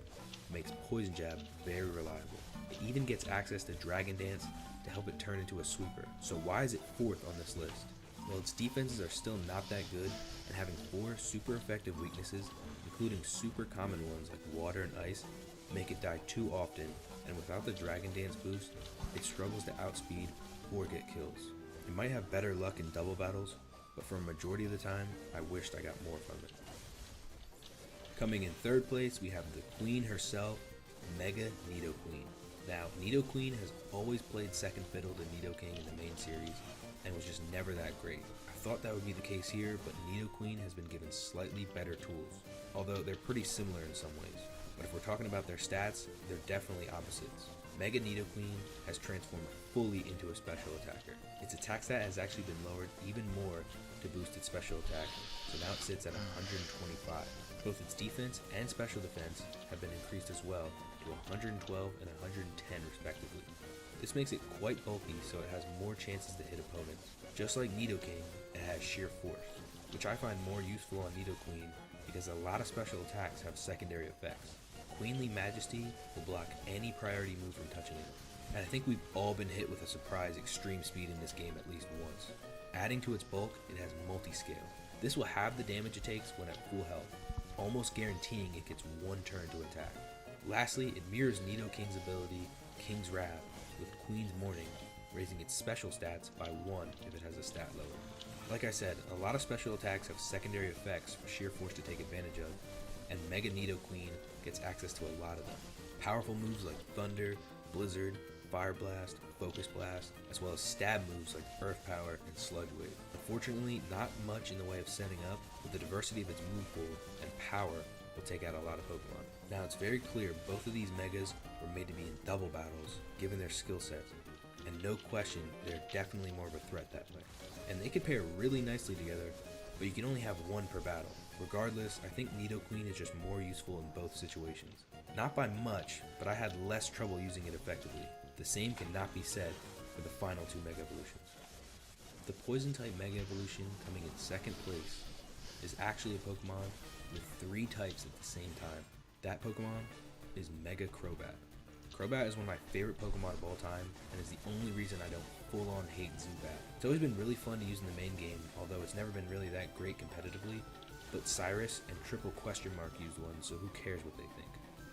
makes Poison Jab very reliable. It even gets access to Dragon Dance to help it turn into a sweeper. So why is it 4th on this list? Well, its defenses are still not that good, and having 4 super effective weaknesses, including super common ones like water and ice, make it die too often, and without the Dragon Dance boost, it struggles to outspeed or get kills. It might have better luck in double battles, but for a majority of the time, I wished I got more from it. Coming in 3rd place, we have the Queen herself, Mega Nidoqueen. Now, Nidoqueen has always played second fiddle to Nidoking in the main series, and was just never that great. I thought that would be the case here, but Nidoqueen has been given slightly better tools, although they're pretty similar in some ways. But if we're talking about their stats, they're definitely opposites. Mega Nidoqueen has transformed fully into a special attacker. Its attack stat has actually been lowered even more to boost its special attack, so now it sits at 125. Both its defense and special defense have been increased as well to 112 and 110 respectively. This makes it quite bulky, so it has more chances to hit opponents. Just like Nidoking, it has Sheer Force, which I find more useful on Nidoqueen because a lot of special attacks have secondary effects. Queenly Majesty will block any priority move from touching it, and I think we've all been hit with a surprise extreme speed in this game at least once. Adding to its bulk, it has multi-scale. This will have the damage it takes when at full health, almost guaranteeing it gets 1 turn to attack. Lastly, it mirrors Nidoking's ability, King's Wrath, with Queen's Mourning, raising its special stats by 1 if it has a stat lower. Like I said, a lot of special attacks have secondary effects for Sheer Force to take advantage of, and Mega Nidoqueen gets access to a lot of them. Powerful moves like Thunder, Blizzard, Fire Blast, Focus Blast, as well as stab moves like Earth Power and Sludge Wave. Unfortunately, not much in the way of setting up, but the diversity of its move pool and power will take out a lot of Pokemon. Now it's very clear both of these Megas were made to be in double battles, given their skill sets, and no question they're definitely more of a threat that way. And they could pair really nicely together, but you can only have one per battle. Regardless, I think Nidoqueen is just more useful in both situations. Not by much, but I had less trouble using it effectively. The same cannot be said for the final two Mega Evolutions. The Poison-type Mega Evolution coming in second place is actually a Pokemon with 3 types at the same time. That Pokemon is Mega Crobat. Crobat is one of my favorite Pokemon of all time, and is the only reason I don't full-on hate Zubat. It's always been really fun to use in the main game, although it's never been really that great competitively, but Cyrus and Triple Question Mark used one, so who cares what they think.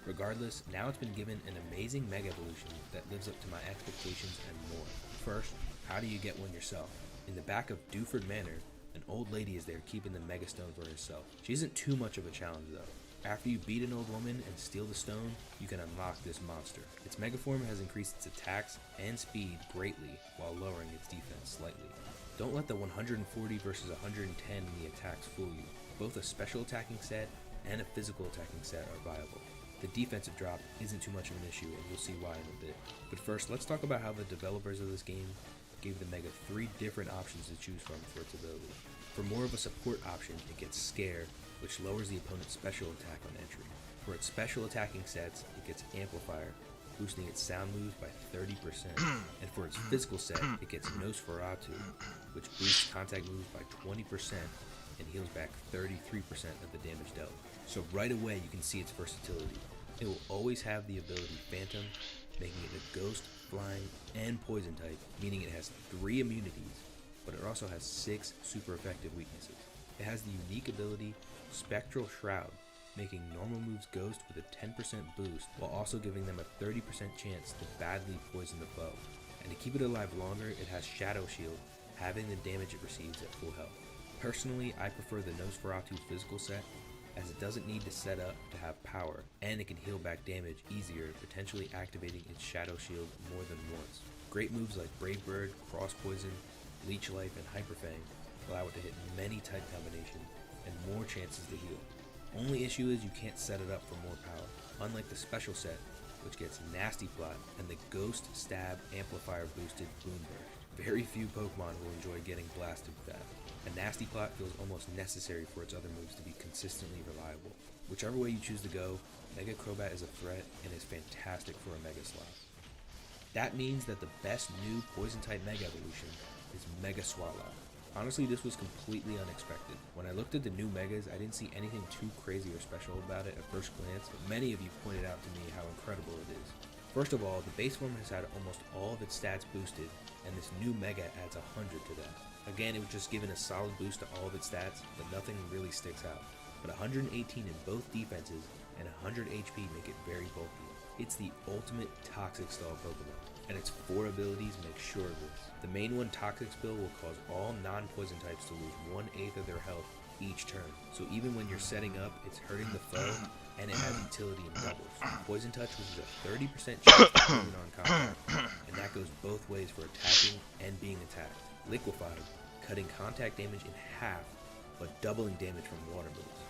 Regardless, now it's been given an amazing Mega Evolution that lives up to my expectations and more. First, how do you get one yourself? In the back of Dewford Manor, an old lady is there keeping the Mega Stone for herself. She isn't too much of a challenge though. After you beat an old woman and steal the stone, you can unlock this monster. Its Mega Form has increased its attacks and speed greatly while lowering its defense slightly. Don't let the 140 versus 110 in the attacks fool you. Both a special attacking set and a physical attacking set are viable. The defensive drop isn't too much of an issue, and you'll see why in a bit. But first, let's talk about how the developers of this game gave the Mega 3 different options to choose from for its ability. For more of a support option, it gets Scare, which lowers the opponent's special attack on entry. For its special attacking sets, it gets Amplifier, boosting its sound moves by 30%. And for its physical set, it gets Nosferatu, which boosts contact moves by 20% and heals back 33% of the damage dealt. So right away you can see its versatility. It will always have the ability Phantom, making it a Ghost, Flying, and Poison type, meaning it has 3 immunities, but it also has 6 super effective weaknesses. It has the unique ability Spectral Shroud, making normal moves Ghost with a 10% boost while also giving them a 30% chance to badly poison the foe. And to keep it alive longer, it has Shadow Shield, having the damage it receives at full health. Personally, I prefer the Nosferatu physical set, as it doesn't need to set up to have power, and it can heal back damage easier, potentially activating its Shadow Shield more than once. Great moves like Brave Bird, Cross Poison, Leech Life, and Hyper Fang allow it to hit many type combinations and more chances to heal. Only issue is you can't set it up for more power, unlike the special set, which gets Nasty Plot and the Ghost Stab Amplifier boosted Boom Burst. Very few Pokemon will enjoy getting blasted with that. A Nasty Plot feels almost necessary for its other moves to be consistently reliable. Whichever way you choose to go, Mega Crobat is a threat and is fantastic for a Mega slot. That means that the best new Poison-type Mega Evolution is Mega Swallow. Honestly, this was completely unexpected. When I looked at the new Megas, I didn't see anything too crazy or special about it at first glance, but many of you pointed out to me how incredible it is. First of all, the base form has had almost all of its stats boosted, and this new Mega adds 100 to that. Again, it was just given a solid boost to all of its stats, but nothing really sticks out. But 118 in both defenses and 100 HP make it very bulky. It's the ultimate Toxic Stall Pokemon, and its 4 abilities make sure of this. The main one, Toxic Spill, will cause all non-poison types to lose 1/8 of their health each turn. So even when you're setting up, it's hurting the foe, and it has utility in doubles. Poison Touch, which is a 30% chance of poison on contact, and that goes both ways for attacking and being attacked. Liquefied, cutting contact damage in half, but doubling damage from water moves.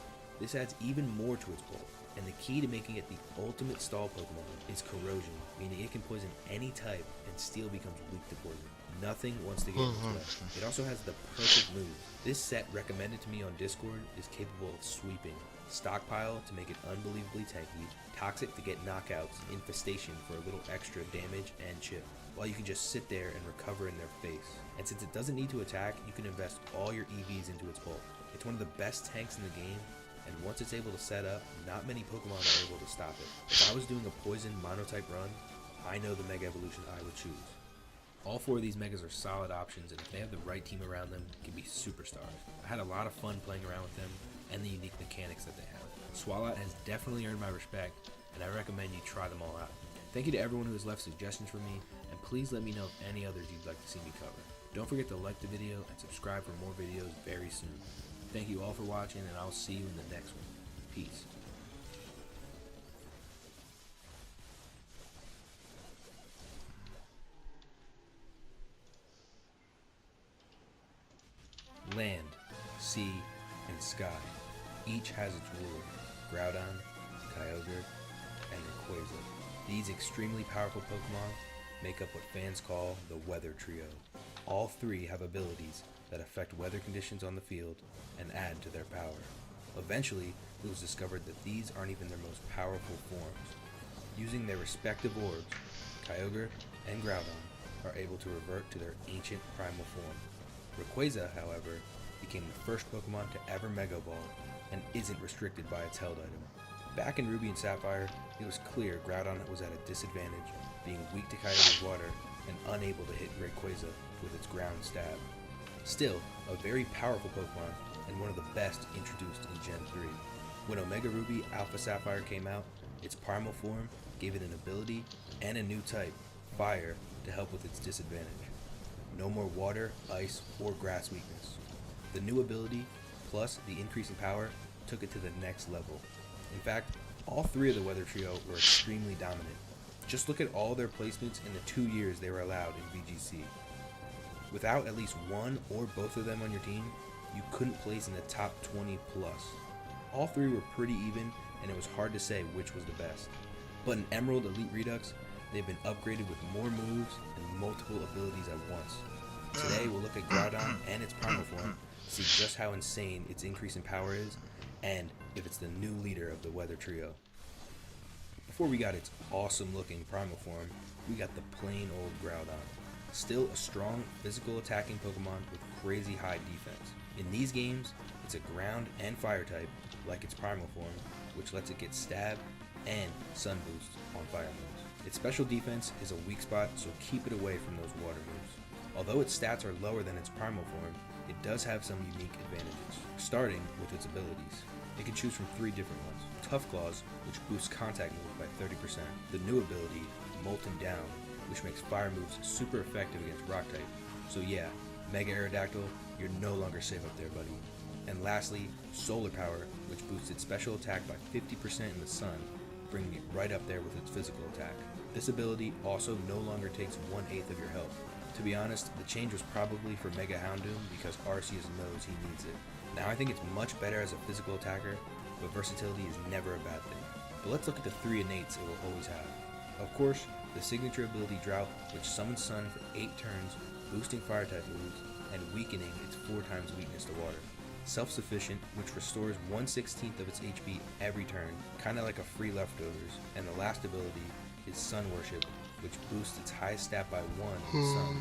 This adds even more to its bulk, and the key to making it the ultimate stall Pokemon is Corrosion, meaning it can poison any type and still becomes weak to poison. Nothing wants to get in its way. It also has the perfect move. This set recommended to me on Discord is capable of sweeping, Stockpile to make it unbelievably tanky, Toxic to get knockouts, Infestation for a little extra damage, and Chip, while you can just sit there and recover in their face. And since it doesn't need to attack, you can invest all your EVs into its bulk. It's one of the best tanks in the game, and once it's able to set up, not many Pokemon are able to stop it. If I was doing a poison monotype run, I know the Mega Evolution I would choose. All 4 of these Megas are solid options, and if they have the right team around them, can be superstars. I had a lot of fun playing around with them, and the unique mechanics that they have. Swallout has definitely earned my respect, and I recommend you try them all out. Thank you to everyone who has left suggestions for me, and please let me know if any others you'd like to see me cover. Don't forget to like the video and subscribe for more videos very soon. Thank you all for watching, and I'll see you in the next one. Peace. Land, sea, and sky. Each has its ruler: Groudon, Kyogre, and Rayquaza. These extremely powerful Pokemon make up what fans call the Weather Trio. All 3 have abilities that affect weather conditions on the field and add to their power. Eventually, it was discovered that these aren't even their most powerful forms. Using their respective orbs, Kyogre and Groudon are able to revert to their ancient primal form. Rayquaza, however, became the first Pokemon to ever Mega Evolve and isn't restricted by its held item. Back in Ruby and Sapphire, it was clear Groudon was at a disadvantage, being weak to Kyogre's water and unable to hit Rayquaza with its ground stab. Still, a very powerful Pokemon and one of the best introduced in Gen 3. When Omega Ruby Alpha Sapphire came out, its primal form gave it an ability and a new type, Fire, to help with its disadvantage. No more water, ice, or grass weakness. The new ability, plus the increase in power, took it to the next level. In fact, all three of the Weather Trio were extremely dominant. Just look at all their placements in the 2 years they were allowed in VGC. Without at least one or both of them on your team, you couldn't place in the top 20 plus. All three were pretty even, and it was hard to say which was the best. But in Emerald Elite Redux, they've been upgraded with more moves and multiple abilities at once. Today we'll look at Groudon and its primal form, see just how insane its increase in power is, and if it's the new leader of the Weather Trio. Before we got its awesome looking primal form, we got the plain old Groudon. Still a strong physical attacking Pokemon with crazy high defense. In these games, it's a ground and fire type, like its primal form, which lets it get stab and sun boosts on fire moves. Its special defense is a weak spot, so keep it away from those water moves. Although its stats are lower than its primal form, it does have some unique advantages, starting with its abilities. It can choose from 3 different ones. Tough Claws, which boosts contact moves by 30%. The new ability, Molten Down, which makes fire moves super effective against rock type. So yeah, Mega Aerodactyl, you're no longer safe up there, buddy. And lastly, Solar Power, which boosts its special attack by 50% in the sun, bringing it right up there with its physical attack. This ability also no longer takes 1/8 of your health. To be honest, the change was probably for Mega Houndoom because Arceus knows he needs it. Now I think it's much better as a physical attacker, but versatility is never a bad thing. But let's look at the 3 innates it will always have. Of course, the signature ability Drought, which summons Sun for 8 turns, boosting fire type moves, and weakening its 4 times weakness to water. Self-Sufficient, which restores 1/16 of its HP every turn, kinda like a free leftovers, and the last ability is Sun Worship, which boosts its highest stat by 1 in Sun,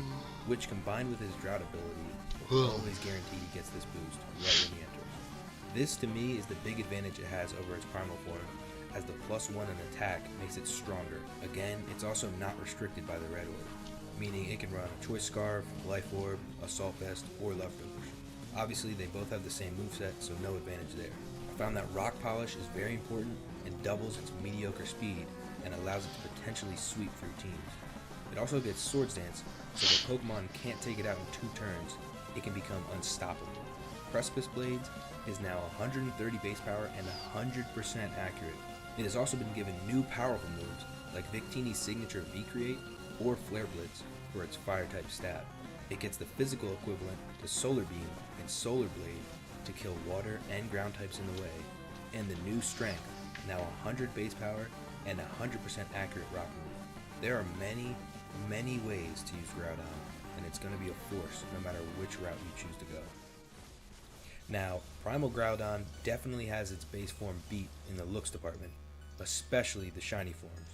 which combined with his Drought ability, will always guarantee he gets this boost right when he enters. This to me is the big advantage it has over its primal form, as the +1 in attack makes it stronger. Again, it's also not restricted by the red orb, meaning it can run a Choice Scarf, Life Orb, Assault Vest, or Leftovers. Obviously they both have the same moveset, so no advantage there. I found that Rock Polish is very important and doubles its mediocre speed and allows it to potentially sweep through teams. It also gets Swords Dance, so if a Pokemon can't take it out in 2 turns, it can become unstoppable. Precipice Blades is now 130 base power and 100% accurate. It has also been given new powerful moves like Victini's signature V-Create or Flare Blitz for its fire-type stab. It gets the physical equivalent to Solar Beam and Solar Blade to kill water and ground types in the way, and the new Strength, now 100 base power and 100% accurate rock move. There are many, many ways to use Groudon, and it's going to be a force no matter which route you choose to go. Now, Primal Groudon definitely has its base form beat in the looks department, especially the shiny forms,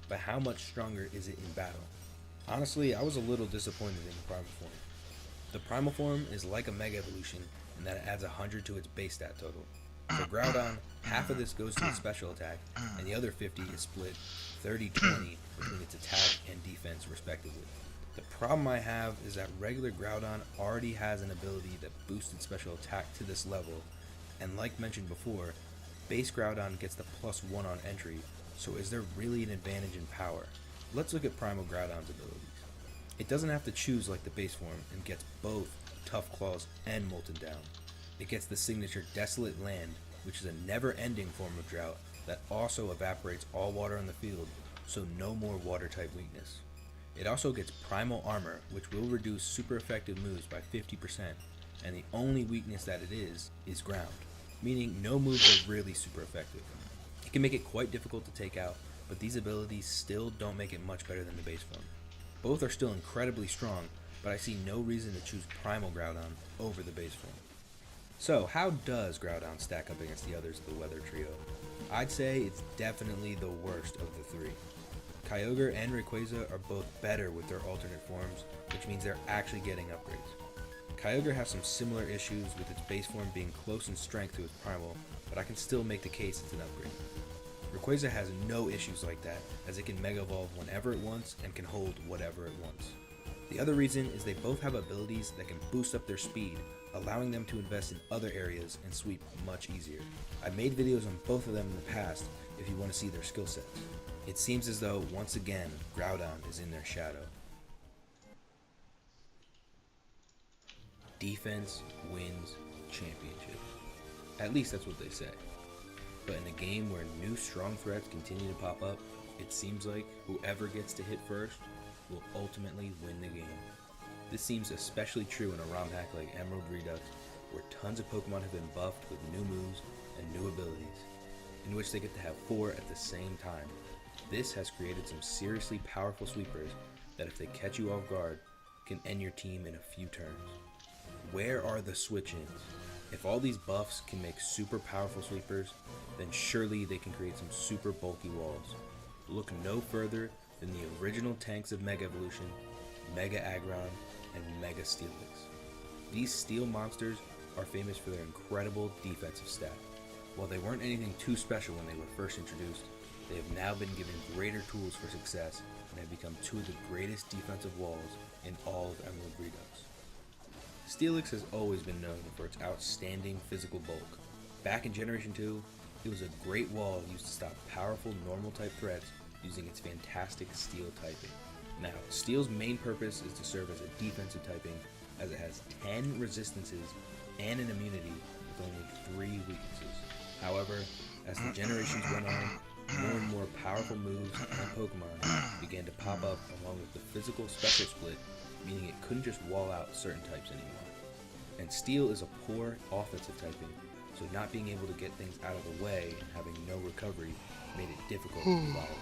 but how much stronger is it in battle? Honestly, I was a little disappointed in the Primal form. The Primal form is like a Mega Evolution in that it adds 100 to its base stat total. For Groudon, half of this goes to its special attack, and the other 50 is split 30-20 between its attack and defense respectively. The problem I have is that regular Groudon already has an ability that boosts its special attack to this level, and like mentioned before, base Groudon gets the +1 on entry, so is there really an advantage in power? Let's look at Primal Groudon's abilities. It doesn't have to choose like the base form and gets both Tough Claws and Molten Down. It gets the signature Desolate Land, which is a never-ending form of drought that also evaporates all water on the field, so no more water type weakness. It also gets Primal Armor, which will reduce super effective moves by 50%, and the only weakness that it is ground, meaning no moves are really super effective. It can make it quite difficult to take out, but these abilities still don't make it much better than the base form. Both are still incredibly strong, but I see no reason to choose Primal Groudon over the base form. So, how does Groudon stack up against the others of the Weather Trio? I'd say it's definitely the worst of the three. Kyogre and Rayquaza are both better with their alternate forms, which means they're actually getting upgrades. Kyogre has some similar issues with its base form being close in strength to its primal, but I can still make the case it's an upgrade. Rayquaza has no issues like that, as it can Mega Evolve whenever it wants and can hold whatever it wants. The other reason is they both have abilities that can boost up their speed, allowing them to invest in other areas and sweep much easier. I've made videos on both of them in the past if you want to see their skill sets. It seems as though, once again, Groudon is in their shadow. Defense wins championship. At least that's what they say. But in a game where new strong threats continue to pop up, it seems like whoever gets to hit first will ultimately win the game. This seems especially true in a ROM hack like Emerald Redux, where tons of Pokemon have been buffed with new moves and new abilities, in which they get to have 4 at the same time. This has created some seriously powerful sweepers that, if they catch you off guard, can end your team in a few turns. Where are the switch-ins? If all these buffs can make super powerful sweepers, then surely they can create some super bulky walls. Look no further than the original tanks of Mega Evolution, Mega Aggron, and Mega Steelix. These steel monsters are famous for their incredible defensive stat. While they weren't anything too special when they were first introduced, they have now been given greater tools for success and have become 2 of the greatest defensive walls in all of Emerald Redux. Steelix has always been known for its outstanding physical bulk. Back in Generation 2, it was a great wall used to stop powerful normal type threats using its fantastic steel typing. Now, Steel's main purpose is to serve as a defensive typing, as it has 10 resistances and an immunity with only 3 weaknesses. However, as the generations went on, more and more powerful moves and Pokemon began to pop up along with the physical special split, meaning it couldn't just wall out certain types anymore. And Steel is a poor offensive typing, so not being able to get things out of the way and having no recovery made it difficult to be viable.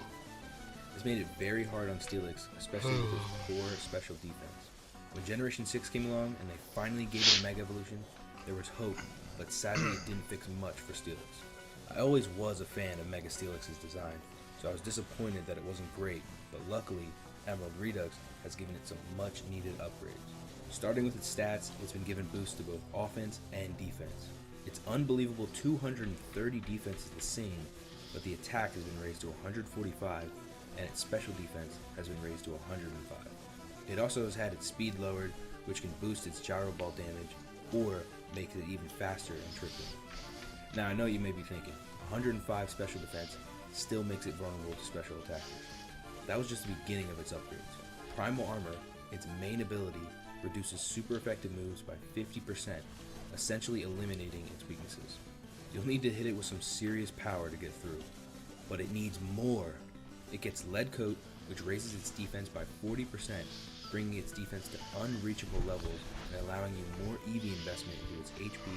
This made it very hard on Steelix, especially with its poor special defense. When Generation 6 came along and they finally gave it a Mega Evolution, there was hope, but sadly it didn't fix much for Steelix. I always was a fan of Mega Steelix's design, so I was disappointed that it wasn't great, but luckily, Emerald Redux has given it some much needed upgrades. Starting with its stats, it's been given boosts to both offense and defense. Its unbelievable 230 defense is the same, but the attack has been raised to 145, and its special defense has been raised to 105. It also has had its speed lowered, which can boost its gyro ball damage, or makes it even faster in tripling. Now I know you may be thinking, 105 special defense still makes it vulnerable to special attackers. That was just the beginning of its upgrades. Primal Armor, its main ability, reduces super effective moves by 50%, essentially eliminating its weaknesses. You'll need to hit it with some serious power to get through, but it needs more. It gets Lead Coat, which raises its defense by 40%, bringing its defense to unreachable levels and allowing you more EV investment into its HP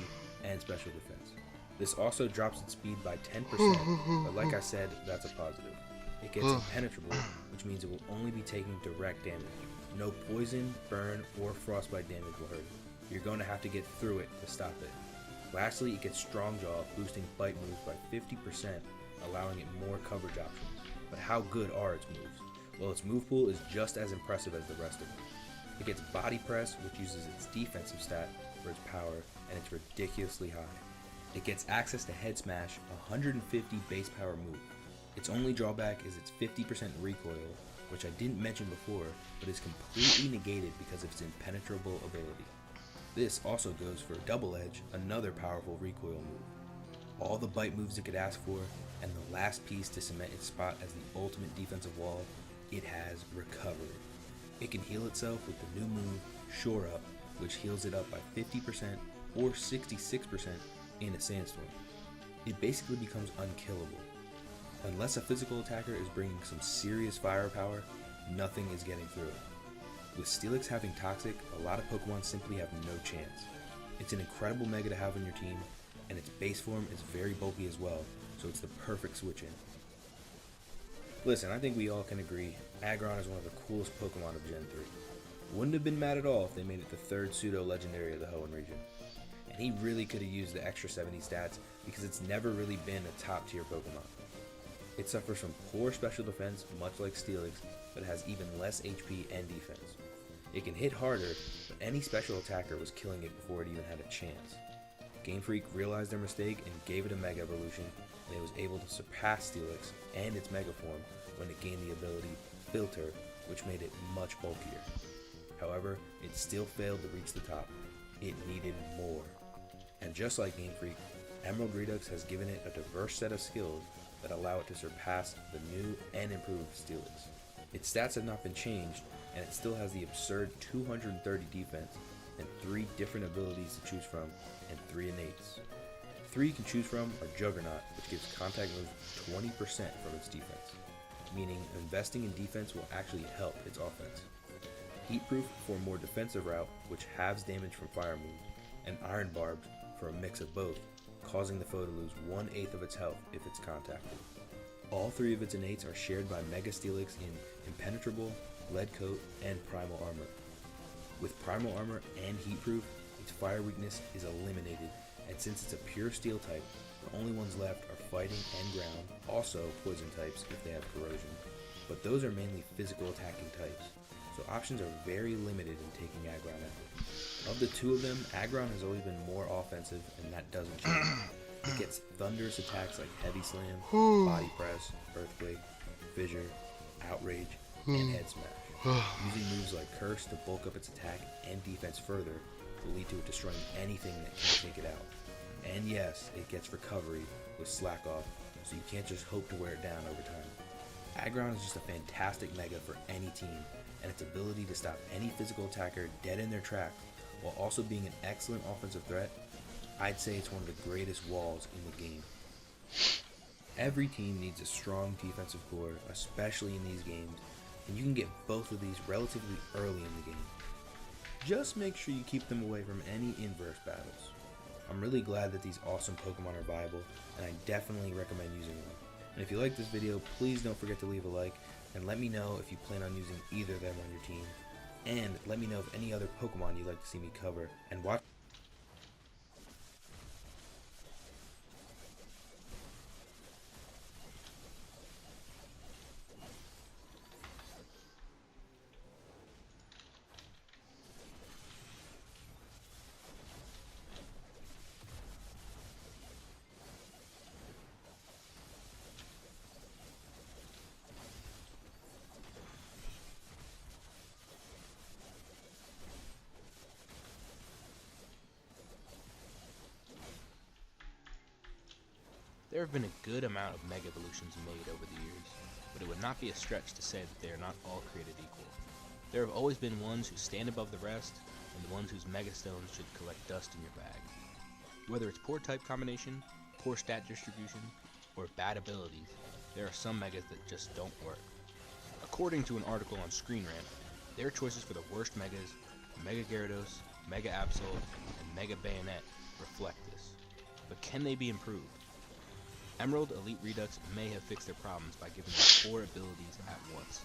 and special defense. This also drops its speed by 10%, but like I said, that's a positive. It gets Impenetrable, which means it will only be taking direct damage. No poison, burn, or frostbite damage will hurt it. You're going to have to get through it to stop it. Lastly, it gets Strong Jaw, boosting bite moves by 50%, allowing it more coverage options. But how good are its moves? Well, its move pool is just as impressive as the rest of them. It gets Body Press, which uses its defensive stat for its power, and it's ridiculously high. It gets access to Head Smash, a 150 base power move. Its only drawback is its 50% recoil, which I didn't mention before, but is completely negated because of its impenetrable ability. This also goes for Double Edge, another powerful recoil move. All the bite moves it could ask for, and the last piece to cement its spot as the ultimate defensive wall, it has Recovery. It can heal itself with the new move, Shore Up, which heals it up by 50% or 66% in a sandstorm. It basically becomes unkillable. Unless a physical attacker is bringing some serious firepower, nothing is getting through it. With Steelix having Toxic, a lot of Pokemon simply have no chance. It's an incredible Mega to have on your team, and its base form is very bulky as well, so it's the perfect switch in. Listen, I think we all can agree, Aggron is one of the coolest Pokemon of Gen 3. Wouldn't have been mad at all if they made it the third pseudo-legendary of the Hoenn region. And he really could have used the extra 70 stats because it's never really been a top tier Pokemon. It suffers from poor special defense, much like Steelix, but it has even less HP and defense. It can hit harder, but any special attacker was killing it before it even had a chance. Game Freak realized their mistake and gave it a Mega Evolution, and it was able to surpass Steelix and its Mega form when it gained the ability Filter, which made it much bulkier. However, it still failed to reach the top. It needed more. And just like Game Freak, Emerald Redux has given it a diverse set of skills that allow it to surpass the new and improved Steelix. Its stats have not been changed, and it still has the absurd 230 defense and 3 different abilities to choose from and 3 innates. 3 you can choose from are Juggernaut, which gives contact moves 20% from its defense, meaning investing in defense will actually help its offense. Heatproof for a more defensive route, which halves damage from fire moves, and Iron Barbed for a mix of both, causing the foe to lose 1/8 of its health if it's contacted. All 3 of its innates are shared by Mega Steelix in Impenetrable, Lead Coat, and Primal Armor. With Primal Armor and Heatproof, its fire weakness is eliminated, and since it's a pure steel type, the only ones left are Fighting and Ground, also poison types if they have Corrosion, but those are mainly physical attacking types, so options are very limited in taking Aggron out. Of the 2 of them, Aggron has always been more offensive, and that doesn't change. It gets thunderous attacks like Heavy Slam, Body Press, Earthquake, Fissure, Outrage, and Head Smash. Using moves like Curse to bulk up its attack and defense further will lead to it destroying anything that can take it out. And yes, it gets recovery with Slack Off, so you can't just hope to wear it down over time. Aggron is just a fantastic Mega for any team, and its ability to stop any physical attacker dead in their tracks while also being an excellent offensive threat, I'd say it's one of the greatest walls in the game. Every team needs a strong defensive core, especially in these games, and you can get both of these relatively early in the game. Just make sure you keep them away from any inverse battles. I'm really glad that these awesome Pokemon are viable, and I definitely recommend using them. And if you like this video, please don't forget to leave a like, and let me know if you plan on using either of them on your team. And let me know of any other Pokemon you'd like to see me cover, and watch. There have been a good amount of Mega Evolutions made over the years, but it would not be a stretch to say that they are not all created equal. There have always been ones who stand above the rest, and the ones whose Mega Stones should collect dust in your bag. Whether it's poor type combination, poor stat distribution, or bad abilities, there are some Megas that just don't work. According to an article on Screen Rant, their choices for the worst Megas, Mega Gyarados, Mega Absol, and Mega Bayonet, reflect this. But can they be improved? Emerald Elite Redux may have fixed their problems by giving them 4 abilities at once,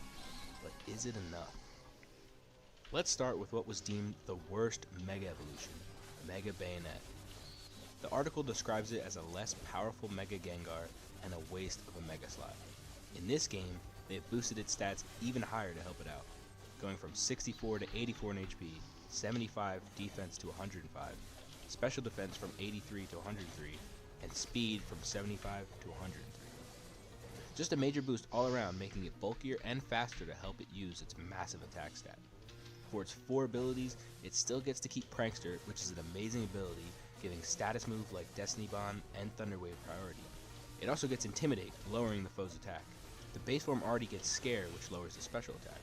but is it enough? Let's start with what was deemed the worst Mega Evolution, Mega Bayonet. The article describes it as a less powerful Mega Gengar and a waste of a Mega Slot. In this game, they have boosted its stats even higher to help it out, going from 64 to 84 in HP, 75 defense to 105, special defense from 83 to 103, and speed from 75 to 103. Just a major boost all around, making it bulkier and faster to help it use its massive attack stat. For its 4 abilities, it still gets to keep Prankster, which is an amazing ability, giving status moves like Destiny Bond and Thunder Wave priority. It also gets Intimidate, lowering the foe's attack. The base form already gets Scare, which lowers the special attack.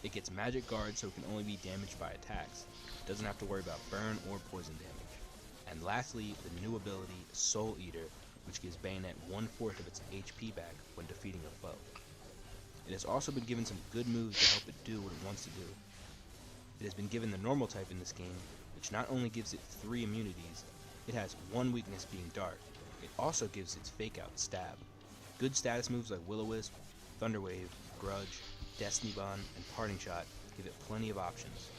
It gets Magic Guard, so it can only be damaged by attacks. It doesn't have to worry about burn or poison damage. And lastly, the new ability, Soul Eater, which gives Bayonet 1/4 of its HP back when defeating a foe. It has also been given some good moves to help it do what it wants to do. It has been given the normal type in this game, which not only gives it 3 immunities, it has 1 weakness being Dark. It also gives its Fake Out Stab. Good status moves like Will-O-Wisp, Thunder Wave, Grudge, Destiny Bond, and Parting Shot give it plenty of options.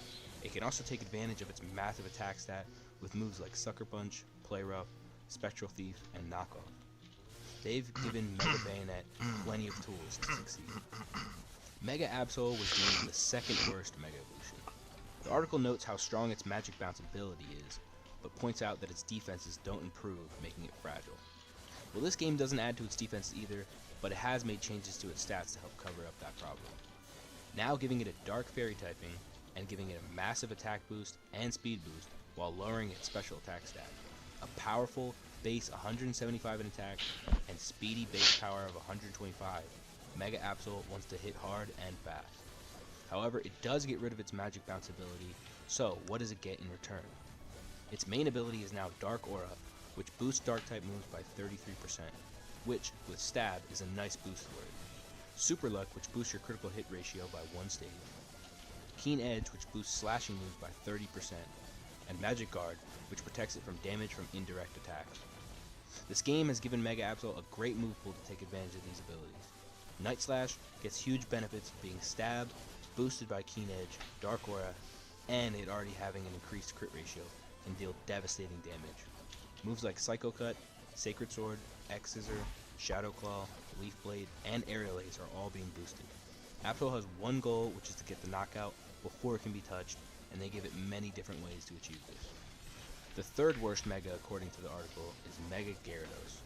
It can also take advantage of its massive attack stat with moves like Sucker Punch, Play Rough, Spectral Thief, and Knockoff. They've given Mega Bayonet plenty of tools to succeed. Mega Absol was deemed the second worst Mega Evolution. The article notes how strong its magic bounce ability is, but points out that its defenses don't improve, making it fragile. Well, this game doesn't add to its defenses either, but it has made changes to its stats to help cover up that problem. Now giving it a Dark Fairy typing, and giving it a massive attack boost and speed boost while lowering its special attack stat. A powerful base 175 in attack and speedy base power of 125, Mega Absol wants to hit hard and fast. However, it does get rid of its magic bounce ability, so what does it get in return? Its main ability is now Dark Aura, which boosts dark type moves by 33%, which, with Stab, is a nice boost for it. Super Luck, which boosts your critical hit ratio by 1 stage. Keen Edge, which boosts slashing moves by 30%, and Magic Guard, which protects it from damage from indirect attacks. This game has given Mega Absol a great move pool to take advantage of these abilities. Night Slash gets huge benefits of being stabbed, boosted by Keen Edge, Dark Aura, and it already having an increased crit ratio can deal devastating damage. Moves like Psycho Cut, Sacred Sword, X Scissor, Shadow Claw, Leaf Blade, and Aerial Ace are all being boosted. Absol has one goal, which is to get the knockout before it can be touched, and they give it many different ways to achieve this. The third worst Mega, according to the article, is Mega Gyarados.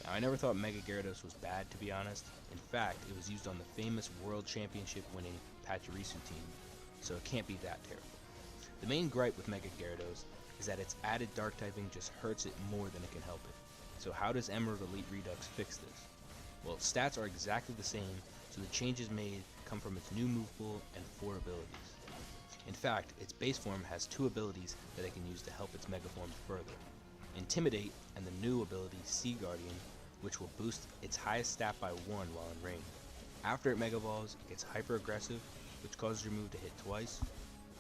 Now, I never thought Mega Gyarados was bad, to be honest. In fact, it was used on the famous World Championship winning Pachirisu team, so it can't be that terrible. The main gripe with Mega Gyarados is that its added dark typing just hurts it more than it can help it. So how does Emerald Elite Redux fix this? Well, its stats are exactly the same, so the changes made come from its new move pool and 4 abilities. In fact, its base form has 2 abilities that it can use to help its Mega forms further. Intimidate and the new ability Sea Guardian, which will boost its highest stat by 1 while in range. After it Mega Evolves, it gets Hyper Aggressive, which causes your move to hit twice,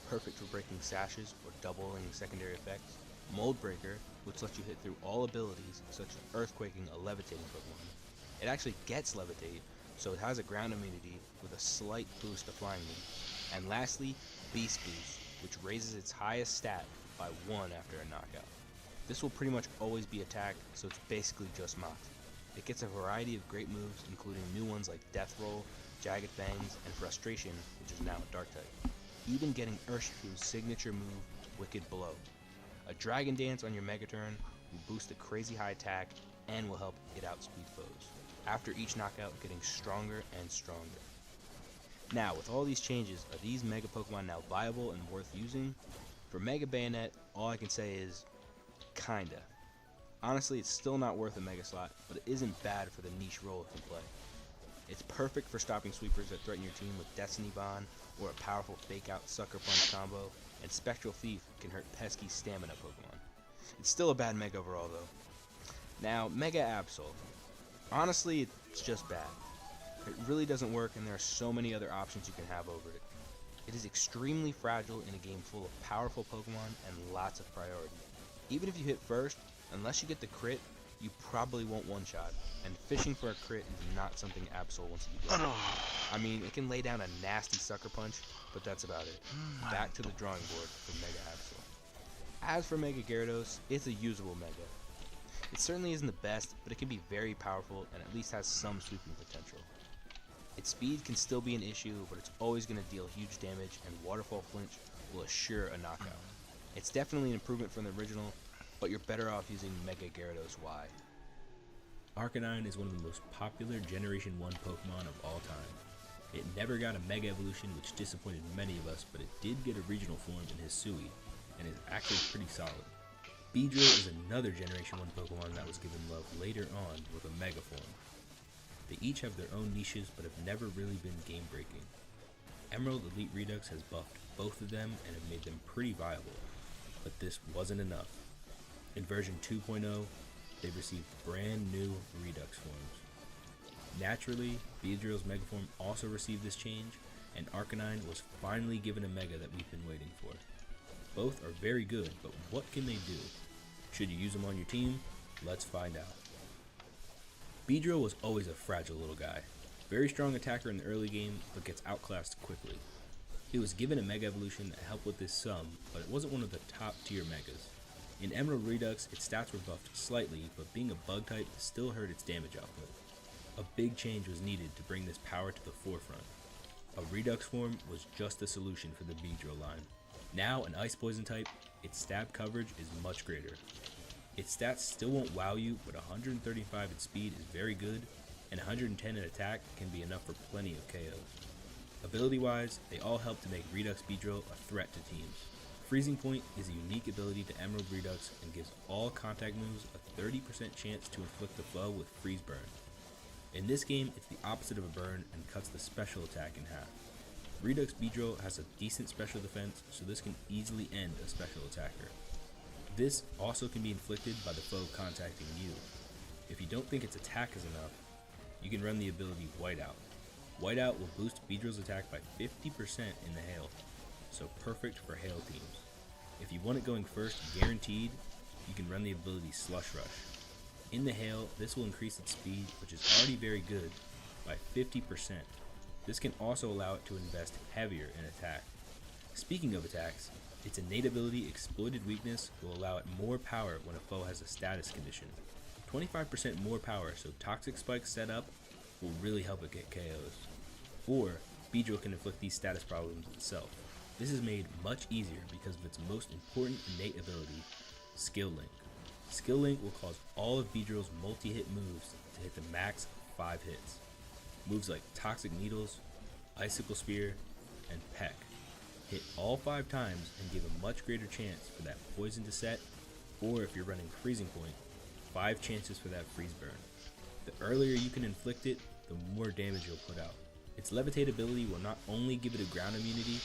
perfect for breaking sashes or doubling secondary effects. Mold Breaker, which lets you hit through all abilities, such as Earthquaking a Levitating Pokemon. It actually gets Levitate, so it has a ground immunity with a slight boost to flying moves. And lastly, Beast Boost, which raises its highest stat by 1 after a knockout. This will pretty much always be attacked, so it's basically just mocked. It gets a variety of great moves, including new ones like Death Roll, Jagged Fangs, and Frustration, which is now a Dark type. Even getting Urshifu's signature move, Wicked Blow. A Dragon Dance on your Mega turn will boost a crazy high attack and will help it outspeed foes. After each knockout, getting stronger and stronger. Now, with all these changes, are these Mega Pokemon now viable and worth using? For Mega Bayonet, all I can say is, kinda. Honestly, it's still not worth a Mega slot, but it isn't bad for the niche role it can play. It's perfect for stopping sweepers that threaten your team with Destiny Bond or a powerful Fake Out Sucker Punch combo, and Spectral Thief can hurt pesky stamina Pokemon. It's still a bad Mega overall though. Now, Mega Absol. Honestly, it's just bad. It really doesn't work, and there are so many other options you can have over it. It is extremely fragile in a game full of powerful Pokemon and lots of priority. Even if you hit first, unless you get the crit, you probably won't one-shot, and fishing for a crit is not something Absol wants you to do. I mean, it can lay down a nasty Sucker Punch, but that's about it. Back to the drawing board for Mega Absol. As for Mega Gyarados, it's a usable Mega. It certainly isn't the best, but it can be very powerful and at least has some sweeping potential. Its speed can still be an issue, but it's always going to deal huge damage, and Waterfall Flinch will assure a knockout. It's definitely an improvement from the original, but you're better off using Mega Gyarados Y. Arcanine is one of the most popular Generation 1 Pokemon of all time. It never got a Mega Evolution, which disappointed many of us, but it did get a regional form in Hisui, and is actually pretty solid. Beedrill is another Generation 1 Pokemon that was given love later on with a Mega form. They each have their own niches, but have never really been game-breaking. Emerald Elite Redux has buffed both of them and have made them pretty viable, but this wasn't enough. In version 2.0, they've received brand new Redux forms. Naturally, Beedrill's Mega form also received this change, and Arcanine was finally given a Mega that we've been waiting for. Both are very good, but what can they do? Should you use them on your team? Let's find out. Beedrill was always a fragile little guy. Very strong attacker in the early game, but gets outclassed quickly. It was given a Mega Evolution that helped with this some, but it wasn't one of the top tier Megas. In Emerald Redux, its stats were buffed slightly, but being a bug type still hurt its damage output. A big change was needed to bring this power to the forefront. A Redux form was just the solution for the Beedrill line. Now an Ice Poison type, its stab coverage is much greater. Its stats still won't wow you, but 135 in speed is very good, and 110 in attack can be enough for plenty of KOs. Ability wise, they all help to make Redux Beedrill a threat to teams. Freezing Point is a unique ability to Emerald Redux and gives all contact moves a 30% chance to inflict the foe with Freeze Burn. In this game, it's the opposite of a burn and cuts the special attack in half. Redux Beedrill has a decent special defense, so this can easily end a special attacker. This also can be inflicted by the foe contacting you. If you don't think its attack is enough, you can run the ability Whiteout. Whiteout will boost Beedrill's attack by 50% in the hail, so perfect for hail teams. If you want it going first guaranteed, you can run the ability Slush Rush. In the hail, this will increase its speed, which is already very good, by 50%. This can also allow it to invest heavier in attack. Speaking of attacks, its innate ability Exploited Weakness will allow it more power when a foe has a status condition. 25% more power, so Toxic Spike set up will really help it get KOs. Or, Beedrill can inflict these status problems itself. This is made much easier because of its most important innate ability, Skill Link. Skill Link will cause all of Beedrill's multi-hit moves to hit the max of 5 hits. Moves like Toxic Needles, Icicle Spear, and Peck hit all 5 times and give a much greater chance for that poison to set, or if you're running Freezing Point, 5 chances for that Freeze Burn. The earlier you can inflict it, the more damage you'll put out. Its Levitate ability will not only give it a ground immunity,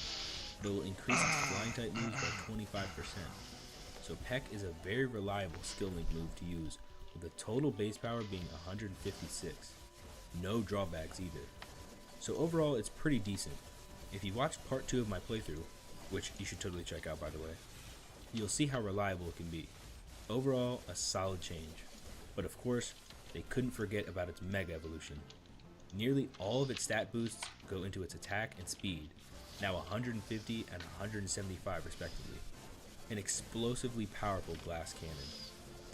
but it will increase its flying type moves by 25%. So Peck is a very reliable skill link move to use, with the total base power being 156. No drawbacks either. So overall it's pretty decent. If you watched part 2 of my playthrough, which you should totally check out by the way, you'll see how reliable it can be. Overall, a solid change. But of course, they couldn't forget about its Mega Evolution. Nearly all of its stat boosts go into its attack and speed, now 150 and 175 respectively. An explosively powerful glass cannon.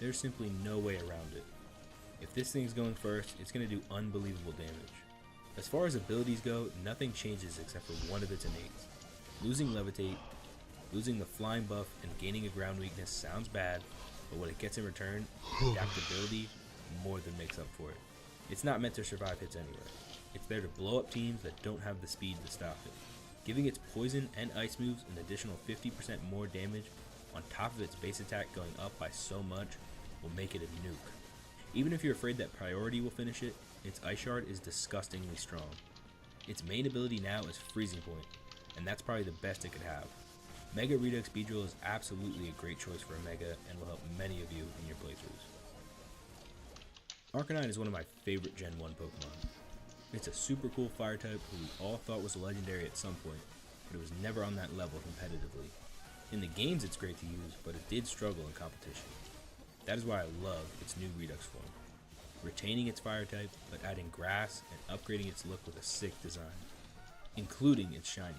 There's simply no way around it. If this thing's going first, it's going to do unbelievable damage. As far as abilities go, nothing changes except for one of its innates. Losing Levitate, losing the flying buff, and gaining a ground weakness sounds bad, but what it gets in return, adaptability, more than makes up for it. It's not meant to survive hits anywhere. It's there to blow up teams that don't have the speed to stop it. Giving its poison and ice moves an additional 50% more damage on top of its base attack going up by so much will make it a nuke. Even if you're afraid that priority will finish it, its Ice Shard is disgustingly strong. Its main ability now is Freezing Point, and that's probably the best it could have. Mega Redux Beedrill is absolutely a great choice for a Mega and will help many of you in your playthroughs. Arcanine is one of my favorite Gen 1 Pokemon. It's a super cool fire type who we all thought was legendary at some point, but it was never on that level competitively. In the games it's great to use, but it did struggle in competition. That is why I love its new Redux form. Retaining its fire type, but adding grass and upgrading its look with a sick design, including its shiny.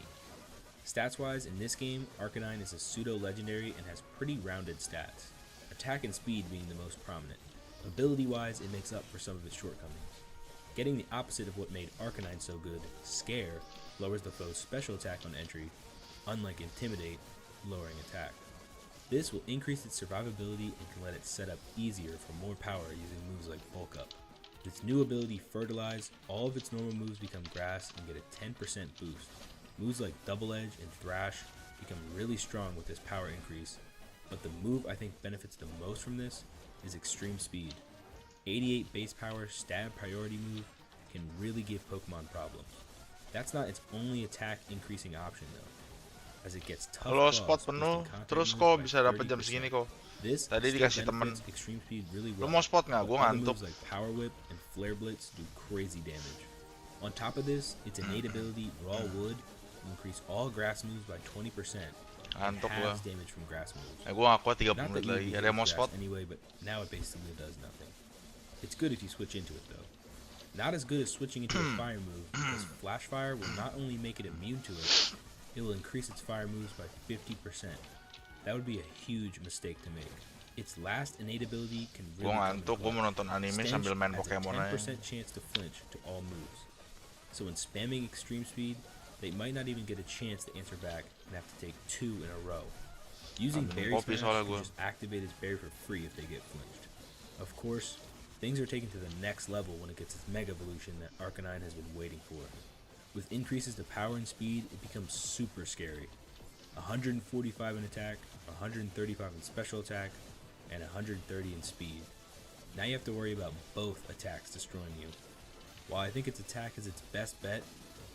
Stats wise, in this game, Arcanine is a pseudo legendary and has pretty rounded stats, attack and speed being the most prominent. Ability wise, it makes up for some of its shortcomings. Getting the opposite of what made Arcanine so good, Scare, lowers the foe's special attack on entry, unlike Intimidate, lowering attack. This will increase its survivability and can let it set up easier for more power using moves like Bulk Up. With its new ability Fertilize, all of its normal moves become grass and get a 10% boost. Moves like Double Edge and Thrash become really strong with this power increase, but the move I think benefits the most from this is Extreme Speed. 88 base power stab priority move can really give Pokemon problems. That's not its only attack increasing option though, as it gets tough Kalau claws, spot boosting penuh, contact terus moves kok by bisa dapat jam 30%. segini kok? This Tadi still dikasih temen. benefits Extreme Speed really Lu well. mau spot nggak? but Gue other ngantuk. moves like Power Whip and Flare Blitz do crazy damage. On top of this, its innate ability Raw Wood will increase all grass moves by 20% and Ngantuk gue. halves damage from grass moves. Gue gak kuat 30 Not menit that you lagi. would Ada yang mau use spot? grass anyway, but now it basically does nothing. It's good if you switch into it though. Not as good as switching into a fire move, because Flash Fire will not only make it immune to it, it will increase its fire moves by 50%. That would be a huge mistake to make. Its last innate ability can Gue really come in ngantuk, gue mau clutch. nonton anime Stench sambil main has a Pokemon aja. 10% chance to flinch to all moves. So when spamming extreme speed, they might not even get a chance to answer back and have to take 2 in a row. Using Minum Berry kopi Smash soalnya can gua. just activate its berry for free if they get flinched. Of course, things are taken to the next level when it gets its Mega Evolution that Arcanine has been waiting for. With increases to power and speed, it becomes super scary. 145 in attack, 135 in special attack, and 130 in speed. Now you have to worry about both attacks destroying you. While I think its attack is its best bet,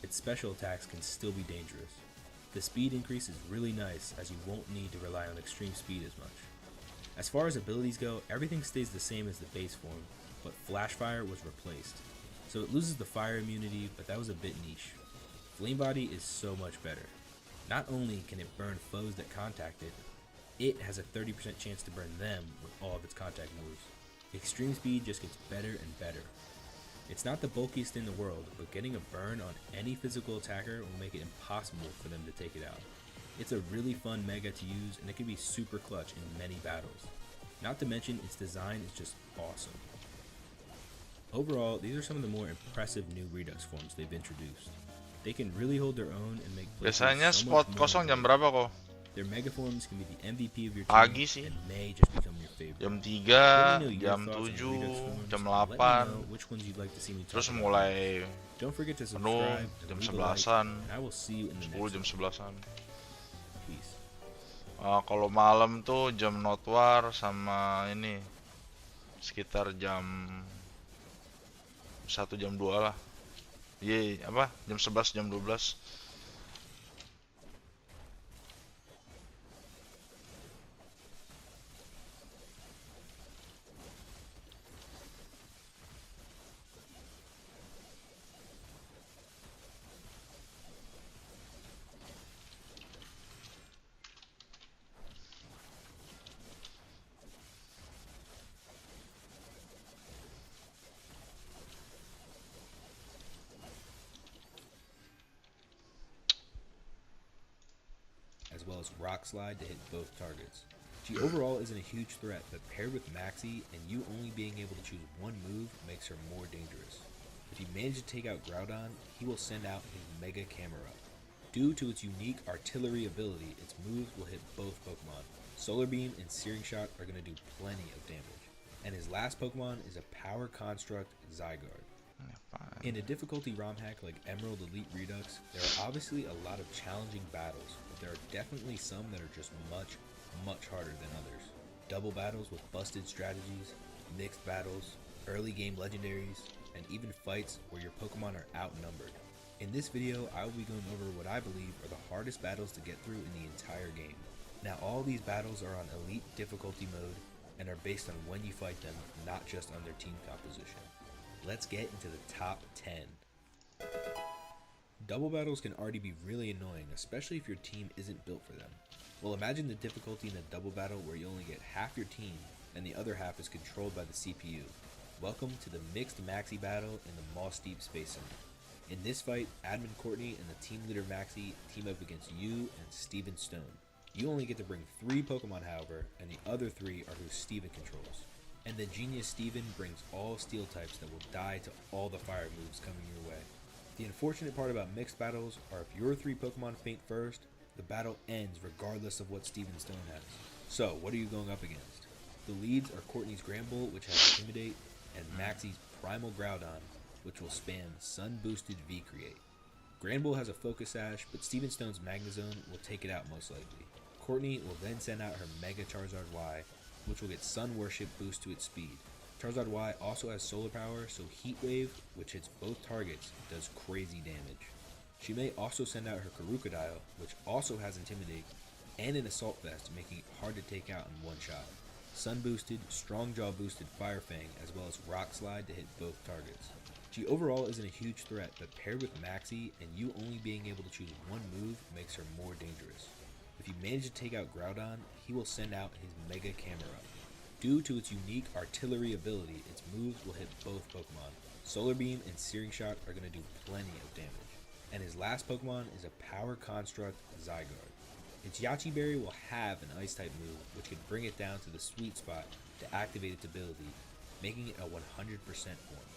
its special attacks can still be dangerous. The speed increase is really nice as you won't need to rely on extreme speed as much. As far as abilities go, everything stays the same as the base form, but Flash Fire was replaced. So it loses the fire immunity, but that was a bit niche. Flame Body is so much better. Not only can it burn foes that contact it, it has a 30% chance to burn them with all of its contact moves. Extreme speed just gets better and better. It's not the bulkiest in the world, but getting a burn on any physical attacker will make it impossible for them to take it out. It's a really fun Mega to use, and it can be super clutch in many battles. Not to mention, its design is just awesome. Overall, these are some of the more impressive new Redux forms they've introduced. They can really hold their own and make playthroughs Biasanya so spot much more kosong jam enjoyable. berapa kok? Their Mega forms can be the MVP of your Pagi team sih. and may just become your favorite. Jam 3, Let me know your jam thoughts on 7, Redux forms, jam and let me 8. know which ones you'd like to see me talk Terus about. mulai Don't forget to penuh subscribe jam and leave a like, 11-an, and I will see you in the 10 next jam one. 11-an. Peace. Kalau malam tuh jam Notwar sama ini sekitar jam 1 jam 2 lah. Iya, apa? Jam 11 jam 12. As well as Rock Slide to hit both targets. She overall isn't a huge threat, but paired with Maxi and you only being able to choose one move makes her more dangerous. If you manage to take out Groudon, he will send out his Mega Camera. Due to its unique artillery ability, its moves will hit both Pokemon. Solar Beam and Searing Shot are going to do plenty of damage. And his last Pokemon is a Power Construct Zygarde. In a difficulty ROM hack like Emerald Elite Redux, there are obviously a lot of challenging battles, but there are definitely some that are just much harder than others. Double battles with busted strategies, mixed battles, early game legendaries, and even fights where your Pokemon are outnumbered. In this video, I will be going over what I believe are the hardest battles to get through in the entire game. Now all these battles are on Elite difficulty mode and are based on when you fight them, not just on their team composition. Let's get into the top 10. Double battles can already be really annoying, especially if your team isn't built for them. Well, imagine the difficulty in a double battle where you only get half your team and the other half is controlled by the CPU. Welcome to the mixed Maxi battle in the Moss Deep Space Center. In this fight, Admin Courtney and the team leader Maxi team up against you and Steven Stone. You only get to bring 3 Pokemon, however, and the other 3 are who Steven controls. And the genius Steven brings all steel types that will die to all the fire moves coming your way. The unfortunate part about mixed battles are if your 3 Pokemon faint first, the battle ends regardless of what Steven Stone has. So, what are you going up against? The leads are Courtney's Granbull, which has Intimidate, and Maxi's Primal Groudon, which will spam Sun Boosted V-Create. Granbull has a Focus Sash, but Steven Stone's Magnezone will take it out most likely. Courtney will then send out her Mega Charizard Y, which will get Sun Worship boost to its speed. Charizard Y also has solar power, so Heat Wave, which hits both targets, does crazy damage. She may also send out her Karukadile, which also has Intimidate, and an Assault Vest, making it hard to take out in one shot. Sun boosted, Strong Jaw boosted Fire Fang, as well as Rock Slide to hit both targets. She overall isn't a huge threat, but paired with Maxi and you only being able to choose one move makes her more dangerous. If you manage to take out Groudon, he will send out his Mega Camera. Due to its unique artillery ability, its moves will hit both Pokemon. Solar Beam and Searing Shot are going to do plenty of damage. And his last Pokemon is a Power Construct Zygarde. Its Yache Berry will have an Ice-type move, which can bring it down to the sweet spot to activate its ability, making it a 100% form.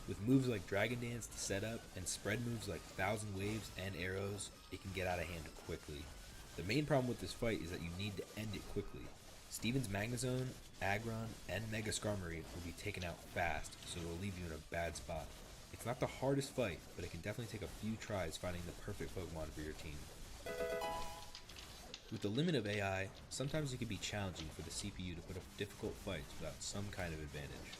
With moves like Dragon Dance to set up, and spread moves like Thousand Waves and Arrows, it can get out of hand quickly. The main problem with this fight is that you need to end it quickly. Steven's Magnezone, Aggron, and Mega Skarmory will be taken out fast, so it will leave you in a bad spot. It's not the hardest fight, but it can definitely take a few tries finding the perfect Pokemon for your team. With the limit of AI, sometimes it can be challenging for the CPU to put up difficult fights without some kind of advantage.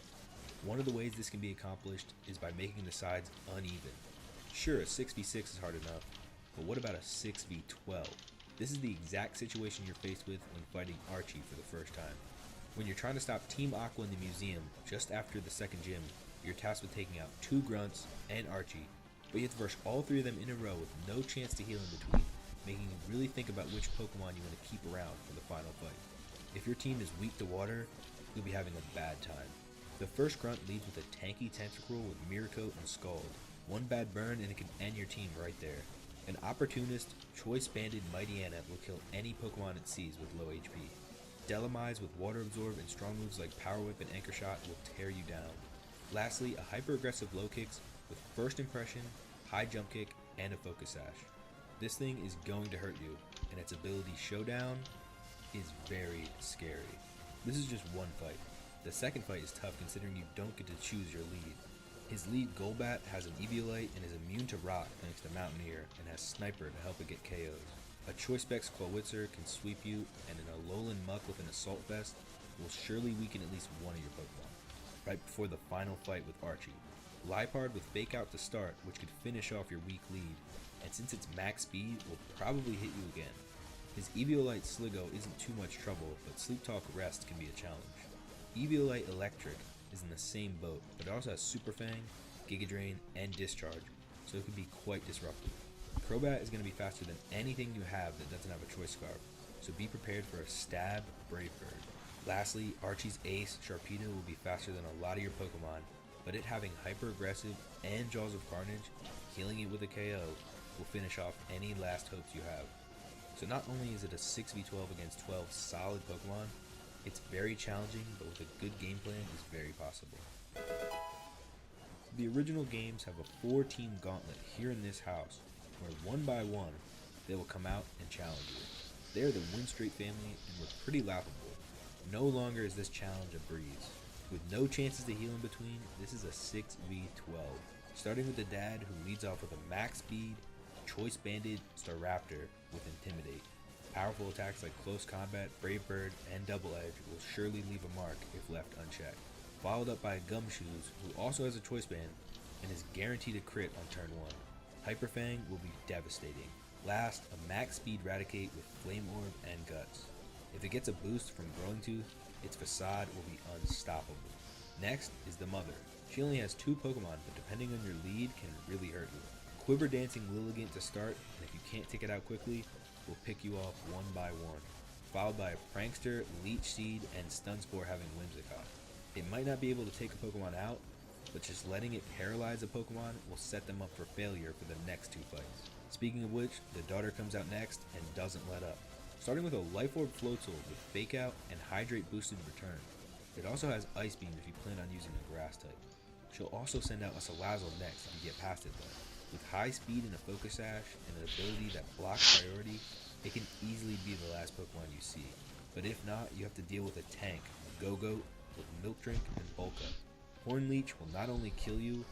One of the ways this can be accomplished is by making the sides uneven. Sure, a 6v6 is hard enough, but what about a 6v12? This is the exact situation you're faced with when fighting Archie for the first time. When you're trying to stop Team Aqua in the museum just after the second gym, you're tasked with taking out 2 Grunts and Archie, but you have to verse all 3 of them in a row with no chance to heal in between, making you really think about which Pokemon you want to keep around for the final fight. If your team is weak to water, you'll be having a bad time. The first Grunt leads with a tanky Tentacruel with Mirror Coat and Scald. One bad burn and it can end your team right there. An opportunist, Choice Banded Mightyena will kill any Pokemon it sees with low HP. Delamize with Water Absorb and strong moves like Power Whip and Anchor Shot will tear you down. Lastly, a hyper-aggressive low kicks with First Impression, High Jump Kick, and a Focus Sash. This thing is going to hurt you, and its ability Showdown is very scary. This is just one fight. The second fight is tough considering you don't get to choose your lead. His lead Golbat has an Eviolite and is immune to Rock thanks to Mountaineer and has Sniper to help it get KOs. A Choice Specs Clawitzer can sweep you, and an Alolan Muck with an Assault Vest will surely weaken at least one of your Pokemon. Right before the final fight with Archie. Liepard with Fake Out to start, which could finish off your weak lead, and since it's max speed, will probably hit you again. His Eviolite Sligo isn't too much trouble, but Sleep Talk Rest can be a challenge. Eviolite Electric is in the same boat, but it also has Super Fang, Giga Drain, and Discharge, so it can be quite disruptive. Crobat is going to be faster than anything you have that doesn't have a Choice Scarf, so be prepared for a Stab Brave Bird. Lastly, Archie's Ace, Sharpedo, will be faster than a lot of your Pokemon, but it having Hyper Aggressive and Jaws of Carnage, healing it with a KO, will finish off any last hopes you have. So not only is it a 6v12 against 12 solid Pokemon, it's very challenging, but with a good game plan, it's very possible. The original games have a 4-team gauntlet here in this house, where one by one, they will come out and challenge you. They're the Win Straight family, and we're pretty laughable. No longer is this challenge a breeze. With no chances to heal in between, this is a 6v12. Starting with the dad, who leads off with a max speed, Choice Banded Staraptor with Intimidate. Powerful attacks like Close Combat, Brave Bird, and Double Edge will surely leave a mark if left unchecked. Followed up by Gumshoes, who also has a Choice Band and is guaranteed a crit on turn 1. Hyper Fang will be devastating. Last, a max speed Raticate with Flame Orb and Guts. If it gets a boost from Growing Tooth, its Facade will be unstoppable. Next is the Mother. She only has 2 Pokemon, but depending on your lead can really hurt you. Quiver Dancing Lilligant to start, and if you can't take it out quickly, will pick you off one by one. Followed by a Prankster, Leech Seed, and Stun Spore having Whimsicott. It might not be able to take a Pokemon out, but just letting it paralyze a Pokemon will set them up for failure for the next 2 fights. Speaking of which, the daughter comes out next and doesn't let up. Starting with a Life Orb Floatzel with Fake Out and Hydrate boosted return. It also has Ice Beam if you plan on using a Grass type. She'll also send out a Salazzle next if you get past it though. With high speed and a Focus Sash and an ability that blocks priority, it can easily be the last Pokemon you see. But if not, you have to deal with a tank, Go-Goat, with Milk Drink and Bulk Up. Horn Leech will not only kill you,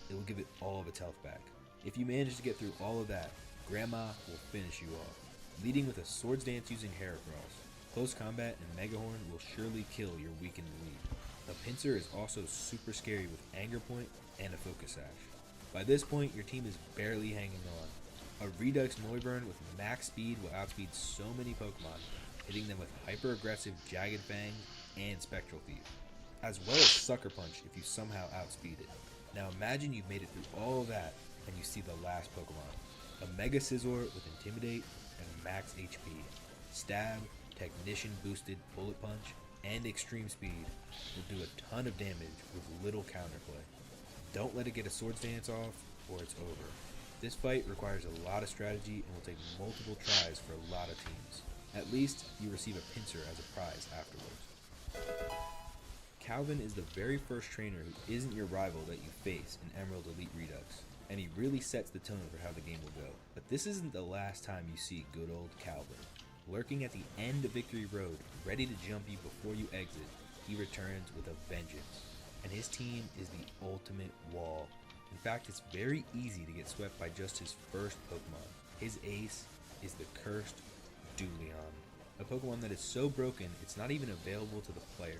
it will give it all of its health back. If you manage to get through all of that, Grandma will finish you off. Leading with a Swords Dance using Heracross. Close Combat and Mega Horn will surely kill your weakened lead. A Pinsir is also super scary with Anger Point and a Focus Sash. By this point, your team is barely hanging on. A Redux Noivern with max speed will outspeed so many Pokemon, hitting them with hyper aggressive Jagged Fang and Spectral Thief, as well as Sucker Punch if you somehow outspeed it. Now imagine you've made it through all of that and you see the last Pokemon. A Mega Scizor with Intimidate and max HP. Stab, Technician boosted Bullet Punch, and Extreme Speed will do a ton of damage with little counterplay. Don't let it get a Swords Dance off or it's over. This fight requires a lot of strategy and will take multiple tries for a lot of teams. At least, you receive a pincer as a prize afterwards. Calvin is the very first trainer who isn't your rival that you face in Emerald Elite Redux, and he really sets the tone for how the game will go. But this isn't the last time you see good old Calvin. Lurking at the end of Victory Road, ready to jump you before you exit, he returns with a vengeance. And his team is the ultimate wall. In fact, it's very easy to get swept by just his first Pokemon. His ace is the cursed Dulion, a Pokemon that is so broken it's not even available to the player.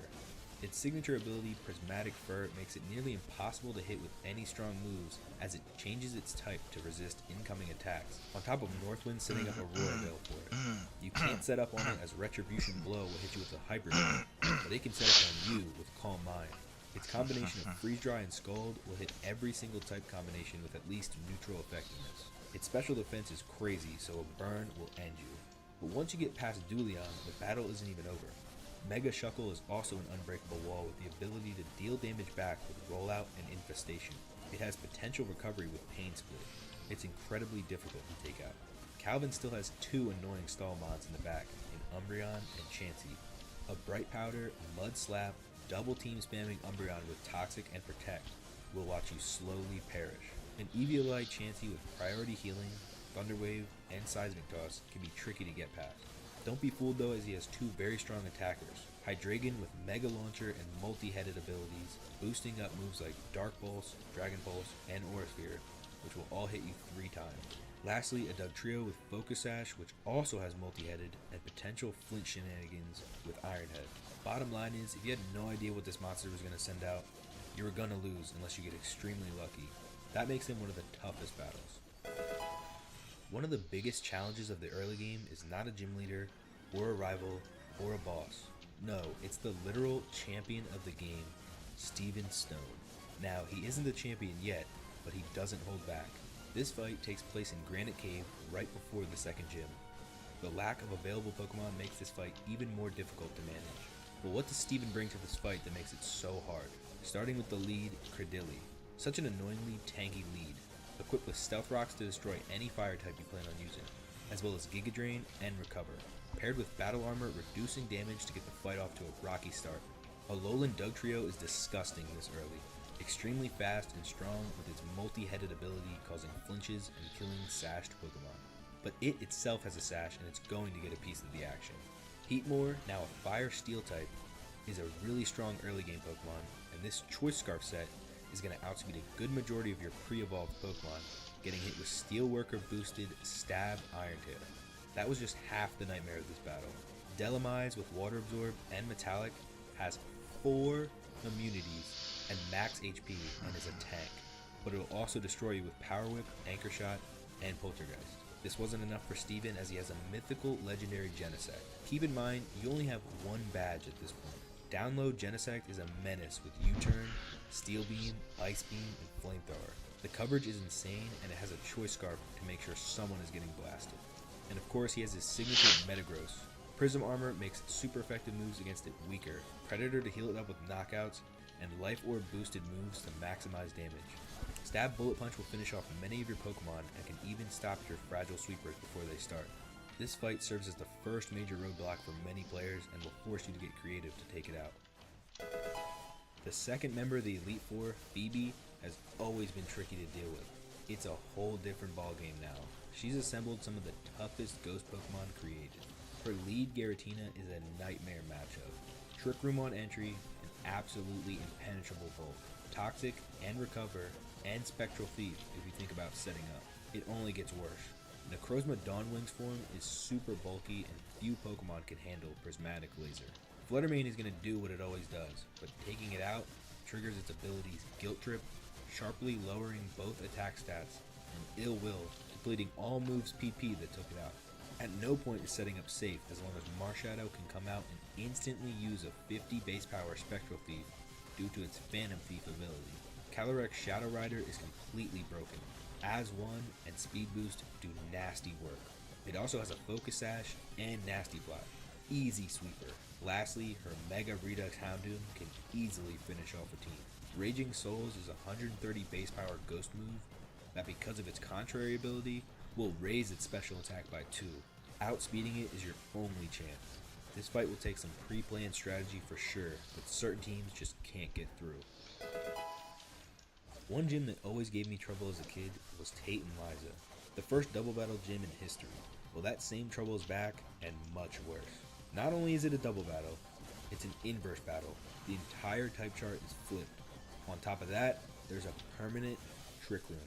Its signature ability, Prismatic Fur, makes it nearly impossible to hit with any strong moves as it changes its type to resist incoming attacks, on top of Northwind setting up Aurora Veil for it. You can't set up on it as Retribution Blow will hit you with a Hyper Beam, but it can set up on you with Calm Mind. Its combination of Freeze Dry and Scald will hit every single type combination with at least neutral effectiveness. Its special defense is crazy, so a burn will end you. But once you get past Dulion, the battle isn't even over. Mega Shuckle is also an unbreakable wall with the ability to deal damage back with Rollout and Infestation. It has potential recovery with Pain Split. It's incredibly difficult to take out. Calvin still has two annoying stall mods in the back, in Umbreon and Chansey. A Bright Powder, Mud Slap, double team spamming Umbreon with Toxic and Protect will watch you slowly perish. An Eviolite Chansey with priority healing, Thunder Wave, and Seismic Toss can be tricky to get past. Don't be fooled though, as he has two very strong attackers, Hydreigon with Mega Launcher and multi-headed abilities, boosting up moves like Dark Pulse, Dragon Pulse, and Aura Sphere, which will all hit you 3 times. Lastly, a Dugtrio with Focus Sash, which also has multi-headed and potential flinch shenanigans with Iron Head. Bottom line is, if you had no idea what this monster was going to send out, you were going to lose unless you get extremely lucky. That makes him one of the toughest battles. One of the biggest challenges of the early game is not a gym leader, or a rival, or a boss. No, it's the literal champion of the game, Steven Stone. Now, he isn't the champion yet, but he doesn't hold back. This fight takes place in Granite Cave right before the second gym. The lack of available Pokemon makes this fight even more difficult to manage. But what does Steven bring to this fight that makes it so hard? Starting with the lead, Credilli. Such an annoyingly tanky lead, equipped with Stealth Rocks to destroy any fire type you plan on using, as well as Giga Drain and Recover, paired with Battle Armor reducing damage to get the fight off to a rocky start. Alolan Dugtrio is disgusting this early, extremely fast and strong with its multi-headed ability causing flinches and killing sashed Pokemon. But it itself has a sash and it's going to get a piece of the action. Heatmore, now a Fire Steel type, is a really strong early game Pokemon, and this Choice Scarf set is going to outspeed a good majority of your pre-evolved Pokemon, getting hit with Steelworker boosted Stab Iron Tail. That was just half the nightmare of this battle. Delamize with Water Absorb and Metallic has 4 immunities and max HP and is a tank, but it will also destroy you with Power Whip, Anchor Shot, and Poltergeist. This wasn't enough for Steven as he has a mythical legendary Genesect. Keep in mind, you only have 1 badge at this point. Download Genesect is a menace with U-Turn, Steel Beam, Ice Beam, and Flamethrower. The coverage is insane and it has a Choice Scarf to make sure someone is getting blasted. And of course he has his signature Metagross. Prism Armor makes super effective moves against it weaker, Predator to heal it up with knockouts, and Life Orb boosted moves to maximize damage. Stab Bullet Punch will finish off many of your Pokemon and can even stop your fragile sweepers before they start. This fight serves as the first major roadblock for many players and will force you to get creative to take it out. The second member of the Elite Four, Phoebe, has always been tricky to deal with. It's a whole different ballgame now. She's assembled some of the toughest ghost Pokemon created. Her lead, Giratina, is a nightmare matchup. Trick Room on entry, an absolutely impenetrable Volt. Toxic and Recover, and Spectral Thief if you think about setting up. It only gets worse. Necrozma Dawnwing's form is super bulky and few Pokemon can handle Prismatic Laser. Fluttermane is going to do what it always does, but taking it out triggers its abilities Guilt Trip, sharply lowering both attack stats, and Ill Will, depleting all moves PP that took it out. At no point is setting up safe as long as Marshadow can come out and instantly use a 50 base power Spectral Thief due to its Phantom Thief ability. Calyrex Shadow Rider is completely broken. As-1 and Speed Boost do nasty work. It also has a Focus Sash and Nasty Block. Easy sweeper. Lastly, her Mega Redux Houndoom can easily finish off a team. Raging Souls is a 130 base power ghost move that because of its contrary ability, will raise its special attack by 2. Outspeeding it is your only chance. This fight will take some pre-planned strategy for sure, but certain teams just can't get through. One gym that always gave me trouble as a kid was Tate and Liza, the first double battle gym in history. Well, that same trouble is back, and much worse. Not only is it a double battle, it's an inverse battle. The entire type chart is flipped. On top of that, there's a permanent Trick Room.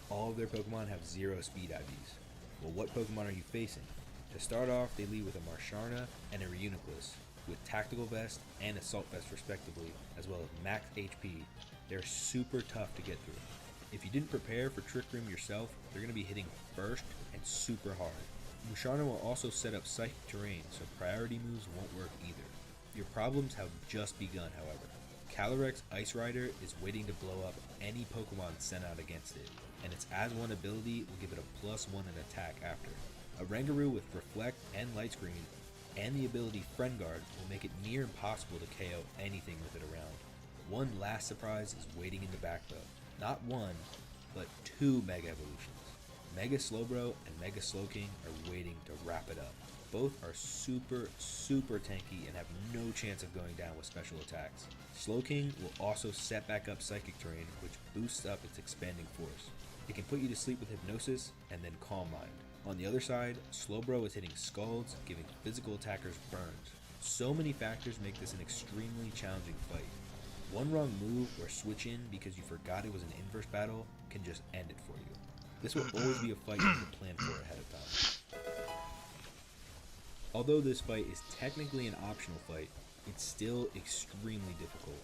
All of their Pokemon have 0 speed IVs. Well, what Pokemon are you facing? To start off, they lead with a Marsharna and a Reuniclus, with Tactical Vest and Assault Vest respectively, as well as max HP. They're super tough to get through. If you didn't prepare for Trick Room yourself, they're going to be hitting first and super hard. Musharna will also set up Psychic Terrain, so priority moves won't work either. Your problems have just begun, however. Calyrex Ice Rider is waiting to blow up any Pokemon sent out against it, and its as one ability will give it a +1 in attack after. A Rangaroo with Reflect and Light Screen and the ability Friend Guard will make it near impossible to KO anything with it around. One last surprise is waiting in the back though. Not one, but 2 Mega Evolutions. Mega Slowbro and Mega Slowking are waiting to wrap it up. Both are super tanky and have no chance of going down with special attacks. Slowking will also set back up Psychic Terrain, which boosts up its expanding force. It can put you to sleep with Hypnosis and then Calm Mind. On the other side, Slowbro is hitting Scalds, giving physical attackers burns. So many factors make this an extremely challenging fight. One wrong move or switch in because you forgot it was an inverse battle can just end it for you. This will always be a fight you have to plan for ahead of time. Although this fight is technically an optional fight, it's still extremely difficult.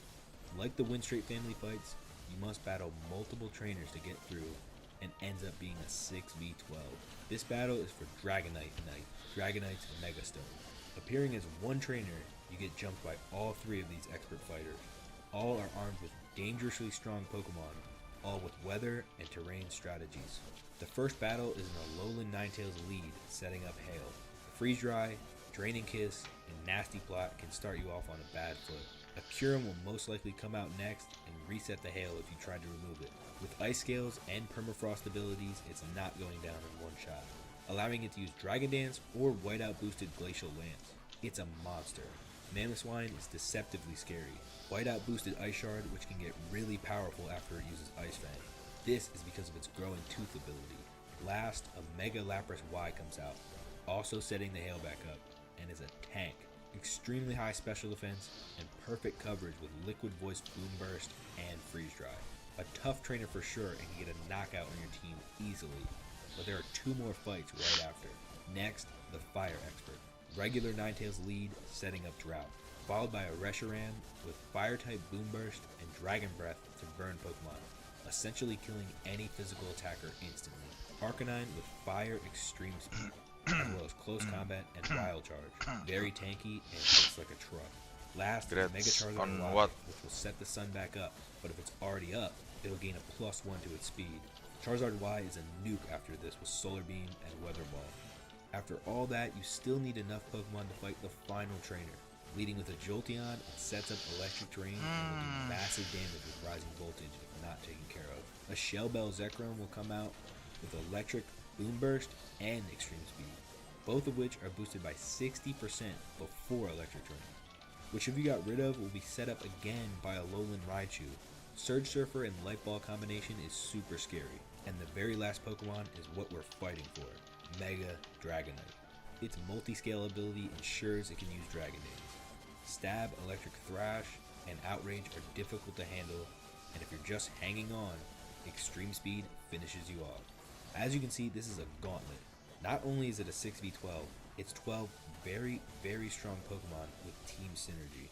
Like the Win Straight family fights, you must battle multiple trainers to get through, and ends up being a 6v12. This battle is for Dragonite Knight, Dragonites, and Megastone. Appearing as one trainer, you get jumped by all 3 of these expert fighters. All are armed with dangerously strong Pokemon, all with weather and terrain strategies. The first battle is in a Alolan Ninetales lead, setting up Hail. Freeze Dry, Draining Kiss, and Nasty Plot can start you off on a bad foot. A Kyurem will most likely come out next and reset the Hail if you try to remove it. With Ice Scales and Permafrost abilities, it's not going down in one shot, allowing it to use Dragon Dance or Whiteout boosted Glacial Lance. It's a monster. Mamoswine is deceptively scary. Whiteout boosted Ice Shard, which can get really powerful after it uses Ice Fang. This is because of its Growing Tooth ability. Last, a Mega Lapras Y comes out, also setting the Hail back up, and is a tank. Extremely high special defense and perfect coverage with Liquid Voice Boom Burst and Freeze Dry. A tough trainer for sure and can get a knockout on your team easily, but there are 2 more fights right after. Next, the Fire Expert. Regular Ninetales lead, setting up Drought, followed by a Reshiram with Fire-type Boom Burst and Dragon Breath to burn Pokemon, essentially killing any physical attacker instantly. Arcanine with Fire Extreme Speed, as well as Close Combat and Wild Charge. Very tanky and hits like a truck. Last is Mega Grats Charizard on Y, what? which will set the sun back up, but if it's already up, it'll gain a +1 to its speed. Charizard Y is a nuke after this with Solar Beam and Weather Ball. After all that, you still need enough Pokemon to fight the final trainer. Leading with a Jolteon, it sets up Electric Terrain and will do massive damage with Rising Voltage if not taken care of. A Shell Bell Zekrom will come out with Electric, Boom Burst, and Extreme Speed, both of which are boosted by 60% before Electric Terrain, which if you got rid of will be set up again by a Alolan Raichu. Surge Surfer and Light Ball combination is super scary, and the very last Pokemon is what we're fighting for, Mega Dragonite. Its multi-scale ability ensures it can use Dragon Dance. Stab, Electric Thrash, and Outrage are difficult to handle, and if you're just hanging on, Extreme Speed finishes you off. As you can see, this is a gauntlet. Not only is it a 6v12, it's 12 very strong Pokemon with team synergy.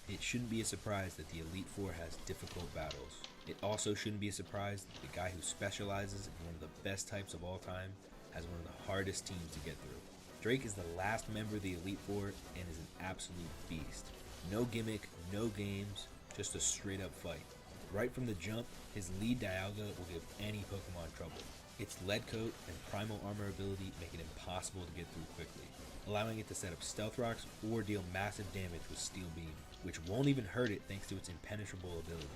It shouldn't be a surprise that the Elite Four has difficult battles. It also shouldn't be a surprise that the guy who specializes in one of the best types of all time has one of the hardest teams to get through. Drake is the last member of the Elite Four and is an absolute beast. No gimmick, no games, just a straight up fight. Right from the jump, his lead Dialga will give any Pokemon trouble. Its Lead Coat and Primal Armor ability make it impossible to get through quickly, allowing it to set up Stealth Rocks or deal massive damage with Steel Beam, which won't even hurt it thanks to its impenetrable ability.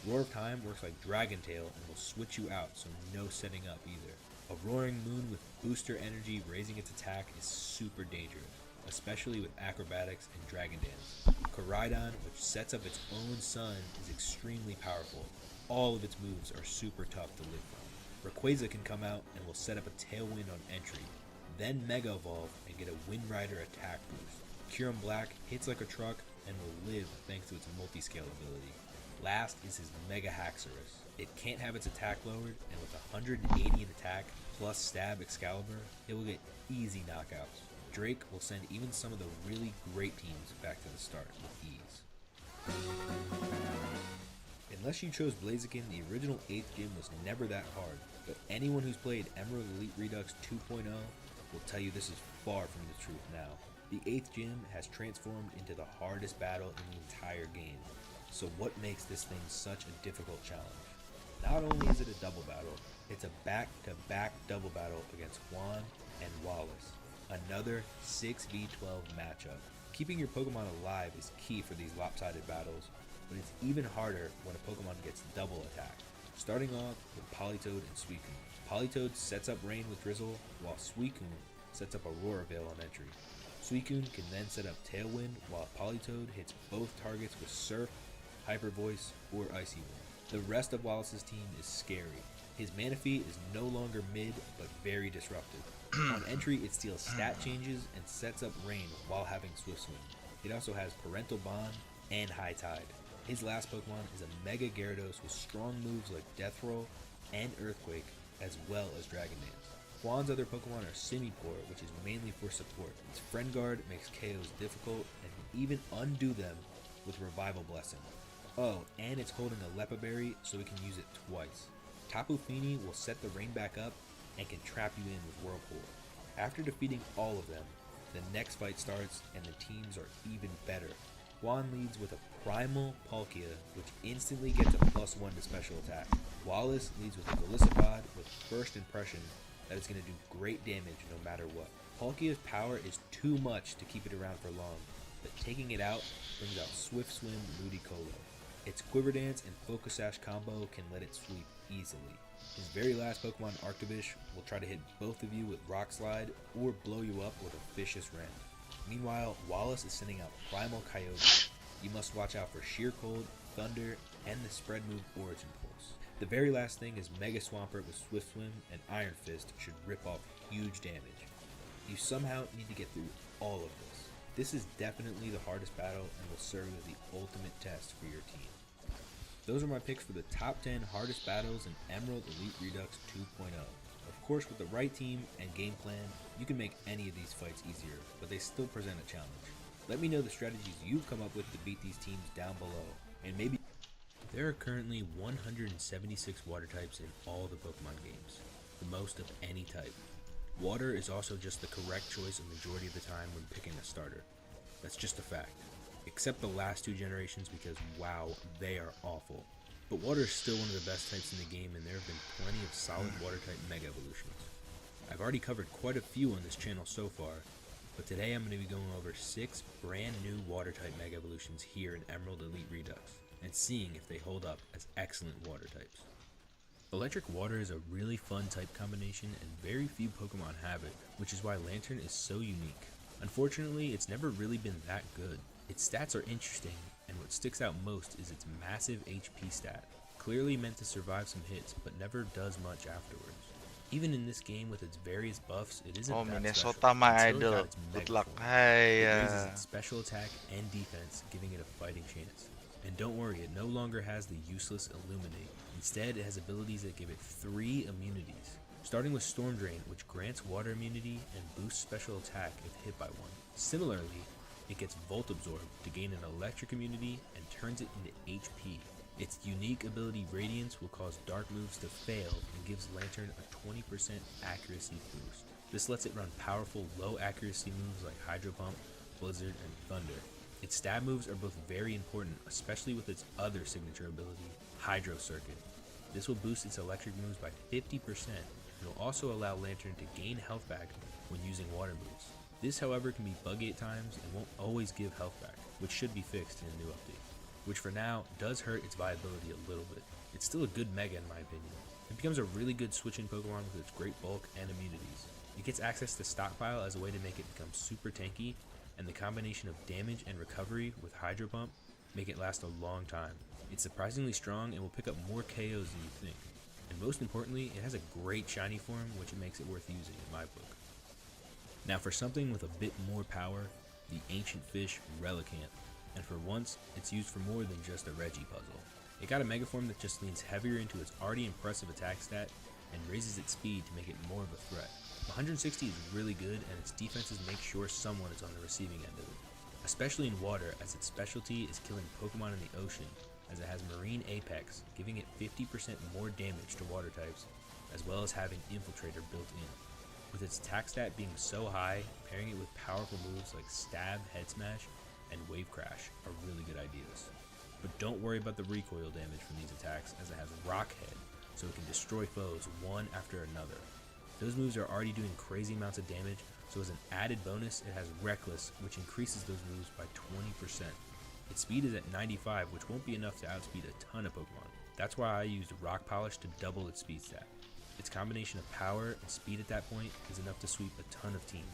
Roar of Time works like Dragon Tail and will switch you out, so no setting up either. A Roaring Moon with booster energy raising its attack is super dangerous, especially with acrobatics and Dragon Dance. Koraidon, which sets up its own sun, is extremely powerful. All of its moves are super tough to live from. Rayquaza can come out and will set up a Tailwind on entry, then Mega Evolve and get a Wind Rider attack boost. Kyurem Black hits like a truck and will live thanks to its multi-scale ability. Last is his Mega Haxorus. It can't have its attack lowered, and with 180 in attack plus Stab Excalibur, it will get easy knockouts. Drake will send even some of the really great teams back to the start with ease. Unless you chose Blaziken, the original 8th gym was never that hard, but anyone who's played Emerald Elite Redux 2.0 will tell you this is far from the truth now. The 8th gym has transformed into the hardest battle in the entire game, so what makes this thing such a difficult challenge? Not only is it a double battle, it's a back-to-back double battle against Juan and Wallace, another 6v12 matchup. Keeping your Pokemon alive is key for these lopsided battles, but it's even harder when a Pokemon gets double attacked. Starting off with Politoed and Suicune. Politoed sets up Rain with Drizzle, while Suicune sets up Aurora Veil on entry. Suicune can then set up Tailwind, while Politoed hits both targets with Surf, Hyper Voice, or Icy Wind. The rest of Wallace's team is scary. His Manaphy is no longer mid, but very disruptive. On entry, it steals stat changes and sets up Rain while having Swift Swing. It also has Parental Bond and High Tide. His last Pokemon is a Mega Gyarados with strong moves like Death Roll and Earthquake, as well as Dragon Dance. Juan's other Pokemon are Simipour, which is mainly for support. Its Friend Guard makes KOs difficult and can even undo them with Revival Blessing. Oh, and it's holding a Lepa Berry, so we can use it twice. Tapu Fini will set the rain back up and can trap you in with Whirlpool. After defeating all of them, the next fight starts and the teams are even better. Juan leads with a Primal Palkia, which instantly gets a +1 to special attack. Wallace leads with a Golisopod with First Impression that is going to do great damage no matter what. Palkia's power is too much to keep it around for long, but taking it out brings out Swift Swim Ludicolo. Its Quiver Dance and Focus Sash combo can let it sweep easily. His very last Pokemon, Arctovish, will try to hit both of you with Rock Slide or blow you up with a Vicious Rend. Meanwhile, Wallace is sending out Primal Coyote. You must watch out for Sheer Cold, Thunder, and the spread move Origin Pulse. The very last thing is Mega Swampert with Swift Swim and Iron Fist should rip off huge damage. You somehow need to get through all of this. This is definitely the hardest battle and will serve as the ultimate test for your team. Those are my picks for the top 10 hardest battles in Emerald Elite Redux 2.0. Of course, with the right team and game plan, you can make any of these fights easier, but they still present a challenge. Let me know the strategies you've come up with to beat these teams down below, and maybe... There are currently 176 water types in all the Pokemon games, the most of any type. Water is also just the correct choice a majority of the time when picking a starter. That's just a fact. Except the last two generations because wow, they are awful. But water is still one of the best types in the game and there have been plenty of solid water type Mega Evolutions. I've already covered quite a few on this channel so far, but today I'm going to be going over 6 brand new water type Mega Evolutions here in Emerald Elite Redux, and seeing if they hold up as excellent water types. Electric Water is a really fun type combination and very few Pokemon have it, which is why Lantern is so unique. Unfortunately, it's never really been that good. Its stats are interesting, and what sticks out most is its massive HP stat, clearly meant to survive some hits, but never does much afterwards. Even in this game with its various buffs, it isn't that Minnesota special my until it idol. got its Good Mega luck. form. Hey, It raises its special attack and defense, giving it a fighting chance. And don't worry, it no longer has the useless Illuminate. Instead, it has abilities that give it 3 immunities, starting with Storm Drain, which grants water immunity and boosts special attack if hit by one. Similarly, it gets Volt Absorb to gain an electric immunity and turns it into HP. Its unique ability Radiance will cause dark moves to fail and gives Lantern a 20% accuracy boost. This lets it run powerful low accuracy moves like Hydro Pump, Blizzard, and Thunder. Its stab moves are both very important, especially with its other signature ability, Hydro Circuit. This will boost its electric moves by 50% and will also allow Lantern to gain health back when using water moves. This, however, can be buggy at times and won't always give health back, which should be fixed in a new update. which for now does hurt its viability a little bit. It's still a good Mega in my opinion. It becomes a really good switching Pokemon with its great bulk and immunities. It gets access to Stockpile as a way to make it become super tanky, and the combination of damage and recovery with Hydro Pump make it last a long time. It's surprisingly strong and will pick up more KOs than you think. And most importantly, it has a great shiny form, which makes it worth using in my book. Now for something with a bit more power, the Ancient Fish Relicanth. And for once, it's used for more than just a Reggie puzzle. It got a Mega form that just leans heavier into its already impressive attack stat and raises its speed to make it more of a threat. 160 is really good, and its defenses make sure someone is on the receiving end of it. Especially in water, as its specialty is killing Pokemon in the ocean, as it has Marine Apex, giving it 50% more damage to water types, as well as having Infiltrator built in. With its attack stat being so high, pairing it with powerful moves like Stab, Head Smash, and Wave Crash are really good ideas. But don't worry about the recoil damage from these attacks, as it has Rock Head, so it can destroy foes one after another. Those moves are already doing crazy amounts of damage, so as an added bonus, it has Reckless, which increases those moves by 20%. Its speed is at 95, which won't be enough to outspeed a ton of Pokemon. That's why I used Rock Polish to double its speed stat. Its combination of power and speed at that point is enough to sweep a ton of teams.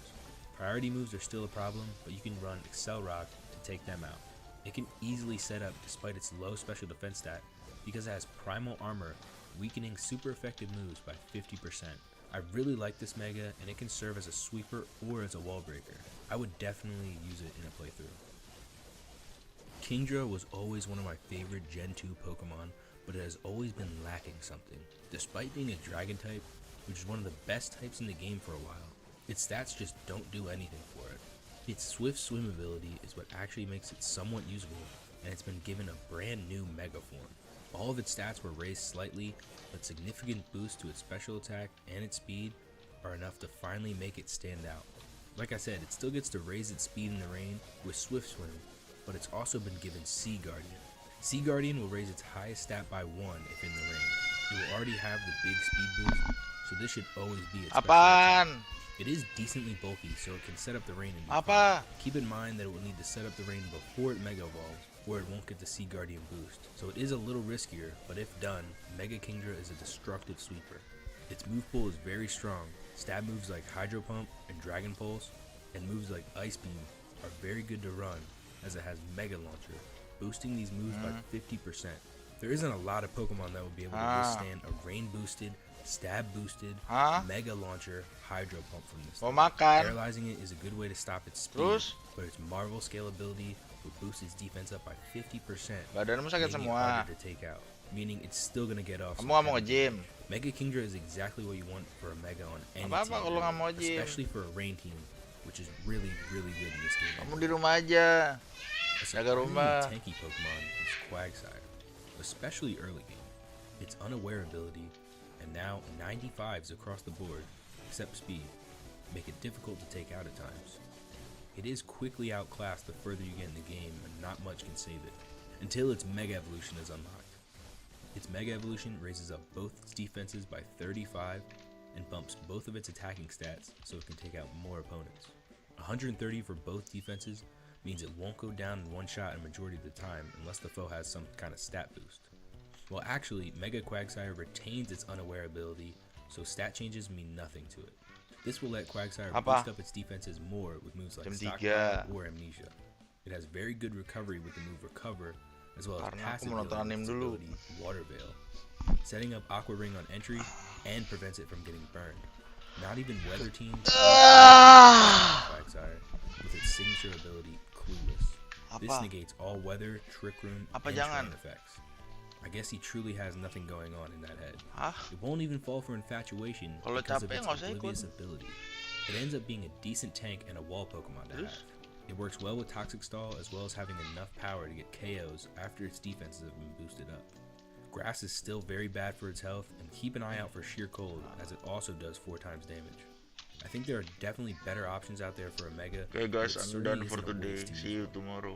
Priority moves are still a problem, but you can run Excel Rock to take them out. It can easily set up despite its low special defense stat because it has Primal Armor, weakening super effective moves by 50%. I really like this Mega, and it can serve as a sweeper or as a wall breaker. I would definitely use it in a playthrough. Kingdra was always one of my favorite Gen 2 Pokemon, but it has always been lacking something. Despite being a Dragon type, which is one of the best types in the game for a while, its stats just don't do anything for it. Its Swift Swim ability is what actually makes it somewhat usable, and it's been given a brand new Mega form. All of its stats were raised slightly, but significant boosts to its special attack and its speed are enough to finally make it stand out. Like I said, it still gets to raise its speed in the rain with Swift Swim, but it's also been given Sea Guardian. Sea Guardian will raise its highest stat by 1 if in the rain. It will already have the big speed boost, so this should always be its special attack. Apaan? It is decently bulky, so it can set up the rain and be Apa? fine. Keep in mind that it will need to set up the rain before it Mega Evolves, or it won't get the Sea Guardian boost. So it is a little riskier, but if done, Mega Kingdra is a destructive sweeper. Its move pool is very strong. Stab moves like Hydro Pump and Dragon Pulse, and moves like Ice Beam are very good to run, as it has Mega Launcher, boosting these moves by 50%. There isn't a lot of Pokemon that will be able to withstand a rain boosted, stab boosted, Mega Launcher, Hydro Pump from this Mau thing. makan? Paralyzing it is a good way to stop its speed, Terus? but its Marvel scalability will boost its defense up by 50%, Badanmu sakit making it semua. harder to take out, meaning it's still gonna get off Kamu some nggak mau penalty. nge-gym? Mega Kingdra is exactly what you want for a Mega on any Apa-apa team, kalau nggak mau gym? especially for a rain team, which is really, really good in this game. Kamu di rumah aja. A jaga surprisingly rumah. tanky Pokemon is Quagsire, especially early game. Its unaware ability, and now 95s across the board, except speed, make it difficult to take out at times. It is quickly outclassed the further you get in the game, and not much can save it, until its Mega Evolution is unlocked. Its Mega Evolution raises up both its defenses by 35, and bumps both of its attacking stats so it can take out more opponents. 130 for both defenses means it won't go down in one shot a majority of the time unless the foe has some kind of stat boost. Well, actually, Mega Quagsire retains its unaware ability, so stat changes mean nothing to it. This will let Quagsire Apa? boost up its defenses more with moves like Jam Stockpile 3. or Amnesia. It has very good recovery with the move Recover, as well as Karena aku passive mau nonton healing anime with its dulu. ability Water Veil, setting up Aqua Ring on entry and prevents it from getting burned. Not even weather teams Quagsire with its signature ability Clueless. This Apa? negates all weather, Trick Room, Apa and jangan? terrain effects. I guess he truly has nothing going on in that head. Hah? It won't even fall for Infatuation Kalau because of capek its nggak usah ikut. oblivious ability. It ends up being a decent tank and a wall Pokemon to have. Terus? It works well with Toxic Stall as well as having enough power to get KOs after its defenses have been boosted up. Grass is still very bad for its health, and keep an eye out for Sheer Cold as it also does 4 times damage. I think there are definitely better options out there for a Mega. Okay guys, but it I'm certainly done for isn't a today. waste to use See you one. tomorrow.